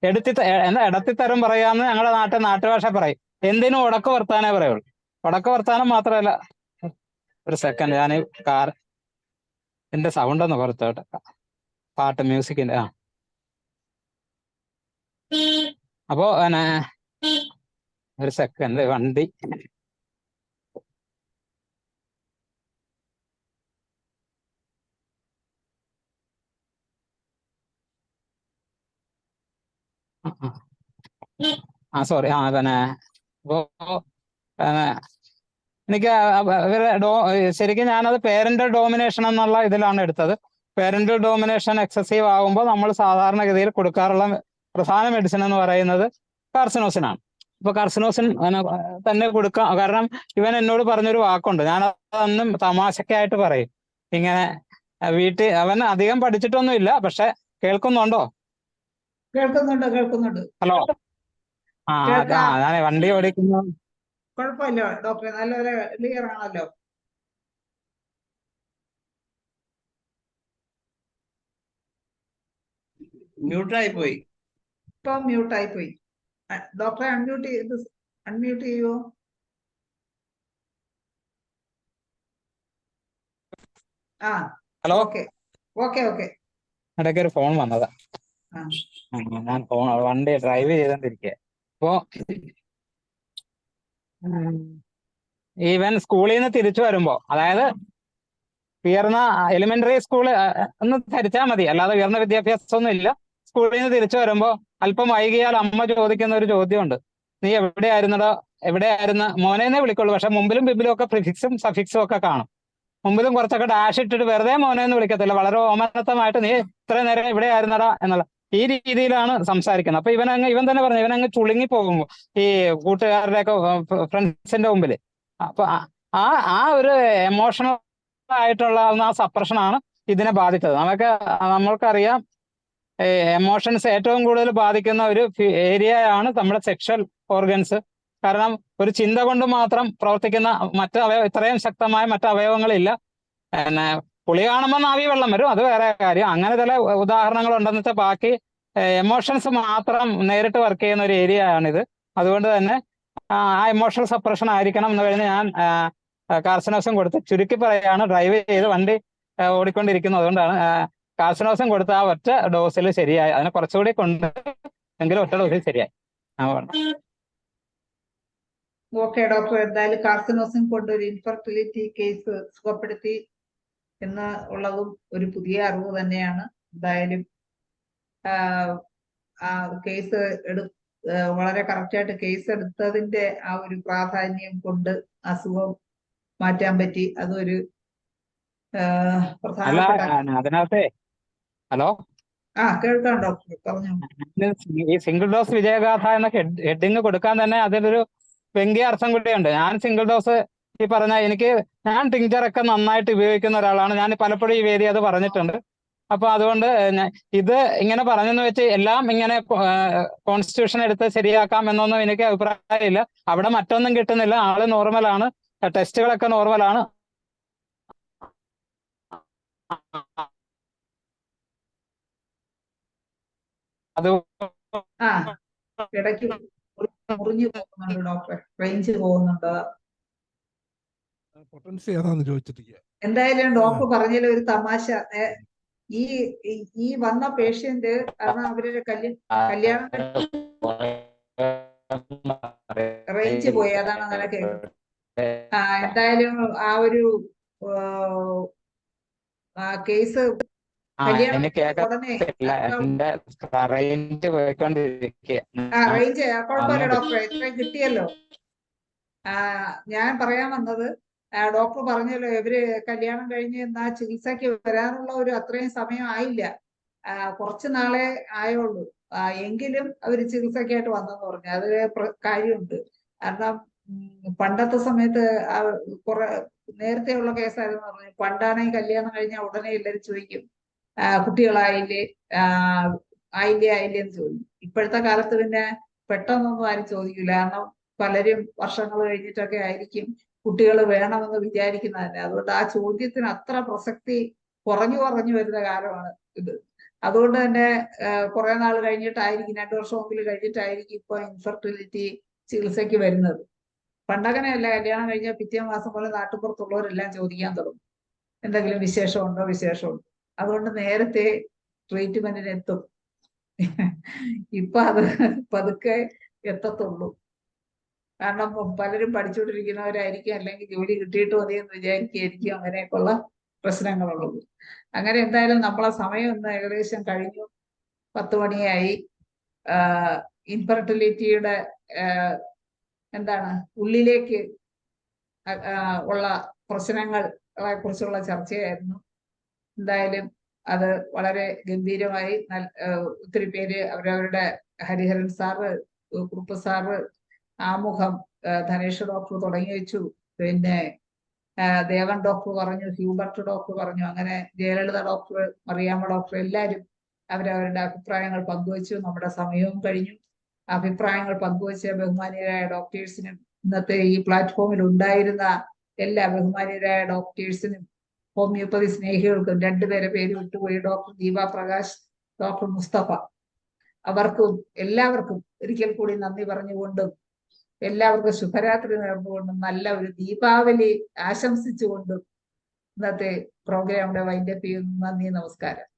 ഇടത്തിത്തരം പറയാന്ന് ഞങ്ങളുടെ നാട്ടുഭാഷ പറയും. എന്തിനും ഉടക്ക് വർത്താനേ പറയുള്ളൂ. ഉടക്ക് വർത്താനം മാത്രമല്ല, ഒരു സെക്കൻഡ്, ഞാൻ എന്റെ സൗണ്ട് ഒന്ന് പുറത്തോട്ടെ, പാട്ട് മ്യൂസിക്കിന്റെ. അപ്പോ ഒരു സെക്കൻഡ്, വണ്ടി. സോറി. എനിക്ക് ശരിക്കും ഞാനത് പേരന്റൽ ഡോമിനേഷൻ എന്നുള്ള ഇതിലാണ് എടുത്തത്. പേരന്റൽ ഡോമിനേഷൻ എക്സസീവ് ആകുമ്പോൾ നമ്മൾ സാധാരണഗതിയിൽ കൊടുക്കാറുള്ള പ്രധാന മെഡിസിൻ എന്ന് പറയുന്നത് കാർസിനോസിനാണ്. ഇപ്പൊ കാർസിനോസിൻ തന്നെ കൊടുക്കാം. കാരണം ഇവൻ എന്നോട് പറഞ്ഞൊരു വാക്കുണ്ട്, ഞാൻ അതൊന്നും തമാശക്കായിട്ട് പറയും. ഇങ്ങനെ വീട്ടിൽ അവൻ അധികം പഠിച്ചിട്ടൊന്നുമില്ല, പക്ഷെ കേൾക്കുന്നുണ്ടോ? കേൾക്കുന്നുണ്ട്. ഹലോ, ഞാൻ വണ്ടി ഓടിക്കുന്നു. കുഴപ്പമില്ല ഡോക്ടറെ, നല്ലപോലെ ക്ലിയർ ആണല്ലോ. മ്യൂട്ടായി പോയി. ഇപ്പൊ മ്യൂട്ടായി പോയി. ഡോക്ടറെ അൺമ്യൂട്ട് ചെയ്യുവോ? Hello, okay. ഇടയ്ക്ക് ഒരു ഫോൺ വന്നതാ. ഞാൻ വണ്ടി ഡ്രൈവ് ചെയ്തോണ്ടിരിക്കുക. അപ്പോ ഈവൻ സ്കൂളിൽ നിന്ന് തിരിച്ചു വരുമ്പോ, അതായത് ഉയർന്ന എലിമെന്ററി സ്കൂള് ഒന്ന് ധരിച്ചാൽ മതി, അല്ലാതെ ഉയർന്ന വിദ്യാഭ്യാസം ഒന്നും ഇല്ല. സ്കൂളിൽ നിന്ന് തിരിച്ചു വരുമ്പോ അല്പം വൈകിയാൽ അമ്മ ചോദിക്കുന്ന ഒരു ചോദ്യമുണ്ട്, നീ എവിടെയായിരുന്നടോ, എവിടെയായിരുന്നു മോനെന്നേ വിളിക്കുള്ളൂ. പക്ഷെ മുമ്പിലും ബിബിലും ഒക്കെ പ്രിഫിക്സും സഫിക്സും ഒക്കെ കാണും. മുമ്പിലും കുറച്ചൊക്കെ ഡാഷ് ഇട്ടിട്ട് വെറുതെ മോനെന്ന് വിളിക്കത്തില്ല, വളരെ ഓമനത്തമായിട്ട് നീ ഇത്ര നേരം എവിടെയായിരുന്നടാ എന്നുള്ള ഈ രീതിയിലാണ് സംസാരിക്കുന്നത്. അപ്പൊ ഇവൻ തന്നെ പറഞ്ഞു, ഇവനങ്ങ് ചുളുങ്ങി പോകുമ്പോ ഈ കൂട്ടുകാരുടെയൊക്കെ ഫ്രണ്ട്സിന്റെ മുമ്പിൽ. അപ്പൊ ആ ഒരു എമോഷണൽ ആയിട്ടുള്ള ആ സപ്രഷനാണ് ഇതിനെ ബാധിച്ചത്. നമ്മൾക്കറിയാം, എമോഷൻസ് ഏറ്റവും കൂടുതൽ ബാധിക്കുന്ന ഒരു ഏരിയയാണ് നമ്മുടെ സെക്ഷൽ ഓർഗൻസ്. കാരണം ഒരു ചിന്ത കൊണ്ട് മാത്രം പ്രവർത്തിക്കുന്ന ഇത്രയും ശക്തമായ മറ്റ് അവയവങ്ങളില്ല. പിന്നെ പുളി കാണുമ്പോൾ നാവി വെള്ളം വരും, അത് വേറെ കാര്യം. അങ്ങനെ ചില ഉദാഹരണങ്ങൾ ഉണ്ടെന്ന് വെച്ചാൽ ബാക്കി എമോഷൻസ് മാത്രം നേരിട്ട് വർക്ക് ചെയ്യുന്ന ഒരു ഏരിയ ആണിത്. അതുകൊണ്ട് തന്നെ ആ എമോഷണൽ സപ്രഷൻ ആയിരിക്കണം എന്ന് കഴിഞ്ഞ് ഞാൻ കാർസിനോസം കൊടുത്ത്, ചുരുക്കി പറയാണ്, ഡ്രൈവ് ചെയ്ത് വണ്ടി ഓടിക്കൊണ്ടിരിക്കുന്നു. അതുകൊണ്ടാണ് കാർസിനോസം കൊടുത്ത ആ ഒറ്റ ഡോസിൽ ശരിയായി. അതിനെ കുറച്ചുകൂടി കൊണ്ട് എങ്കിലും ഒറ്റ ഡോസിൽ ശരിയായി. ഓക്കെ ഡോക്ടർ, എന്തായാലും കാർസിനോസിൻ കൊണ്ട് ഒരു ഇൻഫെർട്ടിലിറ്റി കേസ് സുഖപ്പെടുത്തി എന്ന് ഉള്ളതും ഒരു പുതിയ അറിവ് തന്നെയാണ്. എന്തായാലും കേസ് വളരെ കറക്റ്റായിട്ട് കേസ് എടുത്തതിന്റെ ആ ഒരു പ്രാധാന്യം കൊണ്ട് അസുഖം മാറ്റാൻ പറ്റി. അതൊരു പ്രധാനപ്പെട്ട. അതിനകത്തെ ഹലോ, കേൾക്കാം ഡോക്ടർ, പറഞ്ഞു. ഈ സിംഗിൾ ഡോസ് വിജയഗാഥ എന്ന ഹെഡിങ് കൊടുക്കാൻ തന്നെ അതിലൊരു വ്യംഗ്യ അർത്ഥം കൂടിയുണ്ട്. ഞാൻ സിംഗിൾ ഡോസ് ഈ പറഞ്ഞ ഞാൻ ടിങ്ചറൊക്കെ നന്നായിട്ട് ഉപയോഗിക്കുന്ന ഒരാളാണ്. ഞാൻ പലപ്പോഴും ഈ വേദി അത് പറഞ്ഞിട്ടുണ്ട്. അപ്പൊ അതുകൊണ്ട് ഇത് ഇങ്ങനെ പറഞ്ഞെന്ന് വെച്ച് എല്ലാം ഇങ്ങനെ കോൺസ്റ്റിറ്റ്യൂഷൻ എടുത്ത് ശരിയാക്കാം എന്നൊന്നും എനിക്ക് അഭിപ്രായമില്ല. അവിടെ മറ്റൊന്നും കിട്ടുന്നില്ല, ആള് നോർമലാണ്, ടെസ്റ്റുകളൊക്കെ നോർമലാണ്. അത് ഇടയ്ക്ക് മുറിഞ്ഞു പോകുന്നുണ്ട് ഡോക്ടറെ, റേഞ്ച് പോകുന്നുണ്ടോ? എന്തായാലും ഡോക്ടർ പറഞ്ഞതിൽ ഒരു തമാശ, ഈ വന്ന പേഷ്യന്റ് കാരണം അവരുടെ കല്യാണം റേഞ്ച് പോയി, അതാണ് അങ്ങനെ കേൾക്കുന്നത്. എന്തായാലും ആ ഒരു കേസ് റേഞ്ച് കുഴപ്പമില്ല ഡോക്ടറെ, ഇത്രയും കിട്ടിയല്ലോ. ഞാൻ പറയാൻ വന്നത്, ഡോക്ടർ പറഞ്ഞല്ലോ ഇവര് കല്യാണം കഴിഞ്ഞ് എന്നാ ചികിത്സക്ക് വരാനുള്ള ഒരു അത്രയും സമയം ആയില്ല, കുറച്ചു നാളെ ആയുള്ളൂ. എങ്കിലും അവര് ചികിത്സക്കായിട്ട് വന്നെന്ന് പറഞ്ഞു. അത് കാര്യമുണ്ട്. കാരണം പണ്ടത്തെ സമയത്ത് കുറെ നേരത്തെയുള്ള കേസായിരുന്നു പറഞ്ഞു. പണ്ടാണെങ്കിൽ കല്യാണം കഴിഞ്ഞാൽ ഉടനെ എല്ലാവരും ചോദിക്കും, കുട്ടികളായില്ലേ, ആയില്ലേ എന്ന് ചോദിക്കും. ഇപ്പോഴത്തെ കാലത്ത് പിന്നെ പെട്ടെന്നൊന്നും ആരും ചോദിക്കില്ല. കാരണം പലരും വർഷങ്ങൾ കഴിഞ്ഞിട്ടൊക്കെ ആയിരിക്കും കുട്ടികൾ വേണമെന്ന് വിചാരിക്കുന്നത് തന്നെ. അതുകൊണ്ട് ആ ചോദ്യത്തിന് അത്ര പ്രസക്തി കുറഞ്ഞു വരുന്ന കാലമാണ് ഇത്. അതുകൊണ്ട് തന്നെ കുറെ നാൾ കഴിഞ്ഞിട്ടായിരിക്കും, 2 വർഷമെങ്കിലും കഴിഞ്ഞിട്ടായിരിക്കും ഇപ്പൊ ഇൻഫെർട്ടിലിറ്റി ചികിത്സയ്ക്ക് വരുന്നത്. പണ്ടങ്ങനെയല്ല, കല്യാണം കഴിഞ്ഞാൽ പിറ്റേ മാസം പോലെ നാട്ടുപുറത്തുള്ളവരെല്ലാം ചോദിക്കാൻ തുടങ്ങും, എന്തെങ്കിലും വിശേഷമുണ്ടോ. അതുകൊണ്ട് നേരത്തെ ട്രീറ്റ്മെന്റിന് എത്തും. ഇപ്പൊ അത് പതുക്കെ എത്തത്തുള്ളൂ. കാരണം പലരും പഠിച്ചുകൊണ്ടിരിക്കുന്നവരായിരിക്കും, അല്ലെങ്കിൽ ജോലി കിട്ടിയിട്ട് മതി എന്ന് വിചാരിക്കുകയായിരിക്കും, അങ്ങനെയൊക്കെയുള്ള പ്രശ്നങ്ങളുള്ളത്. അങ്ങനെ എന്തായാലും നമ്മളെ സമയം ഒന്ന് ഏകദേശം കഴിഞ്ഞു, 10 മണിയായി. ഇൻഫെർട്ടിലിറ്റിയുടെ ഉള്ളിലേക്ക് ഉള്ള പ്രശ്നങ്ങളെ കുറിച്ചുള്ള ചർച്ചയായിരുന്നു. എന്തായാലും അത് വളരെ ഗംഭീരമായി. ഒത്തിരി പേര് അവരവരുടെ ഹരിഹരൻ സാറ്, കുറുപ്പ് സാറ്, ആമുഖം ധനേഷ് ഡോക്ടർ തുടങ്ങി വെച്ചു. പിന്നെ ദേവൻ ഡോക്ടർ പറഞ്ഞു, ഹ്യൂബർട്ട് ഡോക്ടർ പറഞ്ഞു, അങ്ങനെ ജയലളിത ഡോക്ടർ, മറിയാമ്മ ഡോക്ടർ, എല്ലാവരും അവരവരുടെ അഭിപ്രായങ്ങൾ പങ്കുവച്ചു. നമ്മുടെ സമയവും കഴിഞ്ഞു. അഭിപ്രായങ്ങൾ പങ്കുവച്ച ബഹുമാനീയരായ ഡോക്ടേഴ്സിനും ഇന്നത്തെ ഈ പ്ലാറ്റ്ഫോമിൽ ഉണ്ടായിരുന്ന എല്ലാ ബഹുമാനീയരായ ഡോക്ടേഴ്സിനും ഹോമിയോപ്പതി സ്നേഹികൾക്കും, 2 പേരെ പേര് വിട്ടുപോയി, ഡോക്ടർ ദീപ പ്രകാശ്, ഡോക്ടർ മുസ്തഫ, അവർക്കും എല്ലാവർക്കും ഒരിക്കൽ കൂടി നന്ദി പറഞ്ഞുകൊണ്ടും എല്ലാവർക്കും ശുഭരാത്രി നേർന്നുകൊണ്ടും നല്ല ഒരു ദീപാവലി ആശംസിച്ചുകൊണ്ടും ഇന്നത്തെ പ്രോഗ്രാമിന്റെ വൈൻഡപ്പ് ചെയ്യുന്നു. നന്ദി, നമസ്കാരം.